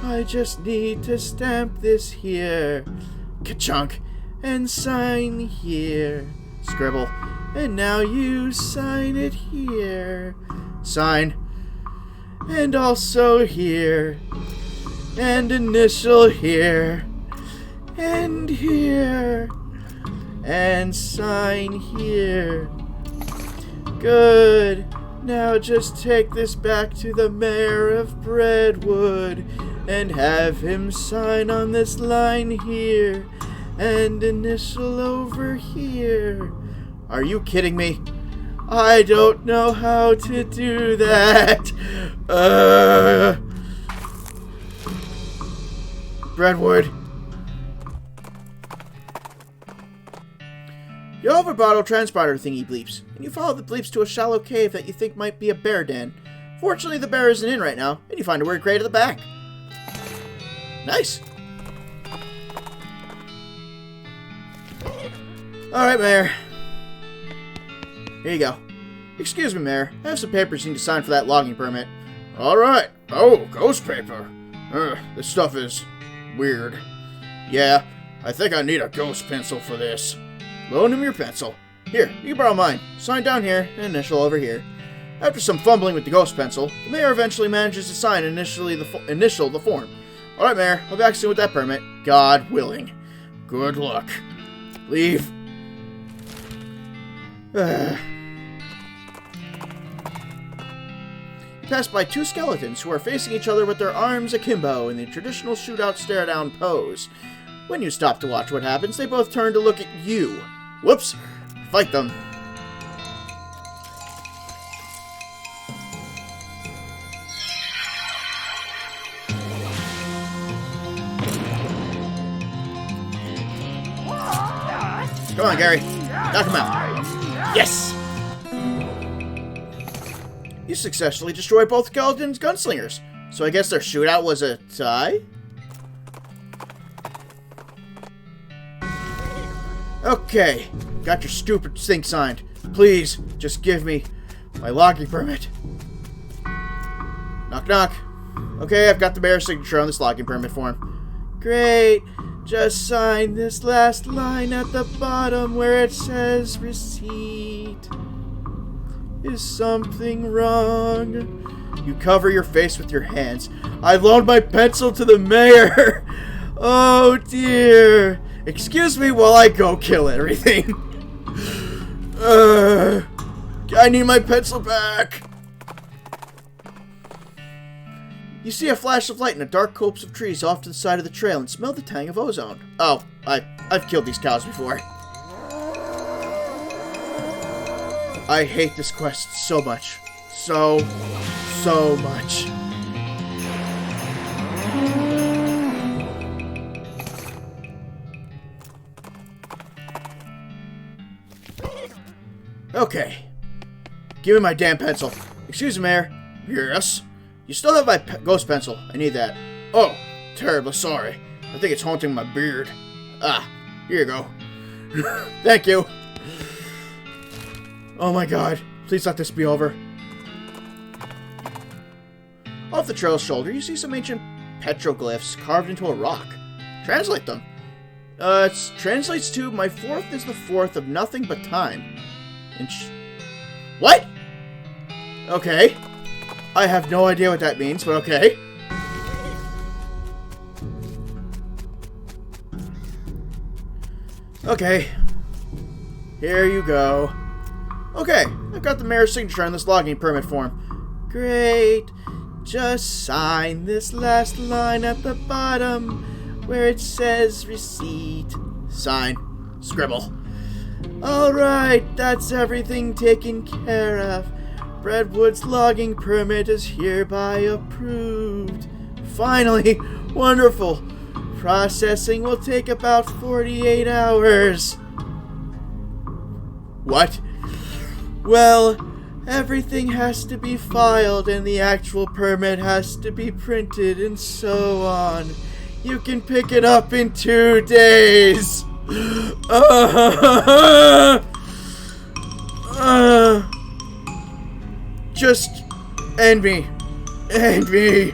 I just need to stamp this here. Ka-chunk. And sign here. Scribble. And now you sign it here. Sign. And also here. And initial here. And here. And sign here. Good. Now just take this back to the mayor of Brentwood and have him sign on this line here and initial over here. Are you kidding me? I don't know how to do that. Brentwood. You have a bottle transporter thingy bleeps, and you follow the bleeps to a shallow cave that you think might be a bear den. Fortunately, the bear isn't in right now, and you find a word crate at the back. Nice. Alright, Mayor. Here you go. Excuse me, Mayor. I have some papers you need to sign for that logging permit. Alright. Oh, ghost paper. This stuff is weird. Yeah. I think I need a ghost pencil for this. Loan him your pencil. Here, you can borrow mine. Sign down here and initial over here. After some fumbling with the ghost pencil, the mayor eventually manages to sign and initial the form. Alright, Mayor, I'll be back soon with that permit. God willing. Good luck. Leave. You pass by two skeletons who are facing each other with their arms akimbo in the traditional shootout stare-down pose. When you stop to watch what happens, they both turn to look at you. Whoops! Fight them. Come on, Gary. Knock him out. Yes! You successfully destroyed both skeletons' gunslingers. So I guess their shootout was a tie? Okay. Got your stupid thing signed. Please, just give me my logging permit. Knock, knock. Okay, I've got the mayor's signature on this logging permit form. Great. Just sign this last line at the bottom where it says receipt. Is something wrong? You cover your face with your hands. I loaned my pencil to the mayor. Oh dear. Excuse me while I go kill everything. I need my pencil back. You see a flash of light in a dark copse of trees off to the side of the trail and smell the tang of ozone. Oh, I've killed these cows before. I hate this quest so much. So much. Okay. Give me my damn pencil. Excuse me, Mayor. Yes? You still have my ghost pencil. I need that. Oh, terribly sorry. I think it's haunting my beard. Ah, here you go. Thank you. Oh my god. Please let this be over. Off the trail's shoulder, you see some ancient petroglyphs carved into a rock. Translate them. It translates to, my fourth is the fourth of nothing but time. What? Okay. I have no idea what that means, but okay. Okay. Here you go. Okay, I've got the mayor's signature on this logging permit form. Great. Just sign this last line at the bottom where it says receipt. Sign. Scribble. Alright, that's everything taken care of. Redwood's logging permit is hereby approved. Finally! Wonderful! Processing will take about 48 hours. What? Well, everything has to be filed and the actual permit has to be printed and so on. You can pick it up in 2 days. Just end me. End me.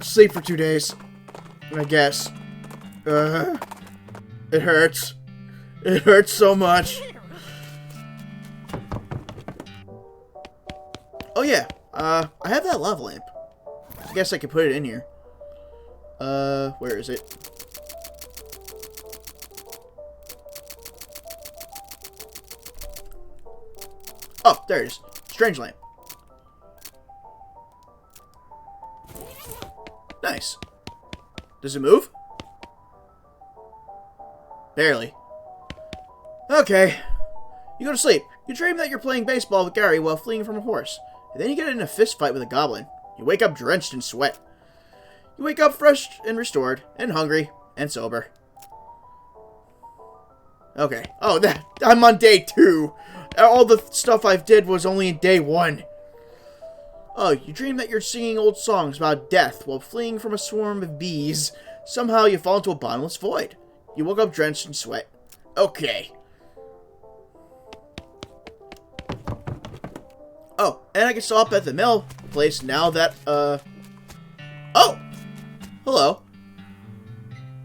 Sleep for 2 days. I guess. It hurts. It hurts so much. Oh yeah, I have that lava lamp. I guess I could put it in here. Where is it? Oh, there it is. Strange lamp. Nice. Does it move? Barely. Okay. You go to sleep. You dream that you're playing baseball with Gary while fleeing from a horse. And then you get in a fist fight with a goblin. You wake up drenched in sweat. You wake up fresh and restored, and hungry, and sober. Okay. Oh, I'm on day 2. All the stuff I did was only in day 1. Oh, you dream that you're singing old songs about death while fleeing from a swarm of bees. Somehow you fall into a bottomless void. You woke up drenched in sweat. Okay. Oh, and I can stop at the mill place now that, Oh! Hello.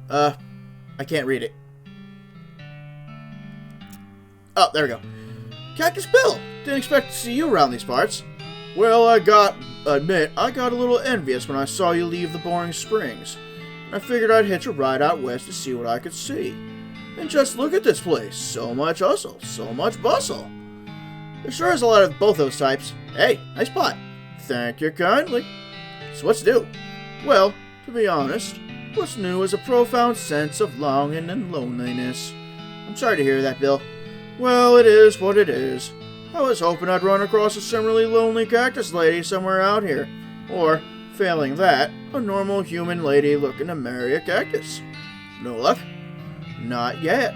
I can't read it. Oh, there we go. Cactus Bill! Didn't expect to see you around these parts. Well, I got a little envious when I saw you leave the boring springs. I figured I'd hitch a ride out west to see what I could see. And just look at this place. So much hustle, so much bustle. There sure is a lot of both those types. Hey, nice pot. Thank you kindly. So what's new? Well, to be honest, what's new is a profound sense of longing and loneliness. I'm sorry to hear that, Bill. Well, it is what it is. I was hoping I'd run across a similarly lonely cactus lady somewhere out here. Or, failing that, a normal human lady looking to marry a cactus. No luck? Not yet.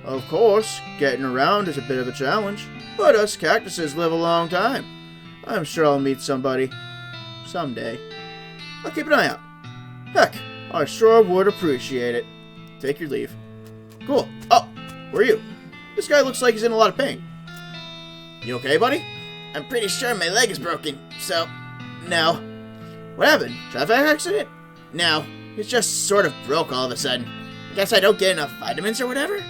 Of course, getting around is a bit of a challenge, but us cactuses live a long time. I'm sure I'll meet somebody. Someday. I'll keep an eye out. Heck, I sure would appreciate it. Take your leave. Cool. Oh, who are you? This guy looks like he's in a lot of pain. You okay, buddy? I'm pretty sure my leg is broken, so... No. What happened? Traffic accident? No. It just sort of broke all of a sudden. Guess I don't get enough vitamins or whatever?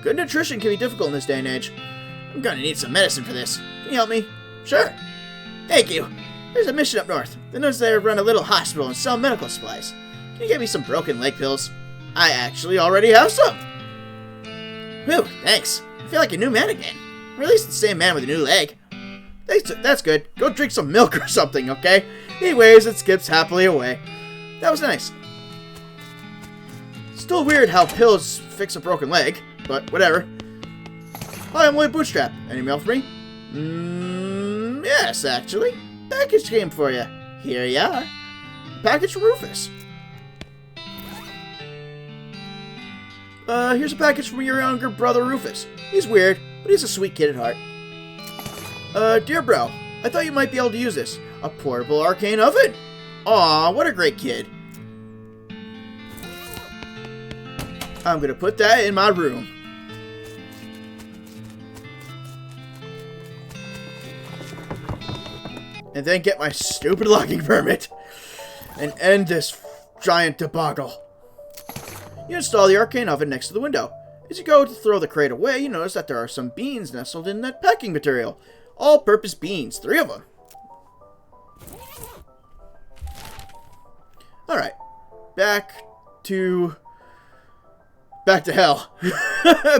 Good nutrition can be difficult in this day and age. I'm gonna need some medicine for this. Can you help me? Sure. Thank you. There's a mission up north. The nurse there run a little hospital and sell medical supplies. Can you get me some broken leg pills? I actually already have some. Whew, thanks. I feel like a new man again. Or at least the same man with a new leg. That's good. Go drink some milk or something, okay? He waves and skips happily away. That was nice. Still weird how pills fix a broken leg, but whatever. Hi, I'm Lloyd Bootstrap. Any mail for me? Yes, actually. Package came for you. Here you are. Package from Rufus. Here's a package from your younger brother Rufus. He's weird, but he's a sweet kid at heart. Dear bro, I thought you might be able to use this. A portable arcane oven. Aw, what a great kid. I'm gonna put that in my room. And then get my stupid logging permit. And end this giant debacle. You install the arcane oven next to the window. As you go to throw the crate away, you notice that there are some beans nestled in that packing material. All-purpose beans, 3 of them. Alright. Back to hell.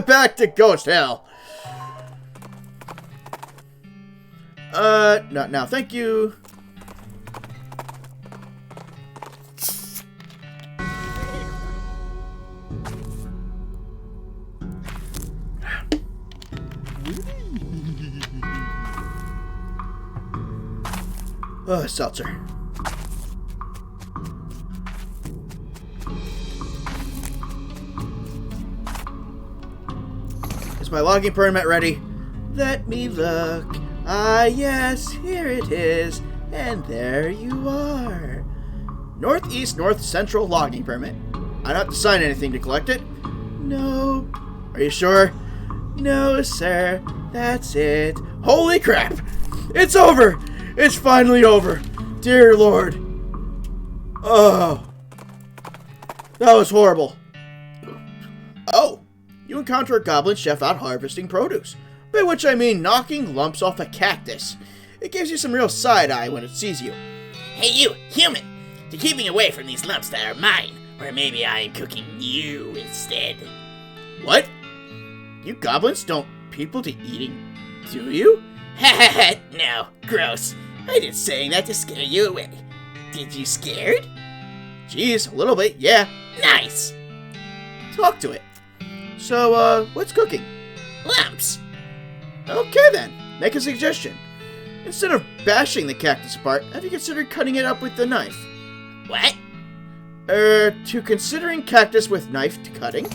Back to ghost hell. Not now, thank you. Oh, seltzer. Is my logging permit ready? Let me look. Ah, yes, here it is. And there you are. Northeast North Central logging permit. I don't have to sign anything to collect it. No. Are you sure? No, sir. That's it. Holy crap! It's over! It's finally over! Dear Lord. Oh. That was horrible. Oh. You encounter a goblin chef out harvesting produce. By which I mean knocking lumps off a cactus. It gives you some real side-eye when it sees you. Hey you, human! To keep me away from these lumps that are mine. Or maybe I'm cooking you instead. What? You goblins don't people to eating, do you? Ha no, gross. I didn't saying that to scare you away. Did you scared? Geez, a little bit, yeah. Nice. Talk to it. So, what's cooking? Lumps. Okay then, make a suggestion. Instead of bashing the cactus apart, have you considered cutting it up with the knife? What? To considering cactus with knife to cutting?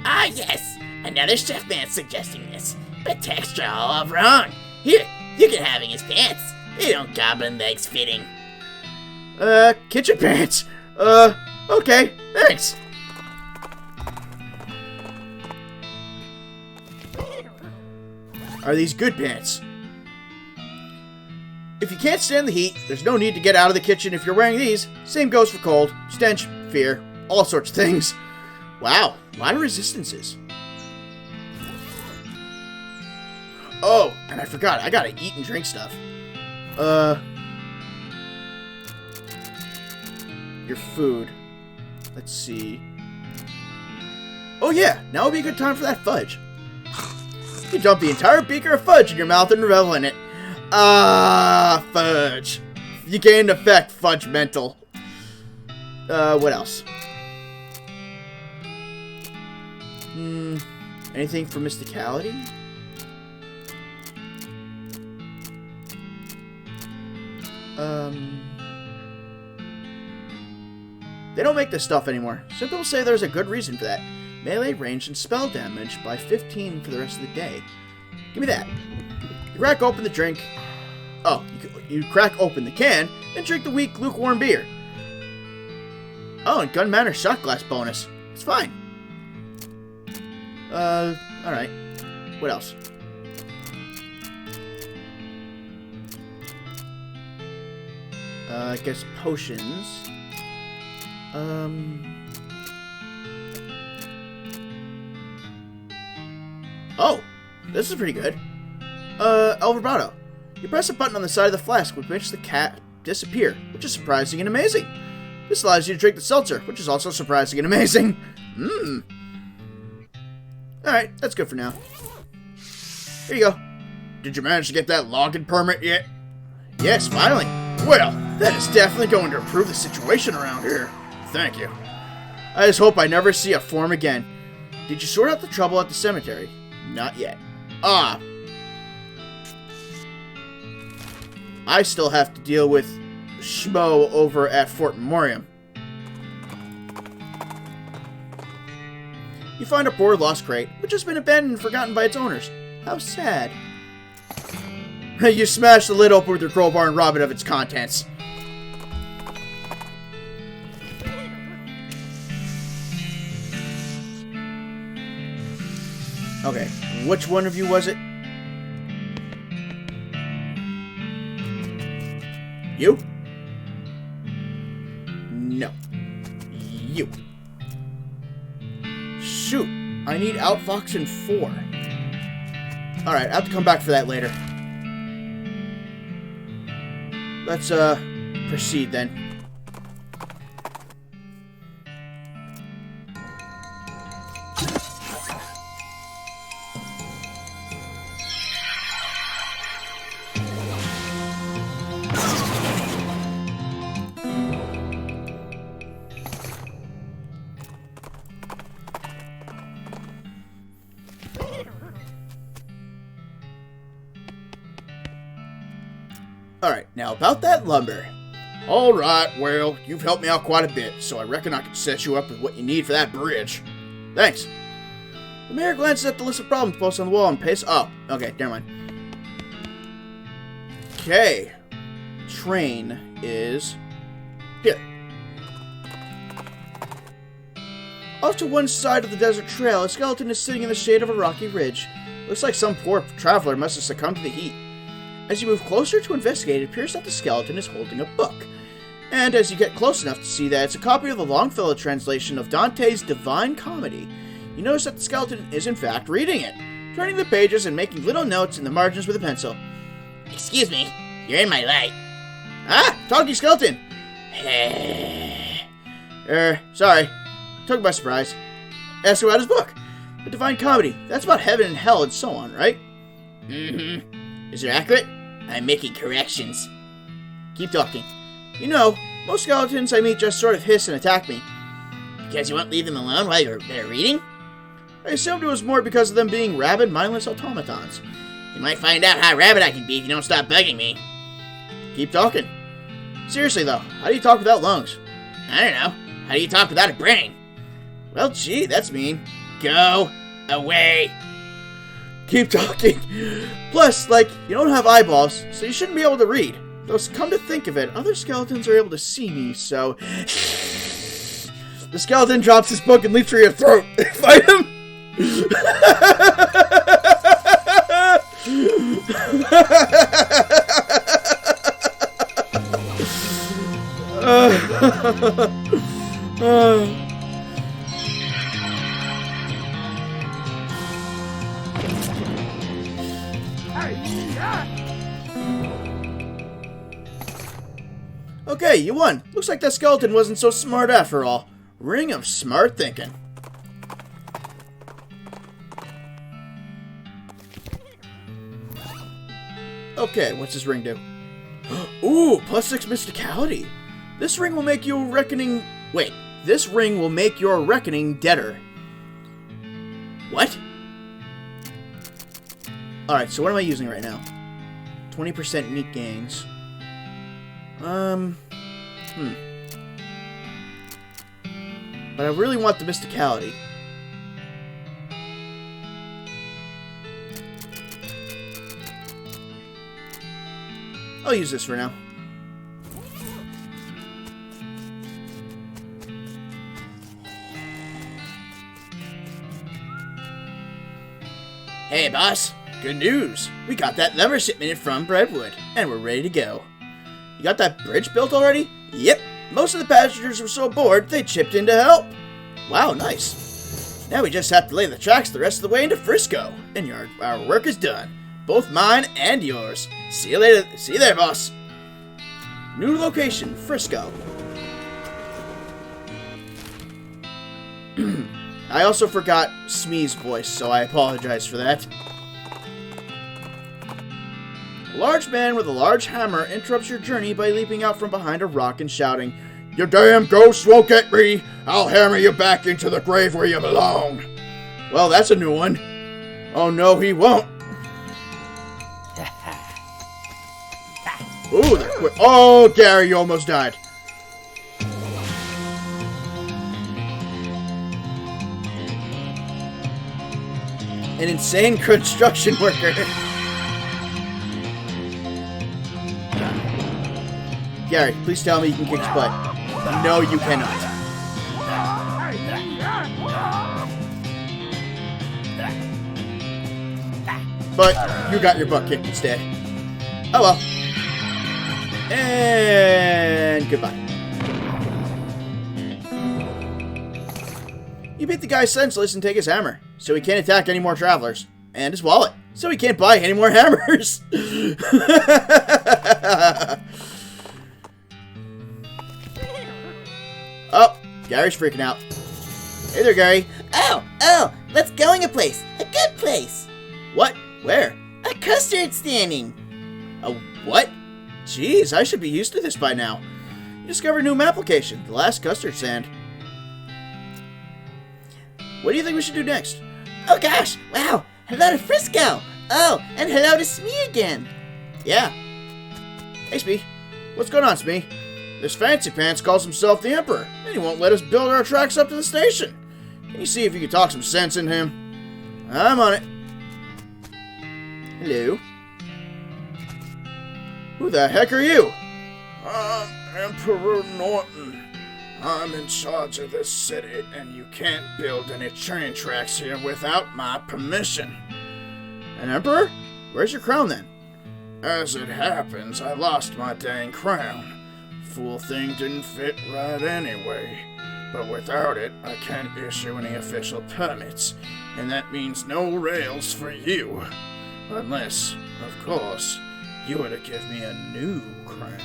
Ah, yes. Another chef man suggesting this, but texture all wrong. Here, you can have his pants. They don't goblin legs fitting. Kitchen pants. Okay, thanks. Are these good pants? If you can't stand the heat, there's no need to get out of the kitchen if you're wearing these. Same goes for cold, stench, fear, all sorts of things. Wow, a lot of resistances. Oh, and I forgot, I gotta eat and drink stuff. Your food. Let's see. Oh yeah, now would be a good time for that fudge. You dump the entire beaker of fudge in your mouth and revel in it. Ah, fudge. You gain effect, fudge mental. What else? Anything for mysticality? They don't make this stuff anymore. Some people say there's a good reason for that. Melee, range, and spell damage by 15 for the rest of the day. Give me that. You crack open the drink. Oh, you crack open the can and drink the weak, lukewarm beer. Oh, and gunman or shot glass bonus. It's fine. Alright. What else? I guess potions. Oh, this is pretty good. El Vibrato. You press a button on the side of the flask, which makes the cat disappear, which is surprising and amazing. This allows you to drink the seltzer, which is also surprising and amazing. Alright, that's good for now. Here you go. Did you manage to get that logging permit yet? Yes, finally. Well, that is definitely going to improve the situation around here. Thank you. I just hope I never see a form again. Did you sort out the trouble at the cemetery? Not yet. Ah. I still have to deal with Schmo over at Fort Memoriam. You find a poor lost crate, which has been abandoned and forgotten by its owners. How sad. You smash the lid open with your crowbar and rob it of its contents. Okay, which one of you was it? You? No. You. Shoot, I need Outfox in 4. Alright, I have to come back for that later. Let's, proceed then. Alright, now about that lumber. Alright, well, you've helped me out quite a bit, so I reckon I can set you up with what you need for that bridge. Thanks. The mayor glances at the list of problems posted on the wall and pastes. Oh, okay, never mind. Okay. Train is here. Off to one side of the desert trail, a skeleton is sitting in the shade of a rocky ridge. Looks like some poor traveler must have succumbed to the heat. As you move closer to investigate, it appears that the skeleton is holding a book. And as you get close enough to see that it's a copy of the Longfellow translation of Dante's Divine Comedy, you notice that the skeleton is in fact reading it, turning the pages and making little notes in the margins with a pencil. Excuse me, you're in my light. Ah, talking skeleton! Sorry. Took by surprise. Asked about his book. The Divine Comedy. That's about heaven and hell and so on, right? Mm-hmm. Is it accurate? I'm making corrections. Keep talking. You know, most skeletons I meet just sort of hiss and attack me. Because you won't leave them alone while they're reading? I assumed it was more because of them being rabid, mindless automatons. You might find out how rabid I can be if you don't stop bugging me. Keep talking. Seriously though, how do you talk without lungs? I don't know. How do you talk without a brain? Well, gee, that's mean. Go. away. Keep talking. Plus, like, you don't have eyeballs, so you shouldn't be able to read. Though, come to think of it, other skeletons are able to see me, so... The skeleton drops his book and leaps for your throat. Fight him! Okay, you won. Looks like that skeleton wasn't so smart after all. Ring of smart thinking. Okay, what's this ring do? Ooh, +6 mysticality. This ring will make you reckoning... Wait, this ring will make your reckoning deader. What? Alright, so what am I using right now? 20% neat gains. But I really want the mysticality. I'll use this for now. Hey, boss. Good news. We got that lumber shipment from Brentwood, and we're ready to go. You got that bridge built already? Yep. Most of the passengers were so bored, they chipped in to help. Wow, nice. Now we just have to lay the tracks the rest of the way into Frisco, and our work is done. Both mine and yours. See you later. See you there, boss. New location, Frisco. I also forgot Smee's voice, so I apologize for that. A large man with a large hammer interrupts your journey by leaping out from behind a rock and shouting, "You damn ghosts won't get me! I'll hammer you back into the grave where you belong!" Well, that's a new one. Oh no, he won't. Ooh, they're quick. Oh, Gary, you almost died. An insane construction worker. Gary, please tell me you can kick his butt. No, you cannot. But you got your butt kicked instead. Oh well. And goodbye. You beat the guy senseless and take his hammer, so he can't attack any more travelers. And his wallet, so he can't buy any more hammers. Oh, Gary's freaking out. Hey there, Gary. Oh, let's go in a place. A good place. What? Where? A custard standing. A what? Jeez, I should be used to this by now. You discovered a new map location, the last custard stand. What do you think we should do next? Oh gosh, wow. Hello to Frisco. Oh, and hello to Smee again. Yeah. Hey, Smee. What's going on, Smee? This fancy pants calls himself the Emperor, and he won't let us build our tracks up to the station. Can you see if you can talk some sense into him? I'm on it. Hello. Who the heck are you? I'm Emperor Norton. I'm in charge of this city, and you can't build any train tracks here without my permission. An emperor? Where's your crown then? As it happens, I lost my dang crown. Fool thing didn't fit right anyway. But without it, I can't issue any official permits, and that means no rails for you. Unless, of course, you were to give me a new crown.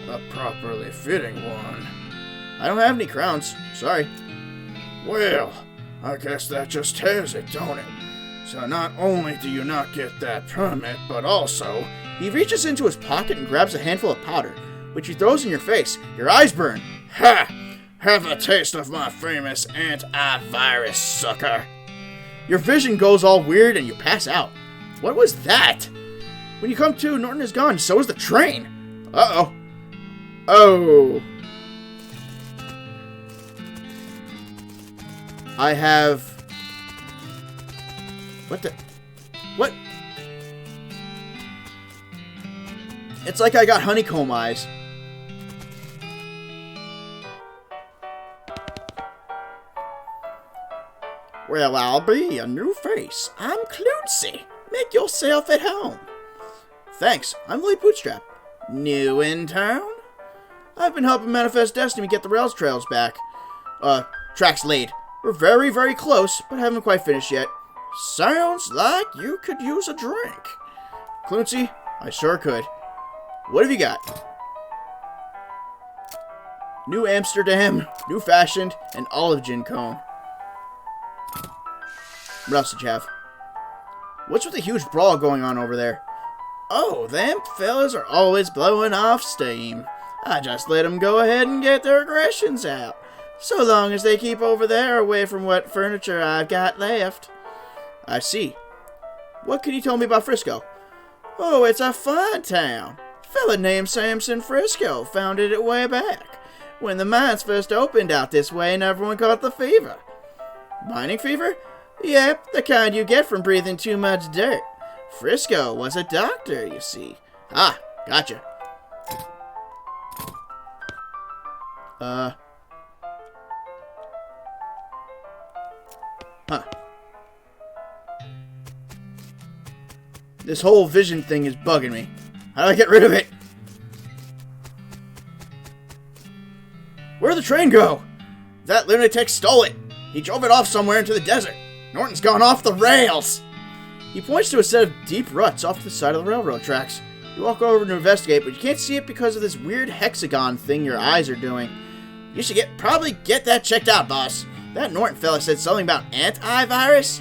A properly fitting one. I don't have any crowns. Sorry. Well, I guess that just tears it, don't it? So not only do you not get that permit, but also... He reaches into his pocket and grabs a handful of powder, which he throws in your face. Your eyes burn. Ha! Have a taste of my famous antivirus, sucker. Your vision goes all weird and you pass out. What was that? When you come to, Norton is gone. So is the train. Uh-oh. Oh. I have What the? What? It's like I got honeycomb eyes. Well, I'll be a new face. I'm Cluncy. Make yourself at home. Thanks, I'm Lee Bootstrap. New in town? I've been helping Manifest Destiny get the rails trails back. Tracks laid. We're very, very close, but haven't quite finished yet. Sounds like you could use a drink. Cluncy, I sure could. What have you got? New Amsterdam, new fashioned, and olive gin cone. What else did you have? What's with the huge brawl going on over there? Oh, them fellas are always blowing off steam. I just let them go ahead and get their aggressions out. So long as they keep over there away from what furniture I've got left. I see. What can you tell me about Frisco? Oh, it's a fun town. Fella named Samson Frisco founded it way back, when the mines first opened out this way and everyone caught the fever. Mining fever? Yep, the kind you get from breathing too much dirt. Frisco was a doctor, you see. Ah, gotcha. Huh. This whole vision thing is bugging me. How do I get rid of it? Where'd the train go? That lunatic stole it. He drove it off somewhere into the desert. Norton's gone off the rails. He points to a set of deep ruts off the side of the railroad tracks. You walk over to investigate, but you can't see it because of this weird hexagon thing your eyes are doing. You should probably get that checked out, boss. That Norton fella said something about antivirus.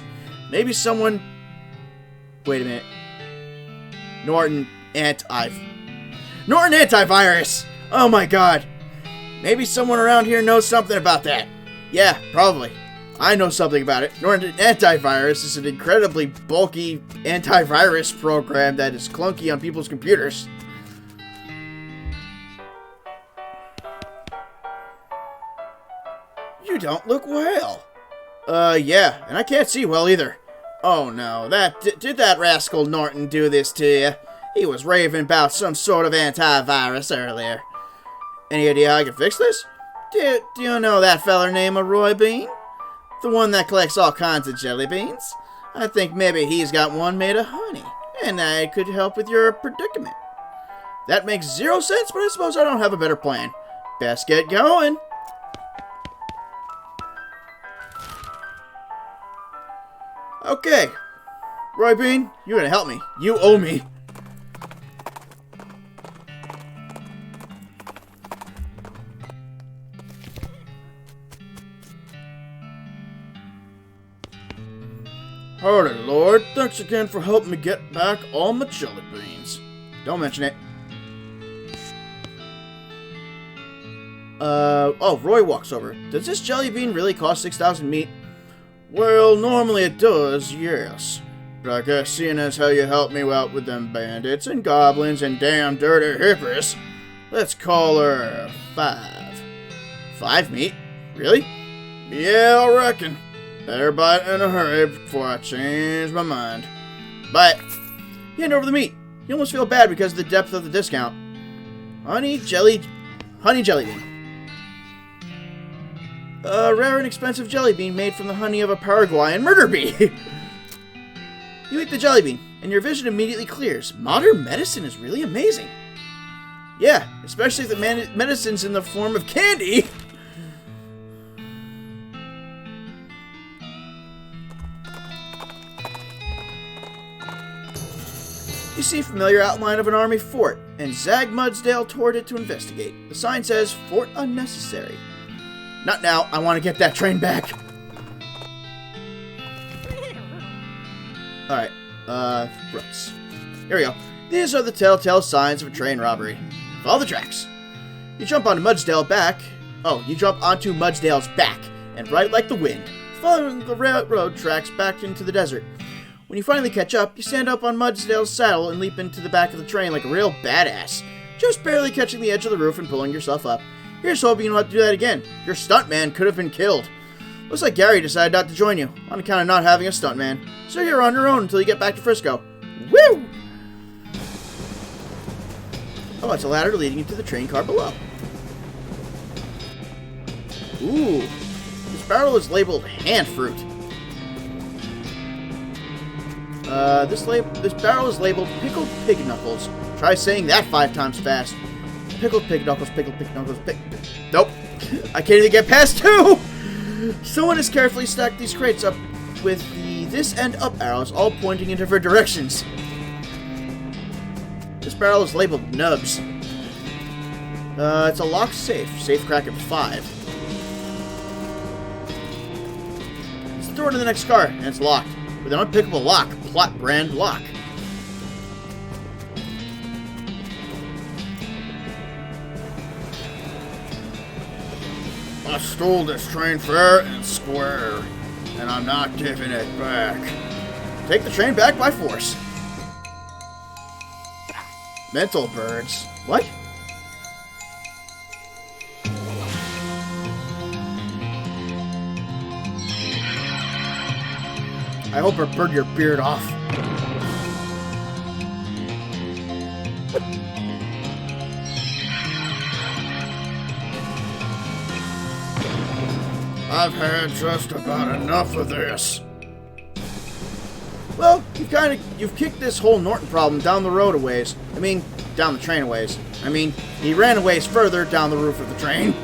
Maybe someone... Wait a minute. Norton antivirus! Oh my god. Maybe someone around here knows something about that. Yeah, probably. I know something about it. Norton Antivirus is an incredibly bulky antivirus program that is clunky on people's computers. You don't look well. Yeah, and I can't see well either. Oh no, did that rascal Norton do this to you? He was raving about some sort of antivirus earlier. Any idea how I can fix this? Do you know that feller named Roy Bean? The one that collects all kinds of jelly beans? I think maybe he's got one made of honey, and that could help with your predicament. That makes 0 sense, but I suppose I don't have a better plan. Best get going. Okay. Roy Bean, you're gonna help me. You owe me. Howdy, Lord. Thanks again for helping me get back all my jelly beans. Don't mention it. Oh, Roy walks over. Does this jelly bean really cost 6,000 meat? Well, normally it does, yes. But I guess seeing as how you helped me out with them bandits and goblins and damn dirty hippies, let's call her 5. 5 meat? Really? Yeah, I reckon. Better buy it in a hurry before I change my mind. Buy it. You hand over the meat. You almost feel bad because of the depth of the discount. Honey jelly bean. A rare and expensive jelly bean made from the honey of a Paraguayan murder bee. You eat the jelly bean, and your vision immediately clears. Modern medicine is really amazing. Yeah, especially if the medicine's in the form of candy. You see a familiar outline of an army fort, and zag Mudsdale toward it to investigate. The sign says, Fort Unnecessary. Not now, I want to get that train back. Alright, ruts. Here we go. These are the telltale signs of a train robbery. Follow the tracks. You jump onto Mudsdale's back, and ride like the wind, following the railroad tracks back into the desert. When you finally catch up, you stand up on Mudsdale's saddle and leap into the back of the train like a real badass, just barely catching the edge of the roof and pulling yourself up. Here's hoping you don't have to do that again. Your stuntman could have been killed. Looks like Gary decided not to join you, on account of not having a stuntman. So you're on your own until you get back to Frisco. Woo! Oh, it's a ladder leading into the train car below. Ooh, this barrel is labeled hand fruit. This barrel is labeled pickled pig knuckles. Try saying that 5 times fast. Pickled pig knuckles, pickled pig knuckles, Nope. I can't even get past 2! Someone has carefully stacked these crates up with the this and up arrows all pointing in different directions. This barrel is labeled nubs. It's a locked safe. Safe crack at 5. Let's throw it in the next car, and it's locked. With an unpickable lock. Plot brand lock. I stole this train fair and square, and I'm not giving it back. Take the train back by force. Mental birds. What? I hope I burn your beard off. I've had just about enough of this. Well, you've kicked this whole Norton problem down the road a ways. I mean, down the train a ways. I mean, he ran a ways further down the roof of the train.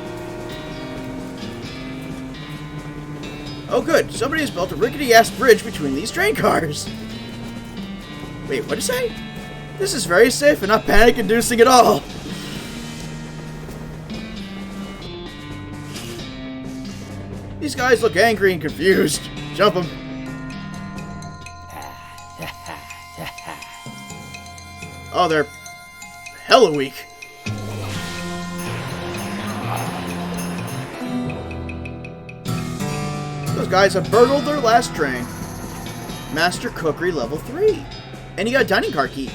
Oh good, somebody has built a rickety-ass bridge between these train cars. Wait, what'd you say? This is very safe and not panic-inducing at all. These guys look angry and confused. Jump them. Oh, they're hella weak. Those guys have burgled their last train. Master Cookery level 3. And you got a dining car key.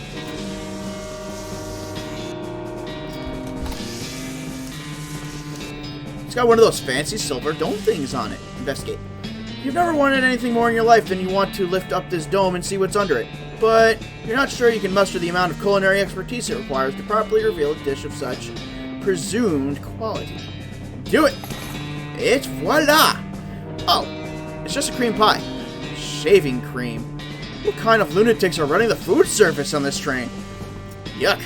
It's got one of those fancy silver dome things on it. Investigate. You've never wanted anything more in your life than you want to lift up this dome and see what's under it. But you're not sure you can muster the amount of culinary expertise it requires to properly reveal a dish of such presumed quality. Do it! It's voila! Oh, it's just a cream pie. Shaving cream. What kind of lunatics are running the food service on this train? Yuck.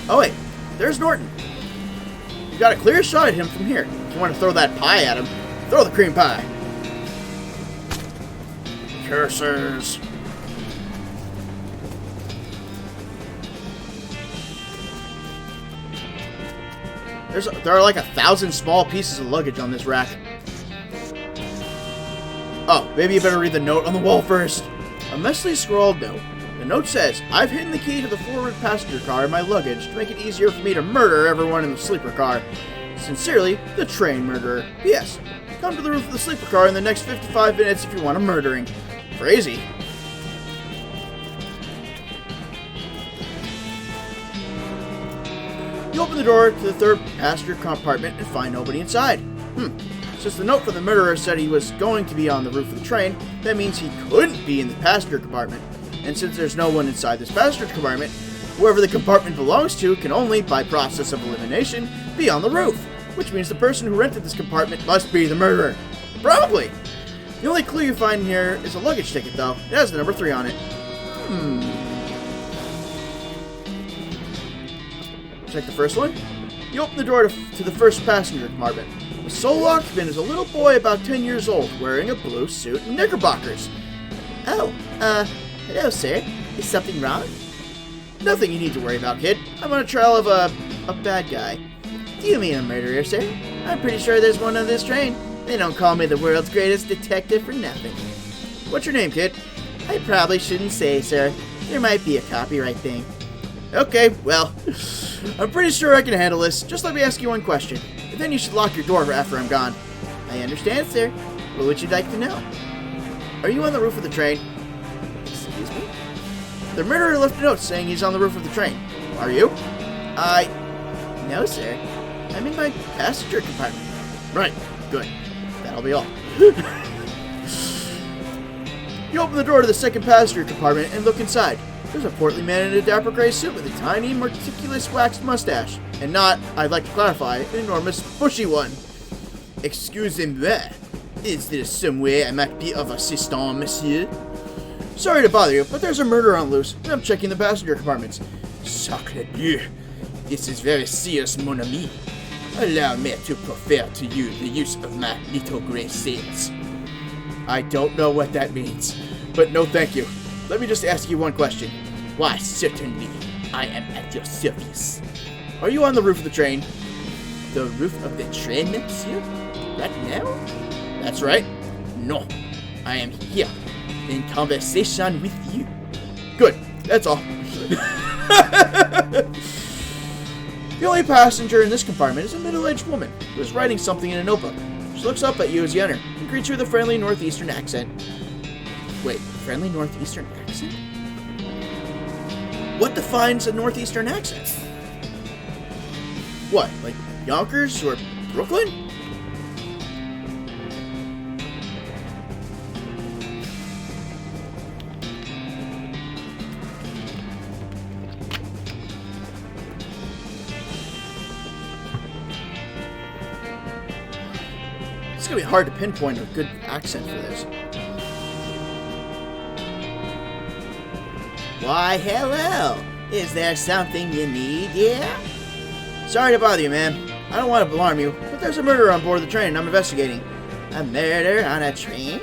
Oh wait, there's Norton. You got a clear shot at him from here. If you want to throw that pie at him, throw the cream pie. Curses. There are like 1,000 small pieces of luggage on this rack. Oh, maybe you better read the note on the wall first. A messily scrawled note. The note says, I've hidden the key to the forward passenger car in my luggage to make it easier for me to murder everyone in the sleeper car. Sincerely, the train murderer. P.S. Come to the roof of the sleeper car in the next 55 minutes if you want a murdering. Crazy. You open the door to the third passenger compartment and find nobody inside. Since the note from the murderer said he was going to be on the roof of the train, that means he couldn't be in the passenger compartment. And since there's no one inside this passenger compartment, whoever the compartment belongs to can only, by process of elimination, be on the roof. Which means the person who rented this compartment must be the murderer. Probably! The only clue you find here is a luggage ticket, though. It has the number 3 on it. Check the first one. You open the door to the first passenger compartment. The sole occupant is a little boy about 10 years old, wearing a blue suit and knickerbockers. Oh, hello, sir. Is something wrong? Nothing you need to worry about, kid. I'm on a trail of a bad guy. Do you mean a murderer, sir? I'm pretty sure there's one on this train. They don't call me the world's greatest detective for nothing. What's your name, kid? I probably shouldn't say, sir. There might be a copyright thing. Okay, well, I'm pretty sure I can handle this. Just let me ask you one question. And then you should lock your door after I'm gone. I understand, sir. What would you like to know? Are you on the roof of the train? Excuse me? The murderer left a note saying he's on the roof of the train. Are you? No, sir. I'm in my passenger compartment. Right. Good. That'll be all. You open the door to the second passenger compartment and look inside. There's a portly man in a dapper gray suit with a tiny, meticulous waxed mustache. And not, I'd like to clarify, an enormous, bushy one. Excusez-moi. Is there some way I might be of assistance, monsieur? Sorry to bother you, but there's a murder on loose, and I'm checking the passenger compartments. Sacre Dieu. This is very serious, mon ami. Allow me to proffer to you the use of my little gray sails. I don't know what that means, but no thank you. Let me just ask you one question. Why, certainly. I am at your service. Are you on the roof of the train? The roof of the train, monsieur? Right now? That's right. No. I am here, in conversation with you. Good. That's all. The only passenger in this compartment is a middle-aged woman who is writing something in a notebook. She looks up at you as you enter and greets you with a friendly northeastern accent. Wait, friendly northeastern accent? What defines a northeastern accent? What, like Yonkers or Brooklyn? It's gonna be hard to pinpoint a good accent for this. Why, hello. Is there something you need, yeah? Sorry to bother you, ma'am. I don't want to alarm you, but there's a murder on board the train and I'm investigating. A murder on a train?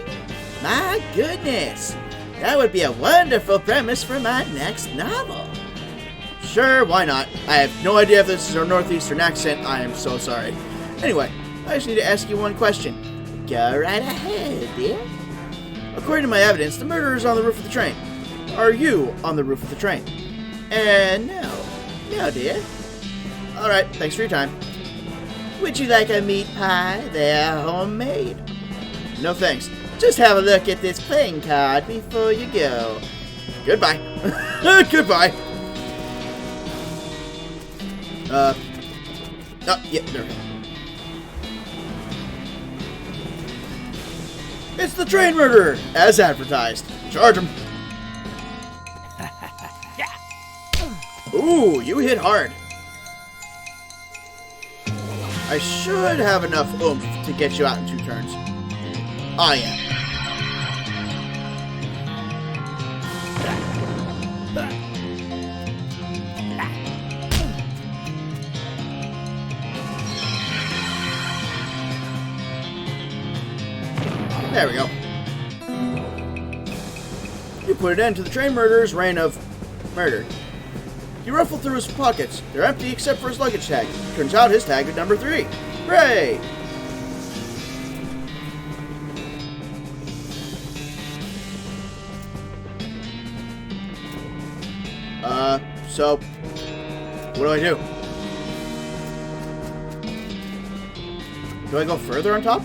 My goodness. That would be a wonderful premise for my next novel. Sure, why not? I have no idea if this is a northeastern accent. I am so sorry. Anyway, I just need to ask you one question. Go right ahead, dear. According to my evidence, the murderer is on the roof of the train. Are you on the roof of the train? No. No, dear. Alright, thanks for your time. Would you like a meat pie? They're homemade. No thanks. Just have a look at this playing card before you go. Goodbye. Goodbye. Oh, yeah, there we go. It's the train murderer, as advertised. Charge him. Ooh, you hit hard. I should have enough oomph to get you out in 2 turns. I am. There we go. You put an end to the train murderer's reign of murder. He ruffled through his pockets. They're empty except for his luggage tag. Turns out his tag is number 3. Hooray! So, what do I do? Do I go further on top?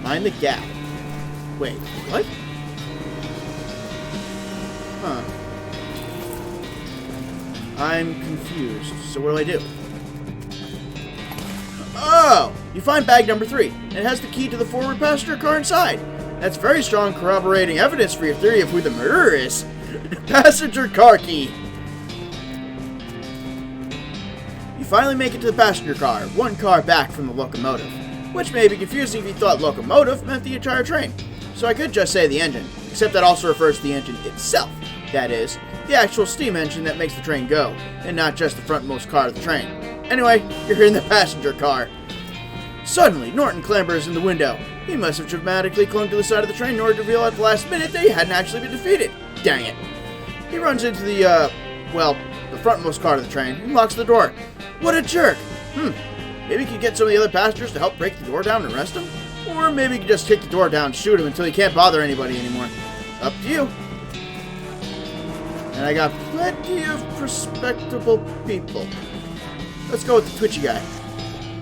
Find the gap. Wait, what? Huh. I'm confused. So what do I do? Oh! You find bag number 3. And it has the key to the forward passenger car inside. That's very strong corroborating evidence for your theory of who the murderer is. Passenger car key. You finally make it to the passenger car, 1 car back from the locomotive. Which may be confusing if you thought locomotive meant the entire train. So I could just say the engine, except that also refers to the engine itself. That is, the actual steam engine that makes the train go, and not just the frontmost car of the train. Anyway, you're in the passenger car. Suddenly, Norton clambers in the window. He must have dramatically clung to the side of the train in order to reveal at the last minute that he hadn't actually been defeated. Dang it. He runs into the frontmost car of the train and locks the door. What a jerk. Maybe he could get some of the other passengers to help break the door down and arrest him? Or maybe he could just kick the door down and shoot him until he can't bother anybody anymore. Up to you. And I got plenty of respectable people. Let's go with the twitchy guy.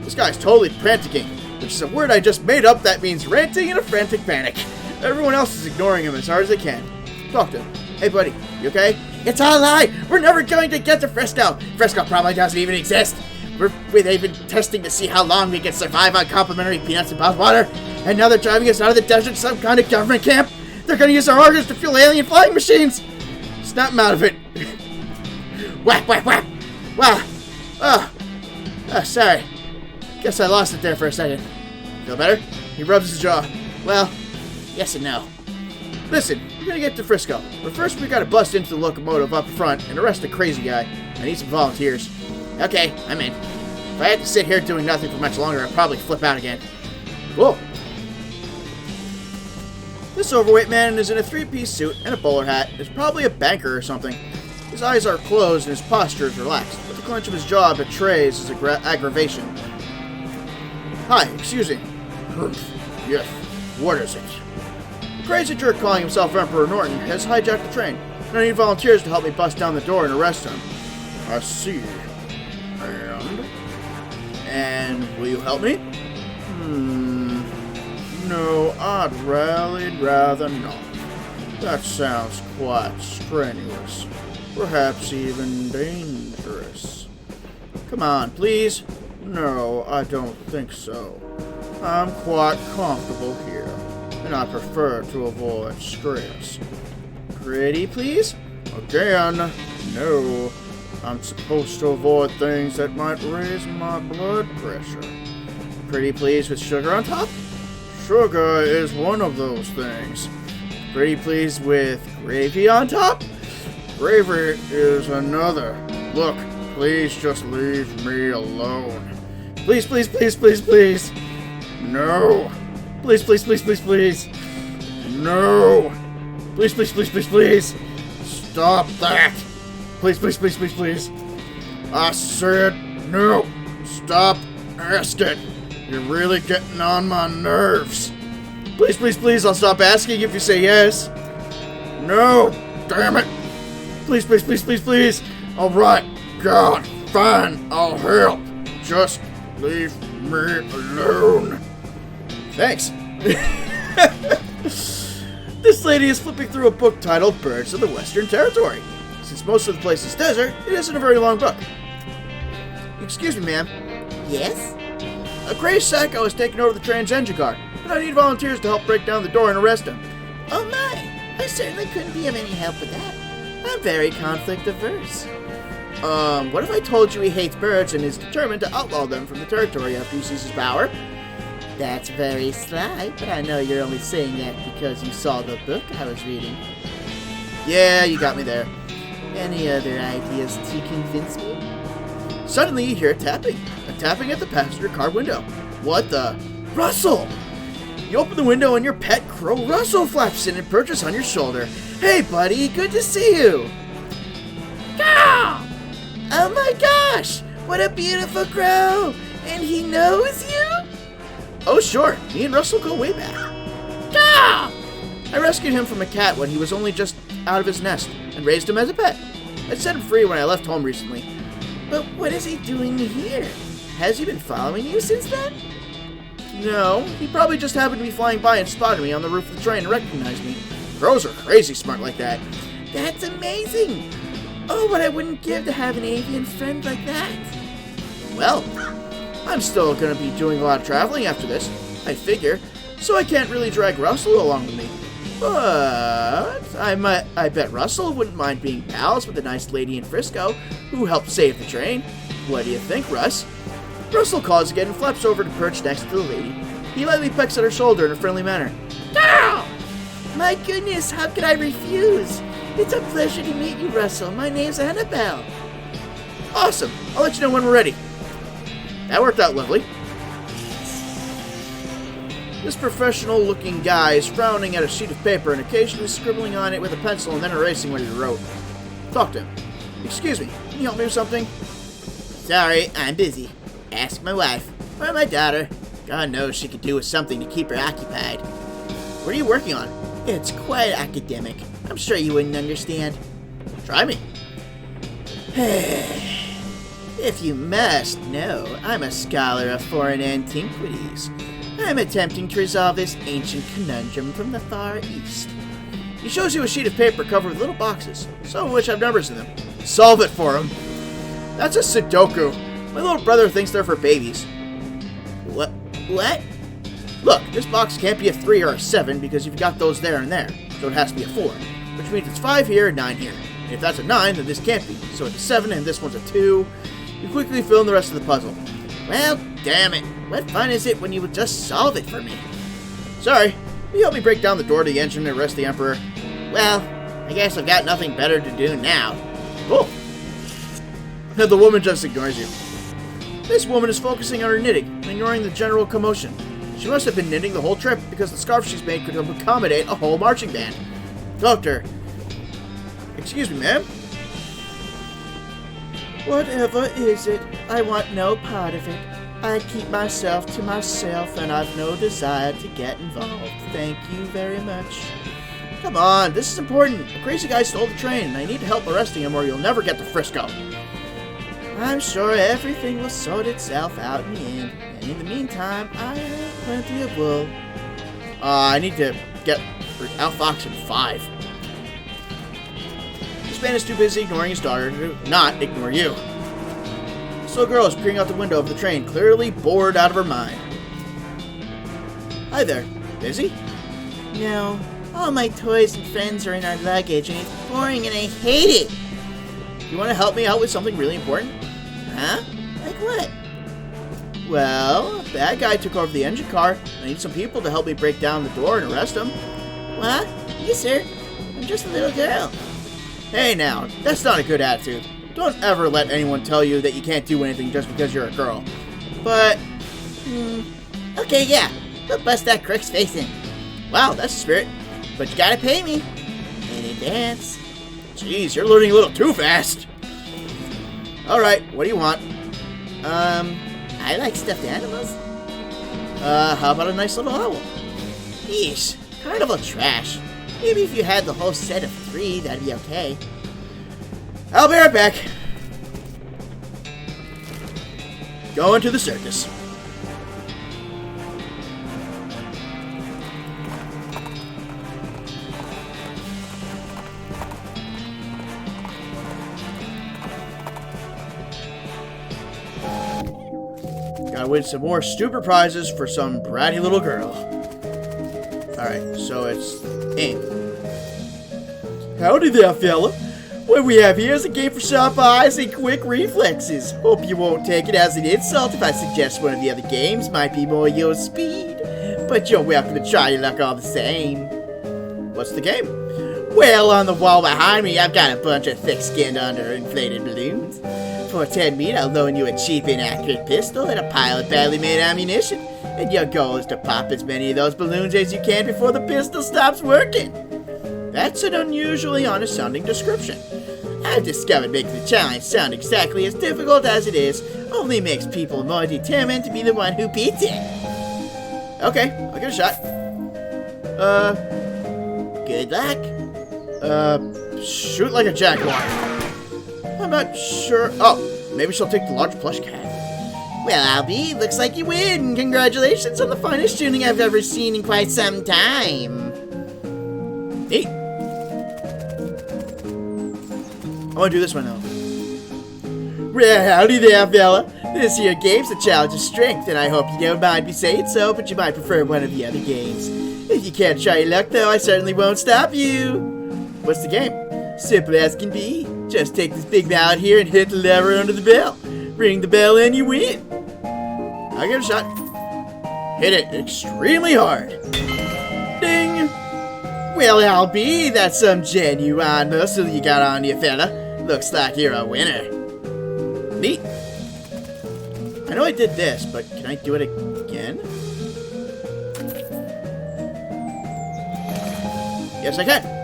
This guy's totally franticking. which is a word I just made up that means ranting in a frantic panic. Everyone else is ignoring him as hard as they can. Talk to him. Hey, buddy, you okay? It's all a lie! We're never going to get to Frisco! Frisco probably doesn't even exist! They've been testing to see how long we can survive on complimentary peanuts and bottled water, and now they're driving us out of the desert to some kind of government camp! They're gonna use our organs to fuel alien flying machines! Snap him out of it. Whack, whack, whack! Wow. Oh, sorry. Guess I lost it there for a second. Feel better? He rubs his jaw. Well, yes and no. Listen, we're gonna get to Frisco, but first we gotta bust into the locomotive up front and arrest the crazy guy. I need some volunteers. Okay, I'm in. If I had to sit here doing nothing for much longer, I'd probably flip out again. Whoa. This overweight man is in a three-piece suit and a bowler hat. Is probably a banker or something. His eyes are closed and his posture is relaxed, but the clench of his jaw betrays his aggravation. Hi, excuse me. Yes, what is it? The crazy jerk calling himself Emperor Norton has hijacked the train, and I need volunteers to help me bust down the door and arrest him. I see. And will you help me? No, I'd really rather not. That sounds quite strenuous. Perhaps even dangerous. Come on, please. No, I don't think so. I'm quite comfortable here, and I prefer to avoid stress. Pretty, please? Again, no. I'm supposed to avoid things that might raise my blood pressure. Pretty please with sugar on top? Sugar is one of those things. Pretty please with gravy on top? Gravy is another. Look, please just leave me alone. Please, please, please, please, please. No. Please, please, please, please, please. No. Please, please, please, please, please. Stop that. Please, please, please, please, please. I said no. Stop asking. You're really getting on my nerves. Please, please, please, I'll stop asking if you say yes. No. Damn it. Please, please, please, please, please. All right. God. Fine. I'll help. Just leave me alone. Thanks. This lady is flipping through a book titled Birds of the Western Territory. Since most of the place is desert, it isn't a very long book. Excuse me, ma'am. Yes? A crazed psycho has taken over the train's engine car, and I need volunteers to help break down the door and arrest him. Oh my! I certainly couldn't be of any help with that. I'm very conflict averse. What if I told you he hates birds and is determined to outlaw them from the territory after he sees his power? That's very sly, but I know you're only saying that because you saw the book I was reading. Yeah, you got me there. Any other ideas to convince me? Suddenly you hear a tapping at the passenger car window. What the? Russell! You open the window and your pet crow Russell flaps in and perches on your shoulder. Hey buddy, good to see you! Caw! Oh my gosh! What a beautiful crow! And he knows you? Oh sure, me and Russell go way back. Caw! I rescued him from a cat when he was only just out of his nest and raised him as a pet. I set him free when I left home recently. But what is he doing here? Has he been following you since then? No, he probably just happened to be flying by and spotted me on the roof of the train and recognized me. Crows are crazy smart like that. That's amazing! Oh, what I wouldn't give to have an avian friend like that. Well, I'm still going to be doing a lot of traveling after this, I figure, so I can't really drag Russell along with me. But I bet Russell wouldn't mind being pals with a nice lady in Frisco who helped save the train. What do you think, Russ? Russell calls again and flaps over to perch next to the lady. He lightly pecks at her shoulder in a friendly manner. Ow! My goodness, how could I refuse? It's a pleasure to meet you, Russell. My name's Annabelle. Awesome. I'll let you know when we're ready. That worked out lovely. This professional-looking guy is frowning at a sheet of paper and occasionally scribbling on it with a pencil and then erasing what he wrote. Talk to him. Excuse me, can you help me with something? Sorry, I'm busy. Ask my wife or my daughter. God knows she could do with something to keep her occupied. What are you working on? It's quite academic. I'm sure you wouldn't understand. Try me. If you must know, I'm a scholar of foreign antiquities. I'm attempting to resolve this ancient conundrum from the far east. He shows you a sheet of paper covered with little boxes, some of which have numbers in them. Solve it for him. That's a Sudoku. My little brother thinks they're for babies. What? Look, this box can't be a 3 or a 7 because you've got those there and there, so it has to be a 4, which means it's 5 here and 9 here. And if that's a 9, then this can't be, so it's a 7 and this one's a 2. You quickly fill in the rest of the puzzle. Well, damn it. What fun is it when you would just solve it for me? Sorry. Will you help me break down the door to the engine and arrest the Emperor? Well, I guess I've got nothing better to do now. Oh. The woman just ignores you. This woman is focusing on her knitting and ignoring the general commotion. She must have been knitting the whole trip because the scarf she's made could accommodate a whole marching band. Doctor. Excuse me, ma'am. Whatever is it? I want no part of it. I keep myself to myself, and I've no desire to get involved. Thank you very much. Come on, this is important. A crazy guy stole the train, and I need help arresting him or you'll never get to Frisco. I'm sure everything will sort itself out in the end, and in the meantime, I have plenty of wool. I need to get outfoxed in 5. This man is too busy ignoring his daughter to not ignore you. This little girl is peering out the window of the train, clearly bored out of her mind. Hi there. Busy? No. All my toys and friends are in our luggage, and it's boring and I hate it. You want to help me out with something really important? Huh? Like what? Well, a bad guy took over the engine car. I need some people to help me break down the door and arrest him. What? You, sir? I'm just a little girl. Hey now, that's not a good attitude. Don't ever let anyone tell you that you can't do anything just because you're a girl. But, okay, yeah. We'll bust that crook's face in. Wow, that's a spirit. But you gotta pay me. In advance. Jeez, you're learning a little too fast. Alright, what do you want? I like stuffed animals. How about a nice little owl? Yeesh, carnival trash. Maybe if you had the whole set of 3, that'd be okay. I'll be right back. Going to the circus. Gotta win some more stupid prizes for some bratty little girl. Alright, so it's aim. Howdy there, fella. What we have here is a game for sharp eyes and quick reflexes. Hope you won't take it as an insult if I suggest one of the other games might be more your speed. But you're welcome to try your luck all the same. What's the game? Well, on the wall behind me, I've got a bunch of thick-skinned, underinflated balloons. For 10 meat, I'll loan you a cheap, inaccurate pistol and a pile of badly made ammunition. And your goal is to pop as many of those balloons as you can before the pistol stops working. That's an unusually honest-sounding description. I've discovered making the challenge sound exactly as difficult as it is only makes people more determined to be the one who beats it. Okay, I'll get a shot. Good luck. Shoot like a jaguar. I'm not sure. Oh, maybe she'll take the large plush cat. Well, Albie, looks like you win. Congratulations on the finest tuning I've ever seen in quite some time. Neat. I want to do this one now. Well, howdy there, fella. This here game's a challenge of strength, and I hope you don't mind me saying so, but you might prefer one of the other games. If you can't try your luck, though, I certainly won't stop you. What's the game? Simple as can be. Just take this big mallet here and hit the lever under the bell. Ring the bell and you win. I'll give it a shot. Hit it extremely hard. Ding! Well, Albie, that's some genuine muscle you got on you, fella. Looks like you're a winner. Neat. I know I did this, but can I do it again? Yes, I can.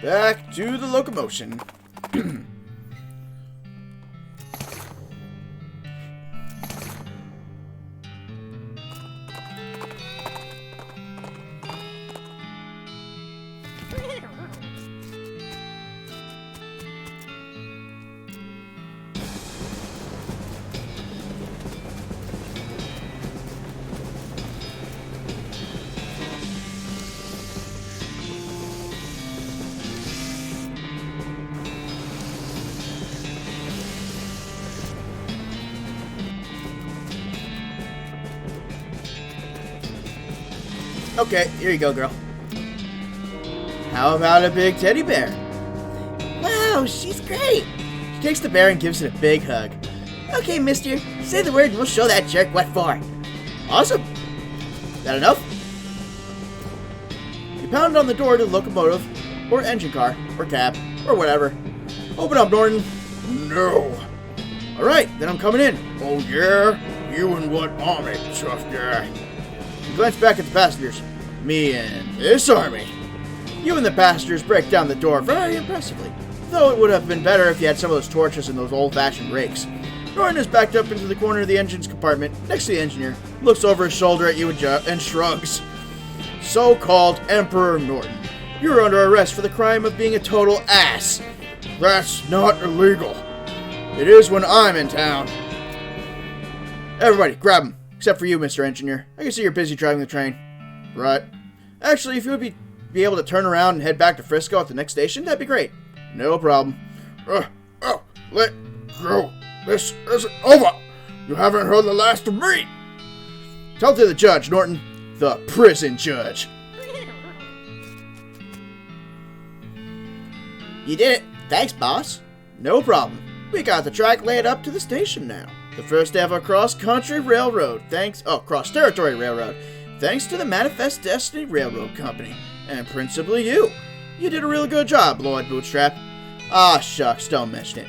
Back to the locomotion. Okay, here you go, girl. How about a big teddy bear? Wow, she's great. She takes the bear and gives it a big hug. Okay, mister, say the word and we'll show that jerk what for. Awesome. That enough? You pound on the door to the locomotive, or engine car, or cab, or whatever. Open up, Norton. No. Alright, then I'm coming in. Oh, yeah? You and what army, tough guy? You glance back at the passengers. Me and this army. You and the passengers break down the door very impressively, though it would have been better if you had some of those torches and those old-fashioned rakes. Norton is backed up into the corner of the engine's compartment, next to the engineer, looks over his shoulder at you and shrugs. So-called Emperor Norton, you're under arrest for the crime of being a total ass. That's not illegal. It is when I'm in town. Everybody, grab him. Except for you, Mr. Engineer. I can see you're busy driving the train. Right. Actually, if you would be able to turn around and head back to Frisco at the next station, that'd be great. No problem. Let go. This isn't over. You haven't heard the last of me. Tell it to the judge, Norton. The prison judge. You did it. Thanks, boss. No problem. We got the track laid up to the station now. The first ever cross-country railroad, cross-territory railroad, thanks to the Manifest Destiny Railroad Company, and principally you. You did a really good job, Lloyd Bootstrap. Ah, shucks, don't mention it.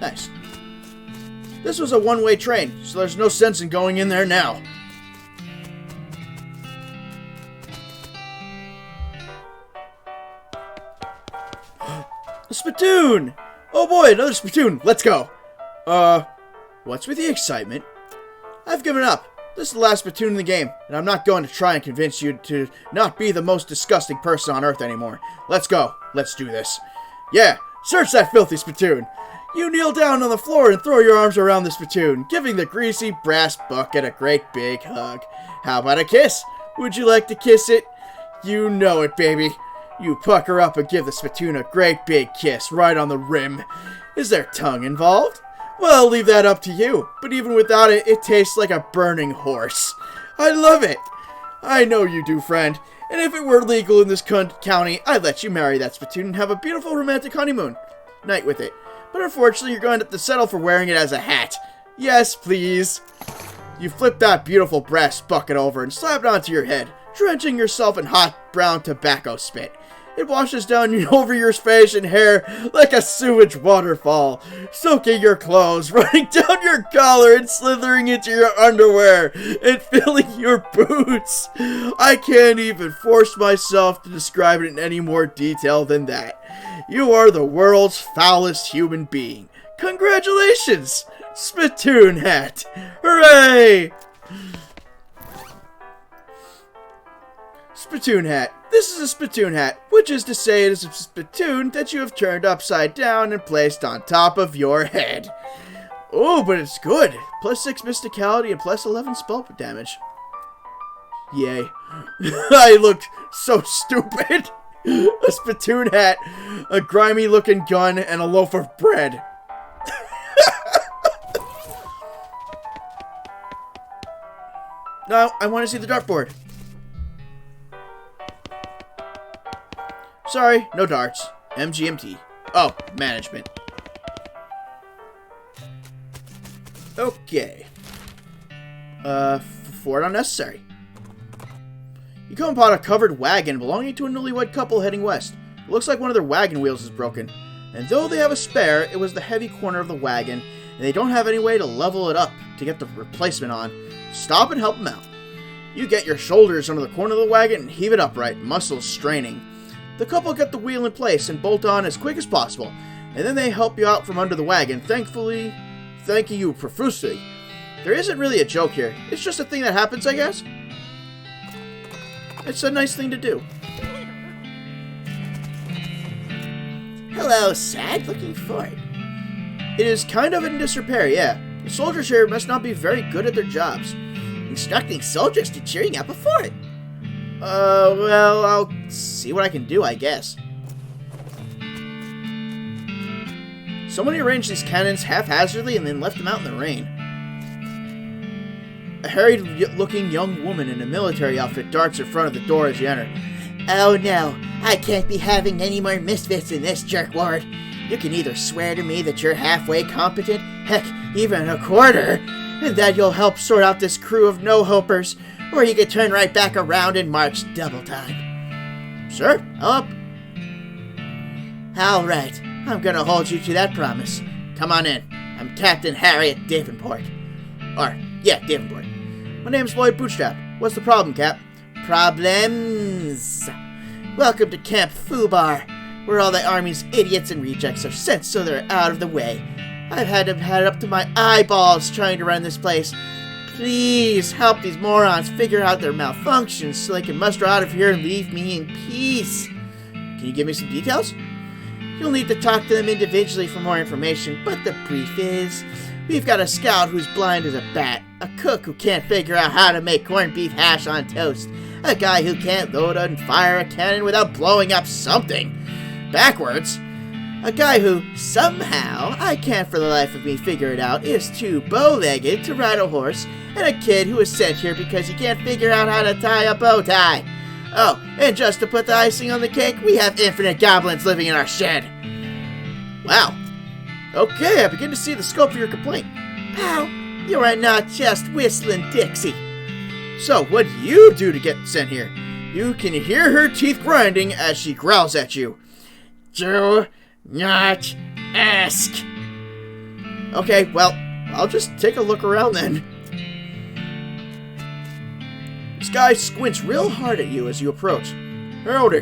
Nice. This was a one-way train, so there's no sense in going in there now. A spittoon! Oh boy, another spittoon! Let's go! What's with the excitement? I've given up. This is the last spittoon in the game, and I'm not going to try and convince you to not be the most disgusting person on Earth anymore. Let's go. Let's do this. Yeah, search that filthy spittoon. You kneel down on the floor and throw your arms around the spittoon, giving the greasy brass bucket a great big hug. How about a kiss? Would you like to kiss it? You know it, baby. You pucker up and give the spittoon a great big kiss right on the rim. Is there tongue involved? Well, I'll leave that up to you, but even without it, it tastes like a burning horse. I love it. I know you do, friend, and if it were legal in this county, I'd let you marry that spittoon and have a beautiful romantic honeymoon night with it. But unfortunately, you're going to have to settle for wearing it as a hat. Yes, please. You flip that beautiful brass bucket over and slap it onto your head, drenching yourself in hot brown tobacco spit. It washes down over your face and hair like a sewage waterfall, soaking your clothes, running down your collar and slithering into your underwear and filling your boots. I can't even force myself to describe it in any more detail than that. You are the world's foulest human being. Congratulations, Spittoon Hat! Hooray! Spittoon Hat. This is a spittoon hat, which is to say it is a spittoon that you have turned upside down and placed on top of your head. Oh, but it's good. Plus 6 mysticality and plus 11 spell damage. Yay. I looked so stupid. A spittoon hat, a grimy looking gun, and a loaf of bread. No, I want to see the dartboard. Sorry, no darts. MGMT. Oh, management. Okay. Ford unnecessary. You come upon a covered wagon belonging to a newlywed couple heading west. It looks like one of their wagon wheels is broken. And though they have a spare, it was the heavy corner of the wagon, and they don't have any way to level it up to get the replacement on. Stop and help them out. You get your shoulders under the corner of the wagon and heave it upright, muscles straining. The couple get the wheel in place and bolt on as quick as possible, and then they help you out from under the wagon, thanking you profusely. There isn't really a joke here. It's just a thing that happens, I guess. It's a nice thing to do. Hello, sad looking Ford. It is kind of in disrepair, yeah. The soldiers here must not be very good at their jobs. Instructing soldiers to cheering up a fort. Well, I'll see what I can do, I guess. Somebody arranged these cannons haphazardly and then left them out in the rain. A harried-looking young woman in a military outfit darts in front of the door as you enter. Oh no, I can't be having any more misfits in this jerk ward. You can either swear to me that you're halfway competent, heck, even a quarter, and that you'll help sort out this crew of no-hopers, or you can turn right back around and march double time. Sure, I'll help. All right, I'm gonna hold you to that promise. Come on in. I'm Captain Harriet Davenport. Davenport. My name's Lloyd Bootstrap. What's the problem, Cap? Problems. Welcome to Camp Fubar, where all the Army's idiots and rejects are sent so they're out of the way. I've had it up to my eyeballs trying to run this place. Please help these morons figure out their malfunctions so they can muster out of here and leave me in peace. Can you give me some details? You'll need to talk to them individually for more information, but the brief is, we've got a scout who's blind as a bat, a cook who can't figure out how to make corned beef hash on toast, a guy who can't load and fire a cannon without blowing up something backwards, a guy who, somehow, I can't for the life of me figure it out, is too bow-legged to ride a horse, and a kid who was sent here because he can't figure out how to tie a bow tie. Oh, and just to put the icing on the cake, we have infinite goblins living in our shed. Wow. Okay, I begin to see the scope of your complaint. Pal, you are not just whistling Dixie. So, what do you do to get sent here? You can hear her teeth grinding as she growls at you. Do not ask. Okay, well, I'll just take a look around then. This guy squints real hard at you as you approach. Howdy,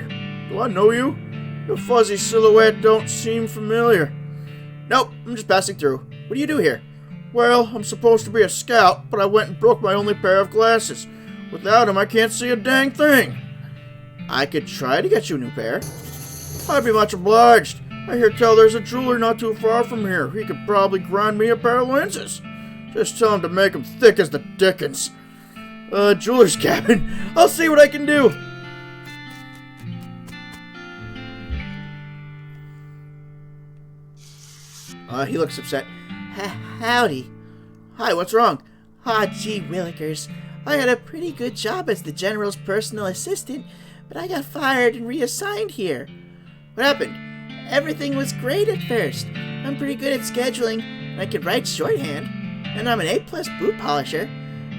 do I know you? Your fuzzy silhouette don't seem familiar. Nope, I'm just passing through. What do you do here? Well, I'm supposed to be a scout, but I went and broke my only pair of glasses. Without them, I can't see a dang thing. I could try to get you a new pair. I'd be much obliged. I hear tell there's a jeweler not too far from here. He could probably grind me a pair of lenses. Just tell him to make them thick as the dickens. Jeweler's cabin. I'll see what I can do. He looks upset. Howdy. Hi, what's wrong? Gee willikers. I had a pretty good job as the General's personal assistant, but I got fired and reassigned here. What happened? Everything was great at first. I'm pretty good at scheduling, and I could write shorthand, and I'm an A-plus boot polisher.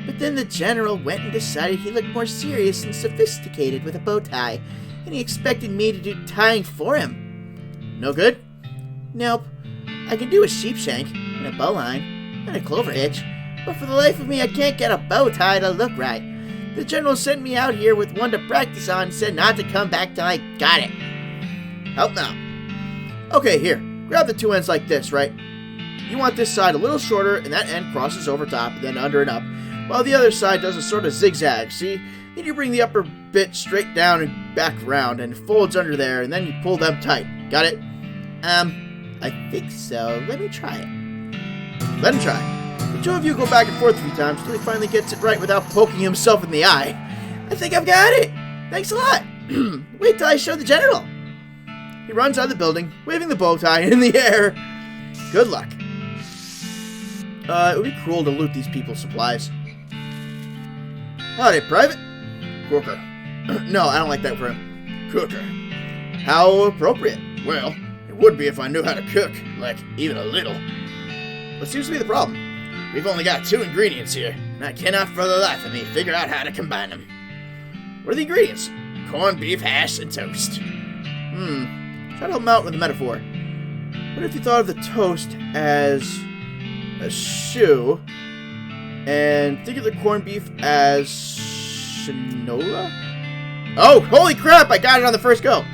But then the General went and decided he looked more serious and sophisticated with a bow tie, and he expected me to do tying for him. No good? Nope. I can do a sheepshank, and a bowline, and a clover hitch, but for the life of me I can't get a bow tie to look right. The General sent me out here with one to practice on and said not to come back till I got it. Help now. Okay, here. Grab the two ends like this, right? You want this side a little shorter, and that end crosses over top, and then under and up, while the other side does a sort of zigzag, see? Then you bring the upper bit straight down and back around, and it folds under there, and then you pull them tight. Got it? I think so. Let me try it. Let him try. The two of you go back and forth a few times until he finally gets it right without poking himself in the eye. I think I've got it. Thanks a lot. Wait till I show the General. He runs out of the building, waving the bow tie in the air. Good luck. It would be cruel to loot these people's supplies. Howdy, Private. Cooker. No, I don't like that for him. Cooker. How appropriate. Well, it would be if I knew how to cook, like, even a little. What seems to be the problem? We've only got 2 ingredients here, and I cannot for the life of me figure out how to combine them. What are the ingredients? Corned beef hash and toast. Try to help him out with a metaphor. What if you thought of the toast as a shoe, and think of the corned beef as shinola? Oh, holy crap, I got it on the first go.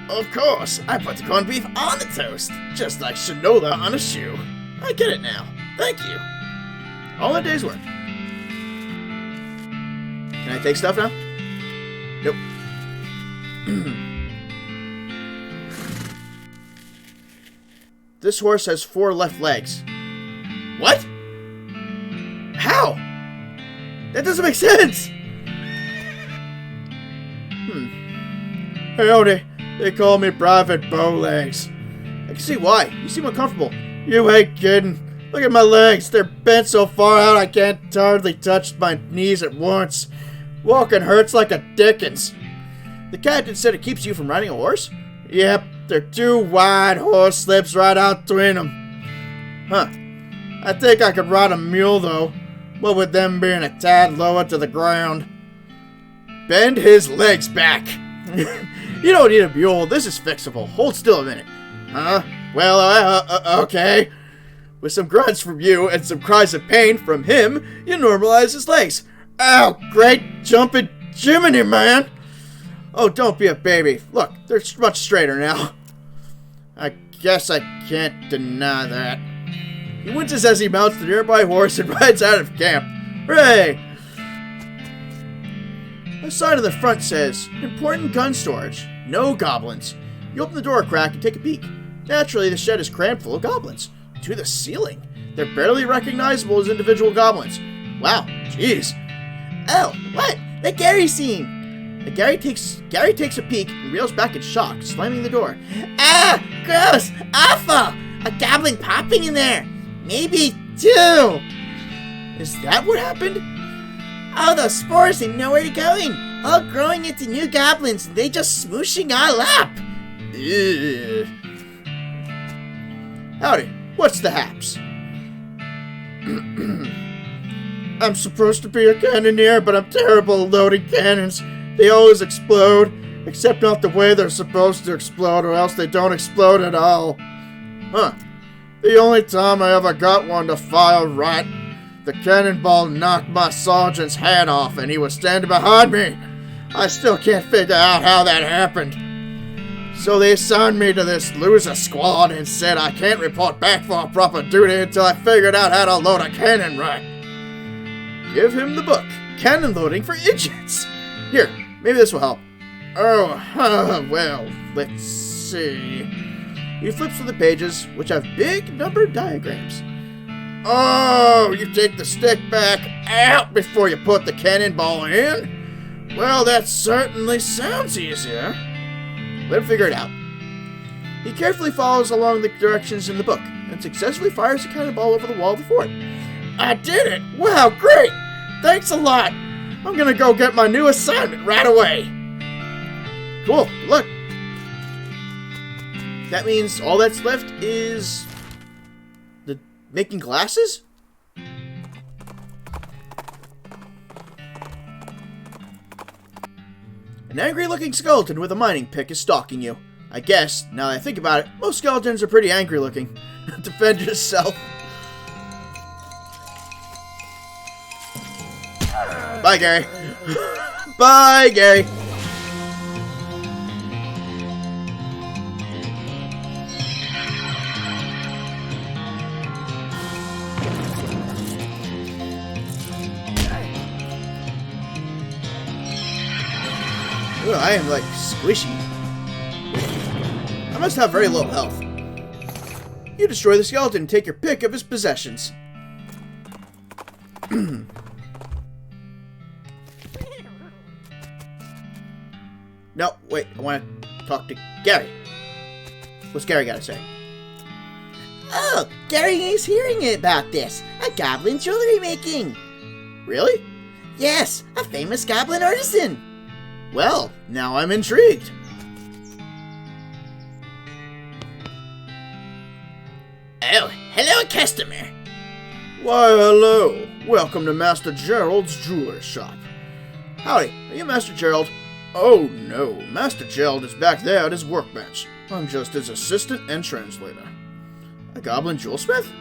Of course, I put the corned beef on the toast, just like shinola on a shoe. I get it now. Thank you. All a day's work. Can I take stuff now? Nope. This horse has 4 left legs. What? How? That doesn't make sense! Howdy. They call me Private Bowlegs. I can see why. You seem uncomfortable. You ain't kidding. Look at my legs. They're bent so far out I can't hardly touch my knees at once. Walking hurts like a dickens. The captain said it keeps you from riding a horse? Yep, they're two wide horse slips right out between them. Huh. I think I could ride a mule, though. What with them being a tad lower to the ground. Bend his legs back. You don't need a mule. This is fixable. Hold still a minute. Huh? Well, okay. With some grunts from you and some cries of pain from him, you normalize his legs. Ow, great jumping Jiminy, man. Oh, don't be a baby. Look, they're much straighter now. I guess I can't deny that. He winces as he mounts the nearby horse and rides out of camp. Hooray! A sign on the front says, Important gun storage. No goblins. You open the door a crack and take a peek. Naturally, the shed is crammed full of goblins. To the ceiling. They're barely recognizable as individual goblins. Wow, jeez. Oh, what? The Gary scene! Gary takes a peek and reels back in shock, slamming the door. Ah! Gross! Awful! A goblin popping in there! Maybe two! Is that what happened? All those spores and nowhere to going! All growing into new goblins and they just smooshing all up! Ugh. Howdy, what's the haps? I'm supposed to be a cannoneer, but I'm terrible at loading cannons. They always explode, except not the way they're supposed to explode, or else they don't explode at all. Huh. The only time I ever got one to fire right, the cannonball knocked my sergeant's head off and he was standing behind me. I still can't figure out how that happened. So they assigned me to this loser squad and said I can't report back for proper duty until I figured out how to load a cannon right. Give him the book. Cannon loading for idiots. Here, maybe this will help. Oh, well, let's see. He flips through the pages, which have big numbered diagrams. Oh, you take the stick back out before you put the cannonball in? Well, that certainly sounds easier. Let him figure it out. He carefully follows along the directions in the book and successfully fires the cannonball over the wall of the fort. I did it! Wow, great! Thanks a lot! I'm gonna go get my new assignment right away. Cool, good luck. That means all that's left is the making glasses? An angry-looking skeleton with a mining pick is stalking you. I guess, now that I think about it, most skeletons are pretty angry-looking. Defend yourself. Bye, Gary. Bye, Gary. Ooh, I am like squishy. I must have very low health. You destroy the skeleton and take your pick of his possessions. No, wait, I want to talk to Gary. What's Gary got to say? Oh, Gary is hearing about this. A goblin jewelry making. Really? Yes, a famous goblin artisan. Well, now I'm intrigued. Oh, hello, customer. Why, hello. Welcome to Master Gerald's jeweler shop. Howdy, are you Master Gerald? Oh no, Master Gerald is back there at his workbench. I'm just his assistant and translator. A goblin jewelsmith?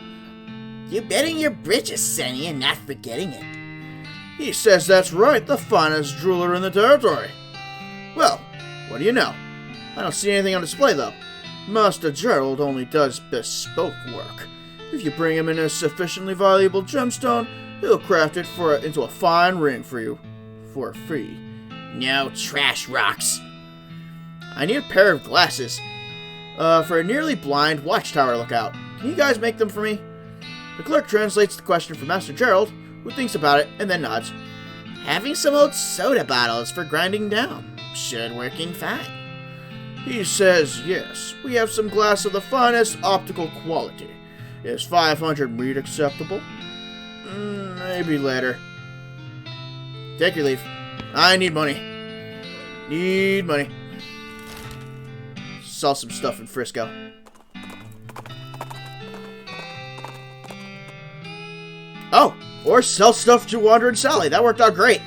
You betting your britches, Sonny, and not forgetting it. He says that's right, the finest jeweler in the territory. Well, what do you know? I don't see anything on display, though. Master Gerald only does bespoke work. If you bring him in a sufficiently valuable gemstone, he'll craft it into a fine ring for you. For free. No trash rocks. I need a pair of glasses. For a nearly blind watchtower lookout. Can you guys make them for me? The clerk translates the question for Master Gerald, who thinks about it and then nods. Having some old soda bottles for grinding down. Should working fine. He says yes. We have some glass of the finest optical quality. Is 500 meat acceptable? Maybe later. Take your leave. I need money. Need money. Sell some stuff in Frisco. Oh, or sell stuff to Wandering Sally. That worked out great.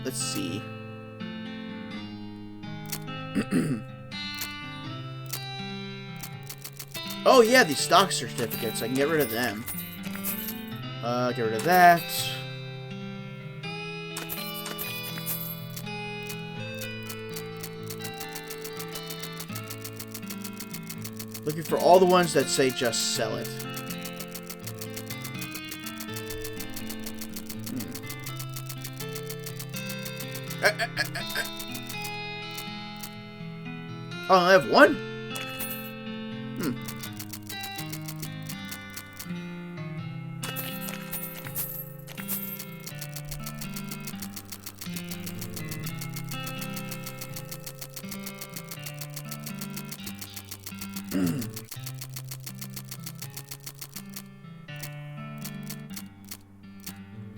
Let's see. Oh yeah, these stock certificates. I can get rid of them. Get rid of that. Looking for all the ones that say just sell it. Oh, I have one?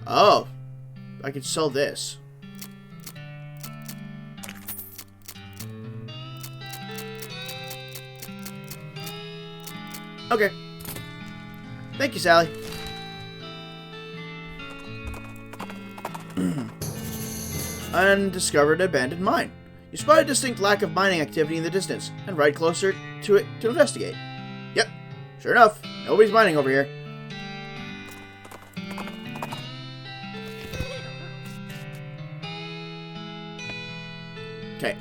Oh, I can sell this. Okay. Thank you, Sally. Undiscovered abandoned mine. You spot a distinct lack of mining activity in the distance, and ride closer to it to investigate. Yep, sure enough, nobody's mining over here. Okay.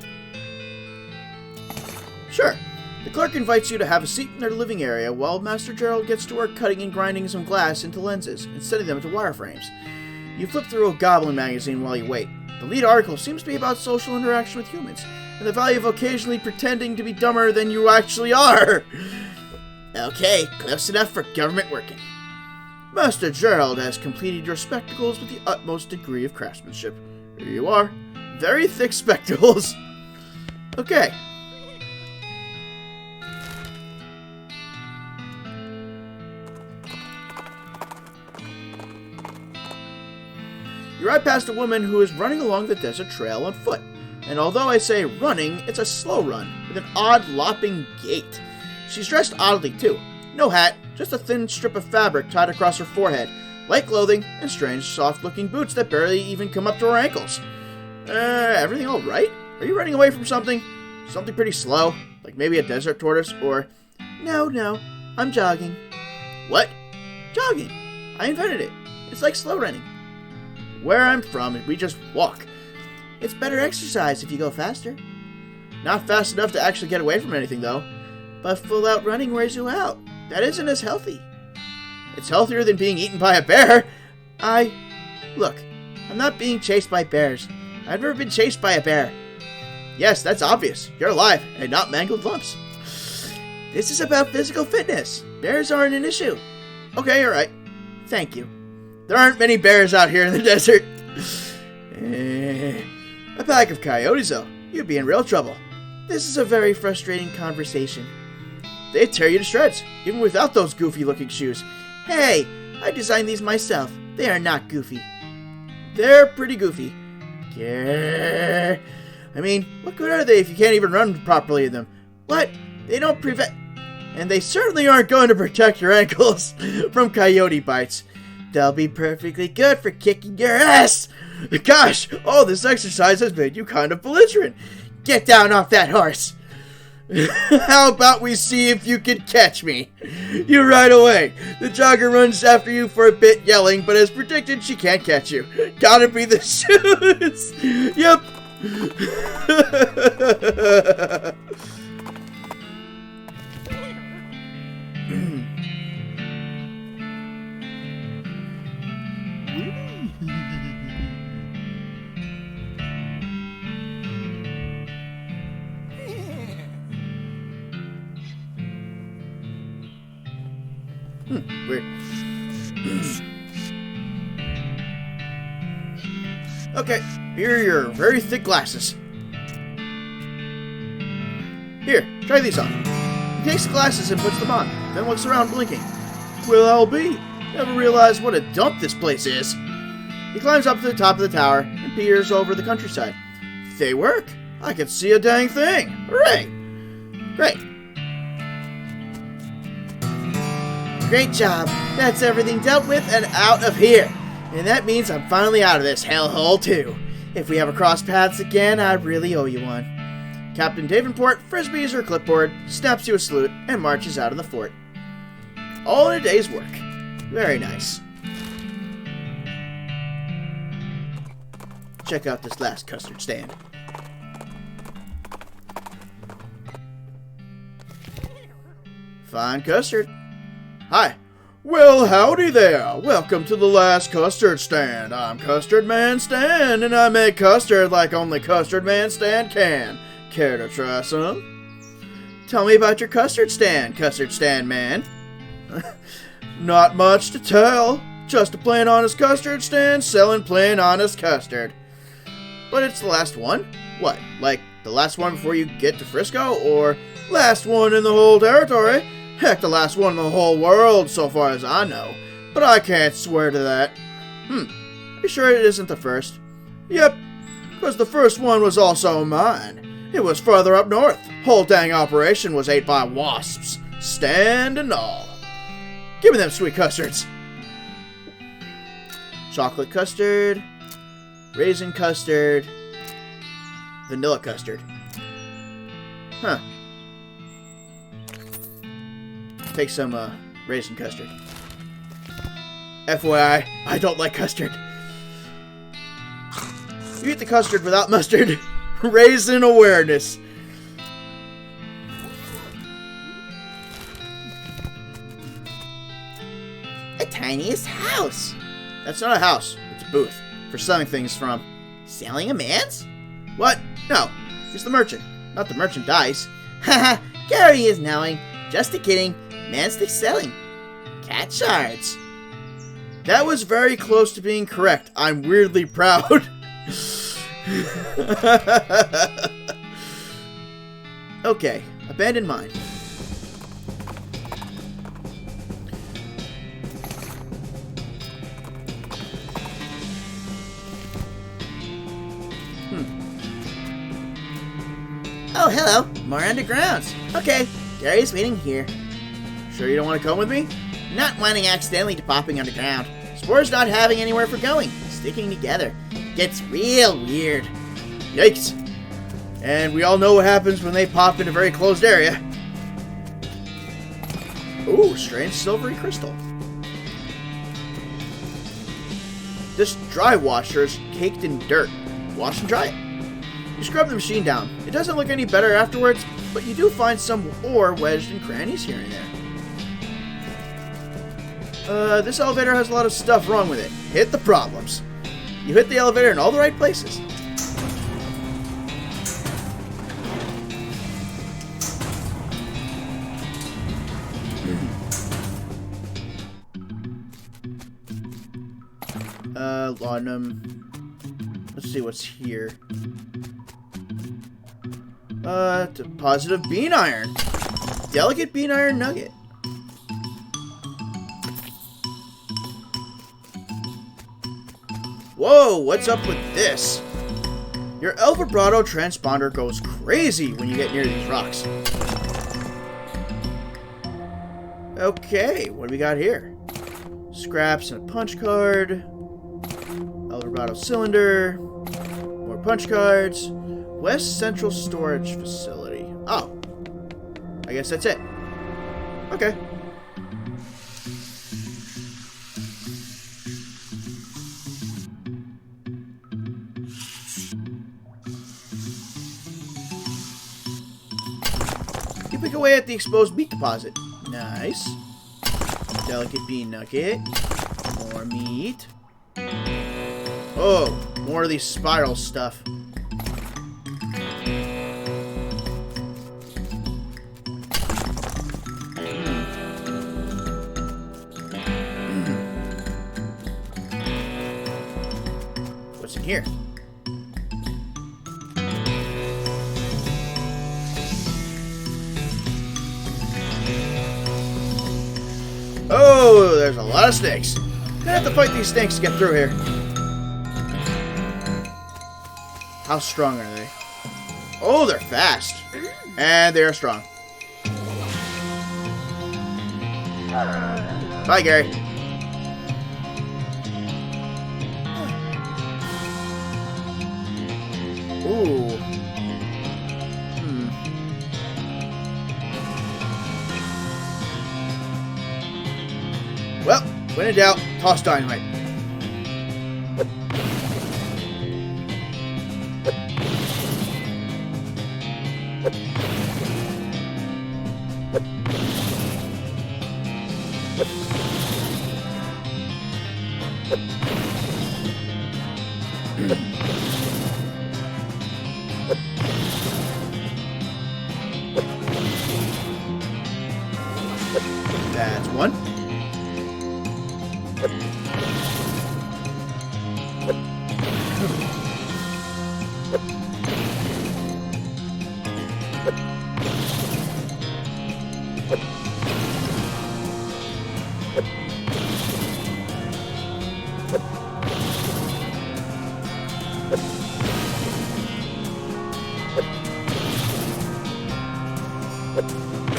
Sure. The clerk invites you to have a seat in their living area while Master Gerald gets to work cutting and grinding some glass into lenses and setting them into wireframes. You flip through a Goblin magazine while you wait. The lead article seems to be about social interaction with humans, and the value of occasionally pretending to be dumber than you actually are. Okay, close enough for government working. Master Gerald has completed your spectacles with the utmost degree of craftsmanship. Here you are. Very thick spectacles. Okay. You ride past a woman who is running along the desert trail on foot. And although I say running, it's a slow run, with an odd lopping gait. She's dressed oddly, too. No hat, just a thin strip of fabric tied across her forehead, light clothing, and strange, soft-looking boots that barely even come up to her ankles. Everything alright? Are you running away from something? Something pretty slow? Like maybe a desert tortoise, or... No, I'm jogging. What? Jogging. I invented it. It's like slow running. Where I'm from, we just walk. It's better exercise if you go faster. Not fast enough to actually get away from anything, though. But full-out running wears you out. That isn't as healthy. It's healthier than being eaten by a bear. Look, I'm not being chased by bears. I've never been chased by a bear. Yes, that's obvious. You're alive and not mangled lumps. This is about physical fitness. Bears aren't an issue. Okay, alright. Thank you. There aren't many bears out here in the desert. A pack of coyotes, though. You'd be in real trouble. This is a very frustrating conversation. They'd tear you to shreds, even without those goofy-looking shoes. Hey, I designed these myself. They are not goofy. They're pretty goofy. Grrr. I mean, what good are they if you can't even run properly in them? What? They don't prevent... And they certainly aren't going to protect your ankles from coyote bites. They'll be perfectly good for kicking your ass. Gosh, all this exercise has made you kind of belligerent. Get down off that horse. How about we see if you can catch me? You ride away. The jogger runs after you for a bit yelling, but as predicted, she can't catch you. Gotta be the shoes. Yep. Weird. Okay, here are your very thick glasses. Try these on. He takes the glasses and puts them on, then looks around blinking. Well, I'll be. Never realized what a dump this place is. He climbs up to the top of the tower and peers over the countryside. They work. I can see a dang thing. Hooray! Great. Great job. That's everything dealt with and out of here. And that means I'm finally out of this hellhole too. If we ever cross paths again, I really owe you one. Captain Davenport frisbees her clipboard, snaps you a salute, and marches out of the fort. All in a day's work. Very nice. Check out this last custard stand. Fine custard. Hi. Well, howdy there. Welcome to the last custard stand. I'm Custard Man Stan, and I make custard like only Custard Man Stan can. Care to try some? Tell me about your custard stand man. Not much to tell. Just a plain honest custard stand selling plain honest custard. But it's the last one? What, like the last one before you get to Frisco? Or last one in the whole territory? Heck, the last one in the whole world, so far as I know. But I can't swear to that. You sure it isn't the first? Yep, because the first one was also mine. It was further up north. Whole dang operation was ate by wasps. Stand and all. Give me them sweet custards. Chocolate custard, raisin custard, vanilla custard. Huh. Take some raisin custard. FYI, I don't like custard. You eat the custard without mustard. Raisin awareness. The tiniest house. That's not a house. It's a booth for selling things from. Selling a man's? What? No. He's the merchant, not the merchandise. Haha, Gary is knowing. Just a kidding. Man's the selling. Cat shards. That was very close to being correct. I'm weirdly proud. Okay, abandoned mine. Oh, hello. More undergrounds. Okay, Gary's waiting here. Sure you don't want to come with me? Not wanting accidentally to popping underground. Spores not having anywhere for going. Sticking together. Gets real weird. Yikes. And we all know what happens when they pop in a very closed area. Ooh, strange silvery crystal. This dry washer is caked in dirt. Wash and dry it. You scrub the machine down. It doesn't look any better afterwards, but you do find some ore wedged in crannies here and there. This elevator has a lot of stuff wrong with it. Hit the problems. You hit the elevator in all the right places. Laudanum. Let's see what's here. Deposit of bean iron. Delicate bean iron nugget. Whoa, what's up with this? Your El Vibrato transponder goes crazy when you get near these rocks. Okay, what do we got here? Scraps and a punch card. El Vibrato cylinder. More punch cards. West Central Storage Facility. Oh. I guess that's it. Okay. You pick away at the exposed meat deposit. Nice. Delicate bean nugget. More meat. Oh, more of these spiral stuff. What's in here? there's a lot of snakes. Gonna have to fight these snakes to get through here. How strong are they? Oh, they're fast. And they're strong. Bye, Gary. Ooh. Well, when in doubt, toss dynamite. That's one.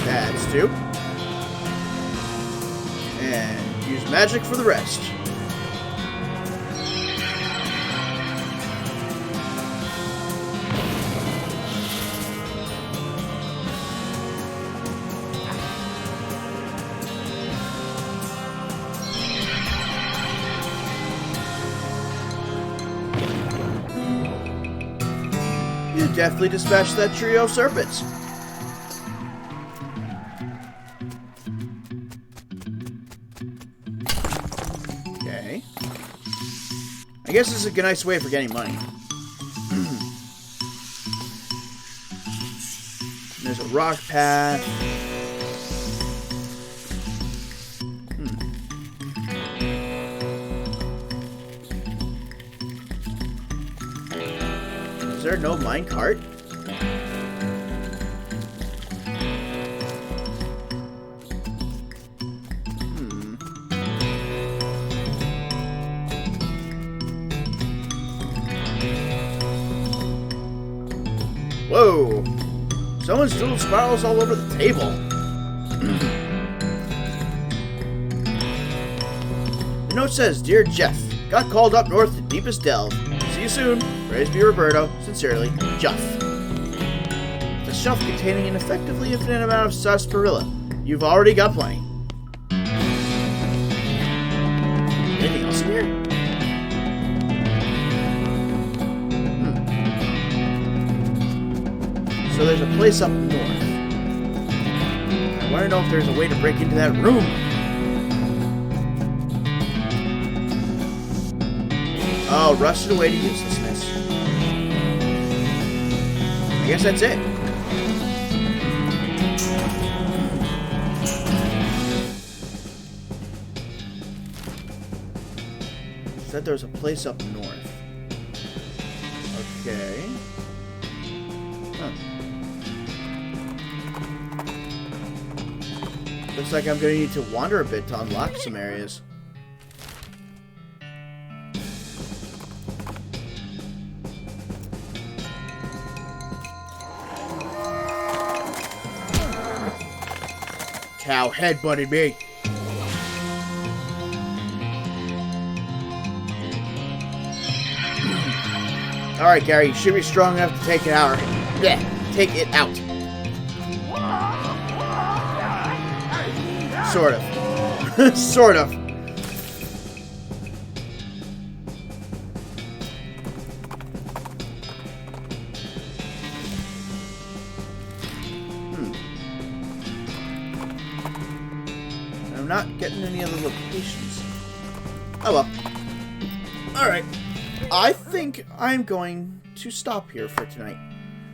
That's two. And use magic for the rest. You definitely dispatched that trio of serpents. Okay. I guess this is a nice way for getting money. There's a rock path. Is there no minecart? Whoa! Someone's doodled spirals all over the table. The note says, "Dear Jeff, got called up north to deepest delve. See you soon. Praise be Roberto. Sincerely, Jeff." It's a shelf containing an effectively infinite amount of sarsaparilla. You've already got plenty. Anything else in here? So there's a place up north. I want to know if there's a way to break into that room. Oh, rusted away to uselessness. I guess that's it. Said there was a place up north. Okay. Huh. Looks like I'm going to need to wander a bit to unlock some areas. Cow headbutted me. Alright, Gary, you should be strong enough to take it out. Yeah, take it out. Sort of. Sort of. I'm not getting any other locations. Oh well. Alright. I think I'm going to stop here for tonight.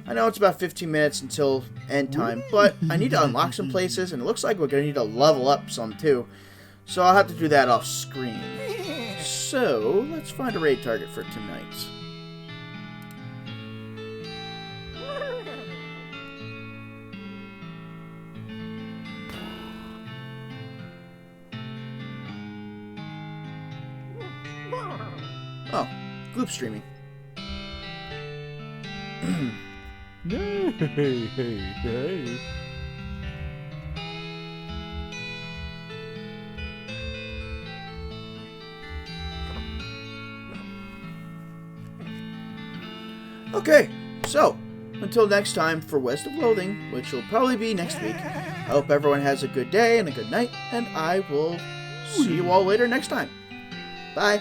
I know it's about 15 minutes until end time, but I need to unlock some places, and it looks like we're going to need to level up some too. So I'll have to do that off screen. So, let's find a raid target for tonight. Oh, gloop streaming. Hey. Okay, so, until next time for West of Loathing, which will probably be next week, I hope everyone has a good day and a good night, and I will see you all later next time. Bye.